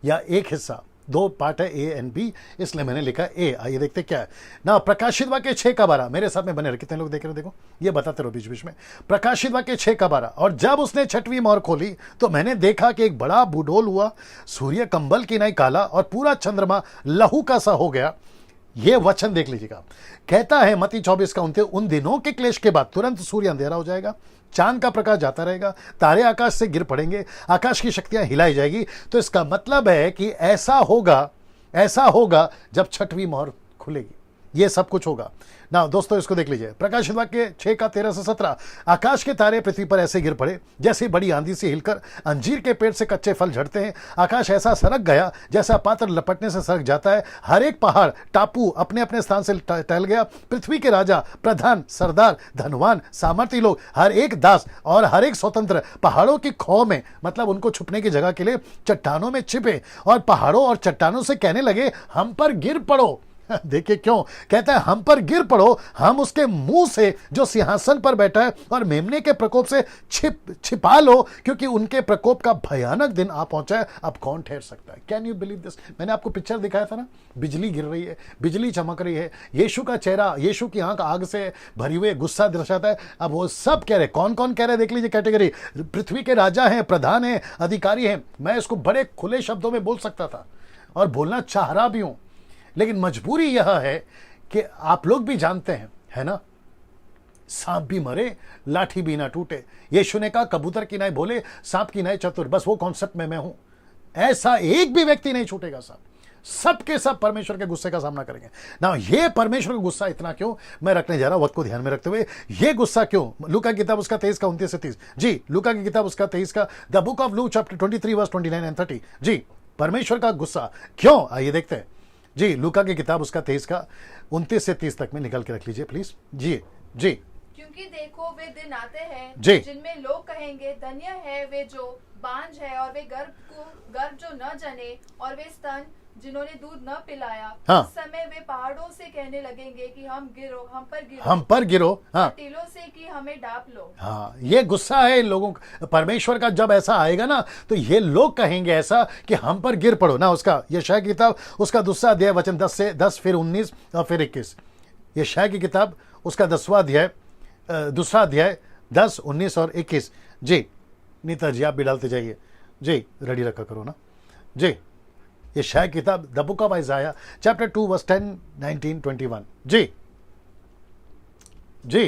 या एक हिस्सा, 2 पार्ट है ए एंड बी, इसलिए मैंने लिखा ए। आइए देखते क्या है ना। प्रकाशित वाक्य 6 का 12, मेरे साथ में बने रहे। कितने लोग देख रहे हो देखो, ये बताते रहो बीच बीच में। प्रकाशित वाक्य 6 का 12, और जब उसने छठवीं मोहर खोली तो मैंने देखा कि एक बड़ा बुडोल हुआ, सूर्य कंबल की नाई काला और पूरा चंद्रमा लहू का सा हो गया। ये वचन देख लीजिएगा, कहता है मत्ती 24 का 29, उन दिनों के क्लेश के बाद तुरंत सूर्य अंधेरा हो जाएगा, चांद का प्रकाश जाता रहेगा, तारे आकाश से गिर पड़ेंगे, आकाश की शक्तियां हिलाई जाएगी। तो इसका मतलब है कि ऐसा होगा जब छठवीं मोहर खुलेगी, ये सब कुछ होगा ना। दोस्तों इसको देख लीजिए, प्रकाशित वाक्य 6 का 13 से 17, आकाश के तारे पृथ्वी पर ऐसे गिर पड़े जैसे बड़ी आंधी से हिलकर अंजीर के पेड़ से कच्चे फल झड़ते हैं। आकाश ऐसा सरक गया जैसा पात्र लपटने से सरक जाता है। हर एक पहाड़ टापू अपने अपने स्थान से टहल गया। पृथ्वी के राजा, प्रधान, सरदार, धनवान, सामर्थी लोग, हर एक दास और हर एक स्वतंत्र पहाड़ों की खौ में, मतलब उनको छुपने की जगह के लिए चट्टानों में छिपे और पहाड़ों और चट्टानों से कहने लगे हम पर गिर पड़ो। देखिए क्यों कहता है हम पर गिर पड़ो, हम उसके मुंह से जो सिंहासन पर बैठा है और मेमने के प्रकोप से छिपा लो, क्योंकि उनके प्रकोप का भयानक दिन आ पहुंचा है। अब कौन ठहर सकता है? Can you believe this? मैंने आपको पिक्चर दिखाया था ना, बिजली गिर रही है, बिजली चमक रही है, यीशु का चेहरा, यीशु की आंख आग से भरी हुए गुस्सा दर्शाता है। अब वो सब कह रहे, कौन कौन कह रहे, देख लीजिए कैटेगरी। पृथ्वी के राजा हैं, प्रधान हैं, अधिकारी हैं। मैं इसको बड़े खुले शब्दों में बोल सकता था और बोलना चाह रहा भी हूं, लेकिन मजबूरी यह है कि आप लोग भी जानते हैं, है ना, सांप भी मरे लाठी भी ना टूटे। यीशु ने कहा कबूतर की नाई बोले सांप की नाई चतुर। बस वो कॉन्सेप्ट में मैं हूं। ऐसा एक भी व्यक्ति नहीं छूटेगा साहब, सबके सब परमेश्वर के गुस्से का सामना करेंगे ना। ये परमेश्वर का गुस्सा इतना क्यों मैं रखने जा रहा हूं, वक्त को ध्यान में रखते हुए। ये गुस्सा क्यों? लूका की किताब उसका 23 का 29 से 30। जी, लूका की किताब उसका 23 का, the book of Luke chapter 23 verse 29 and 30। जी, परमेश्वर का गुस्सा क्यों, आइए देखते हैं। जी, लूका की किताब उसका 23 का 29 से 30 तक में निकाल के रख लीजिए प्लीज। जी जी। क्योंकि देखो वे दिन आते हैं जी। जिनमें लोग कहेंगे धन्य है वे जो बांझ है और वे गर्भ जो न जने और वे स्तन जिन्होंने दूध न पिलाया। हाँ। उस समय वे पहाड़ों से कहने लगेंगे कि हम पर गिरो, हाँ, टीलों से कि हमें डाप लो। हाँ, ये गुस्सा है इन लोगों का परमेश्वर का। जब ऐसा आएगा ना तो ये लोग कहेंगे ऐसा कि हम पर गिर पड़ो ना। उसका यशायाह की किताब उसका 2वां अध्याय वचन 10 से 10 फिर 19 और फिर 21। यशायाह की किताब उसका 10वां अध्याय 2वां अध्याय 10, 19 और 21। जी नीता जी आप भी डालते जाइए जी, रेडी रखा करो ना जी। यशायाह की किताब the book of Isaiah chapter 2 verse 10, 19, 21। जी जी।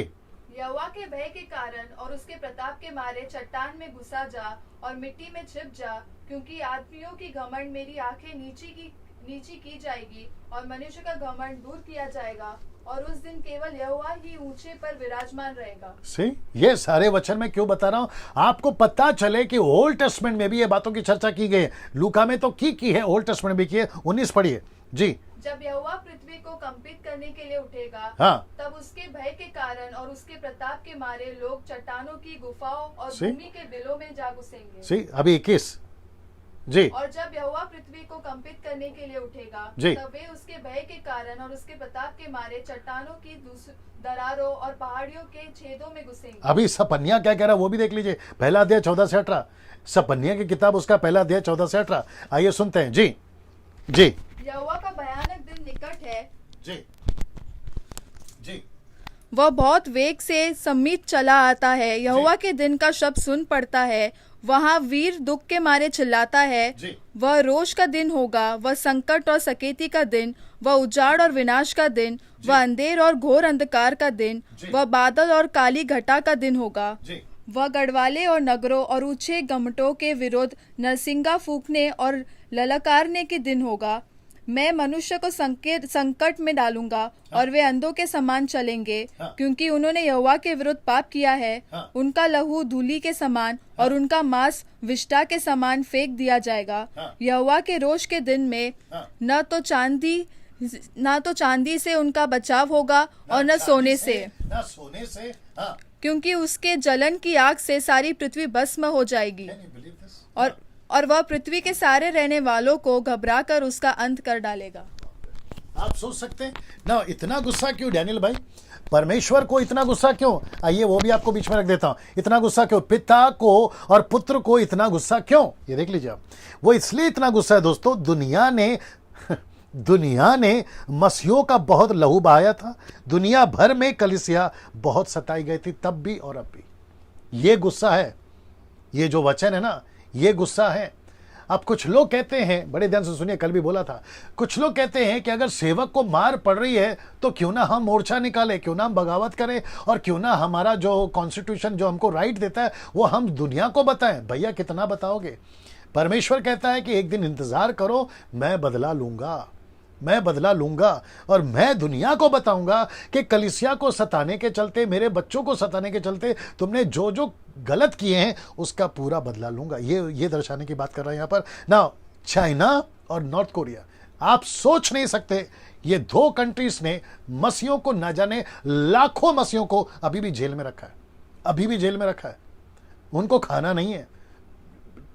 यहोवा के भय के कारण और उसके प्रताप के मारे चट्टान में घुसा जा और मिट्टी में छिप जा, क्योंकि आदमियों की घमंड मेरी आंखें नीची की जाएगी और मनुष्य का घमंड दूर किया जाएगा, और उस दिन केवल यहोवा ही ऊंचे पर विराजमान रहेगा। सी, ये सारे वचन मैं क्यों बता रहा हूं? आपको पता चले कि ओल्ड टेस्टमेंट में भी ये बातों की चर्चा की गई है। लूका में तो की है, ओल्ड टेस्टमेंट भी की है। 19 पढ़िए जी। जब यहोवा पृथ्वी को कंपित करने के लिए उठेगा, हाँ, तब उसके भय के कारण और उसके प्रताप के मारे लोग चट्टानों की गुफाओं और भूमि के बिलों में जा घुसेंगे। सी, अभी 21 जी। और जब यहोवा पृथ्वी को कंपित करने के लिए उठेगा, तब वे उसके भय के कारण और उसके प्रताप के मारे चट्टानों की दरारों और पहाड़ियों के छेदों में घुसेंगे। अभी सपन्या क्या कह रहा है वो भी देख लीजिए। पहला अध्याय 14 से 18, सपन्या की किताब उसका पहला अध्याय 14 से 18। आइए सुनते हैं जी जी। यहोवा का भयानक दिन निकट है जी जी। वह बहुत वेग से सम्मित चला आता है। यहोवा के दिन का शब्द सुन पड़ता है। वहाँ वीर दुख के मारे चिल्लाता है। वह रोष का दिन होगा, वह संकट और सकेती का दिन, वह उजाड़ और विनाश का दिन, वह अंधेर और घोर अंधकार का दिन, वह बादल और काली घटा का दिन होगा। वह गढ़वाले और नगरों और ऊंचे गमटों के विरुद्ध नरसिंगा फूंकने और ललकारने के दिन होगा। मैं मनुष्य को संकट में डालूंगा और वे अंधों के समान चलेंगे, क्योंकि उन्होंने यहोवा के विरुद्ध पाप किया है। उनका लहू धूलि के समान और उनका मांस विष्ठा के समान फेंक दिया जाएगा। यहोवा के रोष के दिन में न तो चांदी से उनका बचाव होगा और न सोने से, क्योंकि उसके जलन की आग से सारी पृथ्वी भस्म हो जाएगी और वह पृथ्वी के सारे रहने वालों को घबराकर उसका अंत कर डालेगा। आप सोच सकते हैं ना, इतना गुस्सा क्यों डैनियल भाई? परमेश्वर को इतना गुस्सा क्यों? आइए वो भी आपको बीच में रख देता हूं। इतना गुस्सा क्यों? पिता को और पुत्र को इतना गुस्सा क्यों? ये देख लीजिए आप। वो इसलिए इतना गुस्सा है दोस्तों, दुनिया ने मसीहों का बहुत लहू बहाया था। दुनिया भर में कलीसिया बहुत सताई गई थी, तब भी और अब भी। ये गुस्सा है, ये जो वचन है ना, ये गुस्सा है। अब कुछ लोग कहते हैं, बड़े ध्यान से सुनिए, कल भी बोला था, कुछ लोग कहते हैं कि अगर सेवक को मार पड़ रही है तो क्यों ना हम मोर्चा निकालें, क्यों ना हम बगावत करें, और क्यों ना हमारा जो कॉन्स्टिट्यूशन जो हमको राइट देता है वो हम दुनिया को बताएं। भैया कितना बताओगे? परमेश्वर कहता है कि एक दिन इंतजार करो, मैं बदला लूंगा और मैं दुनिया को बताऊंगा कि कलीसिया को सताने के चलते, मेरे बच्चों को सताने के चलते तुमने जो जो गलत किए हैं उसका पूरा बदला लूंगा। ये दर्शाने की बात कर रहा है यहां पर ना। चाइना और नॉर्थ कोरिया, आप सोच नहीं सकते, ये दो कंट्रीज ने मसीहों को, न जाने लाखों मसीहों को अभी भी जेल में रखा है। उनको खाना नहीं है,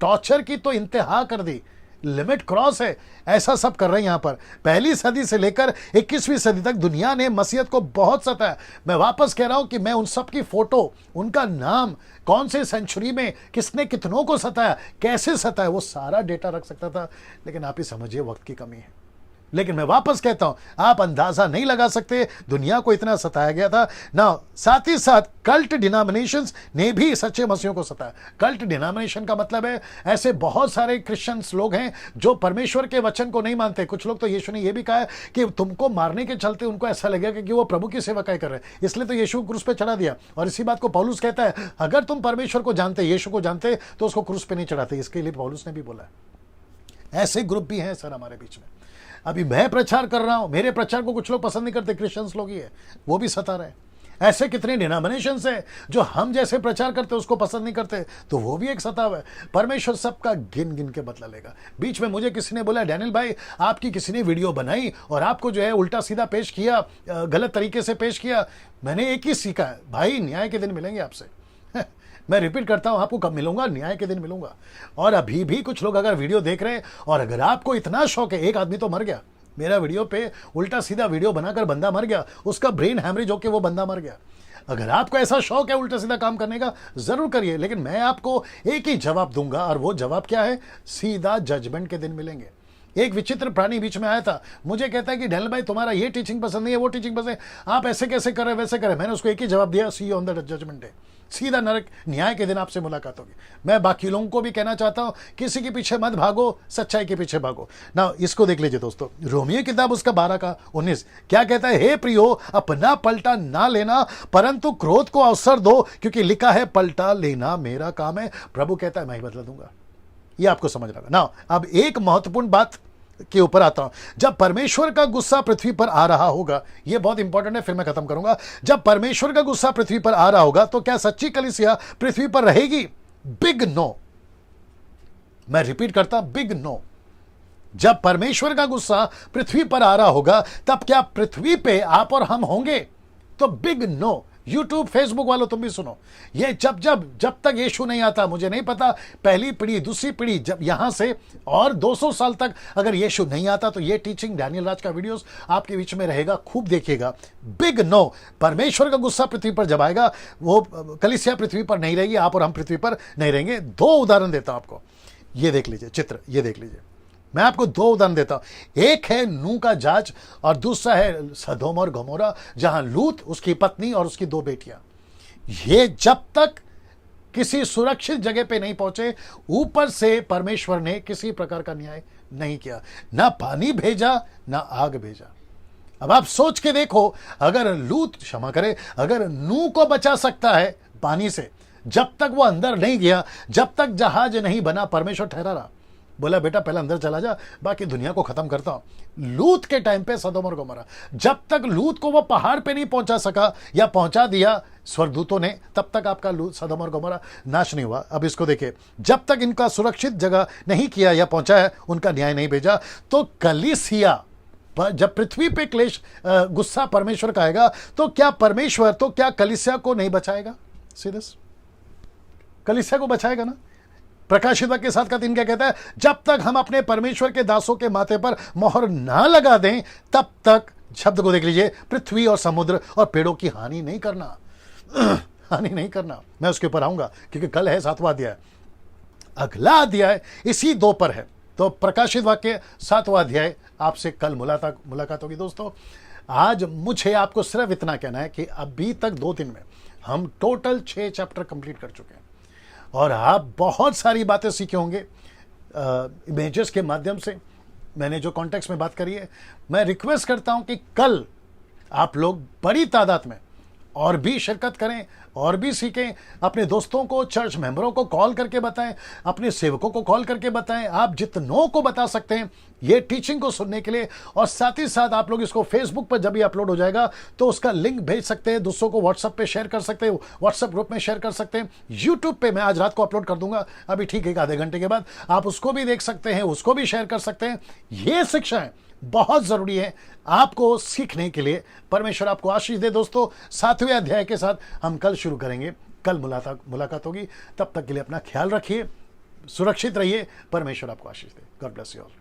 टॉर्चर की तो इंतहा कर दी, लिमिट क्रॉस है। ऐसा सब कर रहे हैं यहां पर। पहली सदी से लेकर 21वीं सदी तक दुनिया ने मसीहत को बहुत सताया। मैं वापस कह रहा हूं कि मैं उन सब की फोटो, उनका नाम, कौन से सेंचुरी में किसने कितनों को सताया, कैसे सताया, वो सारा डेटा रख सकता था, लेकिन आप ही समझिए वक्त की कमी है। लेकिन मैं वापस कहता हूं, आप अंदाजा नहीं लगा सकते दुनिया को इतना सताया गया था ना। साथ ही साथ कल्ट डिनोमिनेशंस ने भी सच्चे मसीहों को सताया। कल्ट डिनोमिनेशन का मतलब है ऐसे बहुत सारे क्रिश्चियंस लोग हैं जो परमेश्वर के वचन को नहीं मानते। कुछ लोग तो यीशु ने यह भी कहा है कि तुमको मारने के चलते उनको ऐसा लगेगा कि वो प्रभु की सेवकाई कर रहे हैं, इसलिए तो यीशु को क्रूस पे चढ़ा दिया। और इसी बात को पौलुस कहता है, अगर तुम परमेश्वर को जानते, यीशु को जानते, तो उसको क्रूस पे नहीं चढ़ाते। इसके लिए पौलुस ने भी बोला है। ऐसे ग्रुप भी हैं सर हमारे बीच में। अभी मैं प्रचार कर रहा हूं, मेरे प्रचार को कुछ लोग पसंद नहीं करते, क्रिश्चियंस लोग ही है, वो भी सता रहे हैं। ऐसे कितने डिनोमिनेशंस है जो हम जैसे प्रचार करते उसको पसंद नहीं करते, तो वो भी एक सताव है। परमेश्वर सबका गिन गिन के बदला लेगा। बीच में मुझे किसी ने बोला, डैनियल भाई आपकी किसी ने वीडियो बनाई और आपको जो है उल्टा सीधा पेश किया, गलत तरीके से पेश किया। मैंने एक ही सीखा है, भाई न्याय के दिन मिलेंगे आपसे। मैं रिपीट करता हूं, आपको कब मिलूंगा? न्याय के दिन मिलूंगा। और अभी भी कुछ लोग अगर वीडियो देख रहे हैं और अगर आपको इतना शौक है, एक आदमी तो मर गया मेरा वीडियो पे उल्टा सीधा वीडियो बनाकर, बंदा मर गया, उसका ब्रेन हैमरेज होकर वो बंदा मर गया। अगर आपको ऐसा शौक है उल्टा सीधा काम करने का, जरूर करिए, लेकिन मैं आपको एक ही जवाब दूंगा, और वो जवाब क्या है? सीधा जजमेंट के दिन मिलेंगे। एक विचित्र प्राणी बीच में आया था, मुझे कहता है कि डैनियल भाई तुम्हारा ये टीचिंग पसंद नहीं है, वो टीचिंग पसंद है, आप ऐसे कैसे कर रहे वैसे करें। मैंने उसको एक ही जवाब दिया, see you on the judgement day. सीधा नरक, न्याय के दिन आपसे मुलाकात होगी। मैं बाकी लोगों को भी कहना चाहता हूं, किसी के पीछे मत भागो, सच्चाई के पीछे भागो ना। इसको देख लीजिए दोस्तों, रोमियो किताब उसका 12 का 19 क्या कहता है? हे प्रियो, अपना पलटा ना लेना, परंतु क्रोध को अवसर दो, क्योंकि लिखा है पलटा लेना मेरा काम है, प्रभु कहता है मैं ही बदला दूंगा। ये आपको समझ रहा ना। अब एक महत्वपूर्ण बात के ऊपर आता हूं। जब परमेश्वर का गुस्सा पृथ्वी पर आ रहा होगा, यह बहुत इंपॉर्टेंट है, फिर मैं खत्म करूंगा। जब परमेश्वर का गुस्सा पृथ्वी पर आ रहा होगा तो क्या सच्ची कलीसिया पृथ्वी पर रहेगी? Big no. मैं रिपीट करता, बिग नो। जब परमेश्वर का गुस्सा पृथ्वी पर आ रहा होगा तब क्या पृथ्वी पे आप और हम होंगे? तो बिग नो। यूट्यूब फेसबुक वालों तुम भी सुनो, ये जब तक यीशु नहीं आता, मुझे नहीं पता पहली पीढ़ी दूसरी पीढ़ी, जब यहां से और 200 साल तक अगर यीशु नहीं आता तो ये टीचिंग डैनियल राज का वीडियोस आपके बीच में रहेगा, खूब देखिएगा। Big no. परमेश्वर का गुस्सा पृथ्वी पर जब आएगा, वो कलीसिया पृथ्वी पर नहीं रहेगी, आप और हम पृथ्वी पर नहीं रहेंगे। 2 उदाहरण देता हूं आपको, ये देख लीजिए चित्र, ये देख लीजिए। मैं आपको 2 उदाहरण देता हूं। एक है नूह का जाज और दूसरा है सदोम और गमोरा, जहां लूत, उसकी पत्नी और उसकी 2 बेटियां, ये जब तक किसी सुरक्षित जगह पे नहीं पहुंचे, ऊपर से परमेश्वर ने किसी प्रकार का न्याय नहीं किया, ना पानी भेजा ना आग भेजा। अब आप सोच के देखो, अगर लूत, क्षमा करे, अगर नूह को बचा सकता है पानी से, जब तक वो अंदर नहीं गया, जब तक जहाज नहीं बना, परमेश्वर ठहरा रहा, बोला बेटा पहले अंदर चला जा, बाकी दुनिया को खत्म करता हूं। लूत के टाइम पे सदोम और गोमोरा, जब तक लूत को वो पहाड़ पे नहीं पहुंचा सका या पहुंचा दिया स्वर्गदूतों ने, तब तक आपका लूत सदोम और गोमोरा नाश नहीं हुआ। अब इसको देखिए, जब तक इनका सुरक्षित जगह नहीं किया या पहुंचाया, उनका न्याय नहीं भेजा, तो कलीसिया जब पृथ्वी पे क्लेश गुस्सा परमेश्वर का आएगा, तो क्या परमेश्वर, तो क्या कलीसिया को नहीं बचाएगा? सीरियस, कलीसिया को बचाएगा ना। प्रकाशित वाक्य 7:3 क्या कहता है? जब तक हम अपने परमेश्वर के दासों के माथे पर मोहर ना लगा दें, तब तक, शब्द को देख लीजिए, पृथ्वी और समुद्र और पेड़ों की हानि नहीं करना। हानि नहीं करना। मैं उसके ऊपर आऊंगा, क्योंकि कल है 7वां अध्याय। अगला अध्याय इसी 2 पर है। तो प्रकाशित वाक्य 7वां अध्याय आपसे कल मुलाकात होगी। दोस्तों, आज मुझे आपको सिर्फ इतना कहना है कि अभी तक 2 दिन में हम टोटल 6 चैप्टर कंप्लीट कर चुके हैं, और आप बहुत सारी बातें सीखे होंगे इमेजेस के माध्यम से। मैंने जो कॉन्टेक्स्ट में बात करी है, मैं रिक्वेस्ट करता हूं कि कल आप लोग बड़ी तादाद में और भी शिरकत करें और भी सीखें। अपने दोस्तों को, चर्च मेंबरों को कॉल करके बताएं, अपने सेवकों को कॉल करके बताएं। आप जितनों को बता सकते हैं ये टीचिंग को सुनने के लिए। और साथ ही साथ आप लोग इसको फेसबुक पर जब भी अपलोड हो जाएगा तो उसका लिंक भेज सकते हैं, दूसरों को व्हाट्सएप पे शेयर कर सकते हैं, व्हाट्सएप ग्रुप में शेयर कर सकते हैं। यूट्यूब पे मैं आज रात को अपलोड कर दूंगा, अभी ठीक 1 आधे घंटे के बाद आप उसको भी देख सकते हैं, उसको भी शेयर कर सकते हैं। ये शिक्षाएं बहुत जरूरी है आपको सीखने के लिए। परमेश्वर आपको आशीष दे। दोस्तों, 7वें अध्याय के साथ हम कल शुरू करेंगे। कल मुलाकात होगी। तब तक के लिए अपना ख्याल रखिए, सुरक्षित रहिए। परमेश्वर आपको आशीष दे। God bless you all.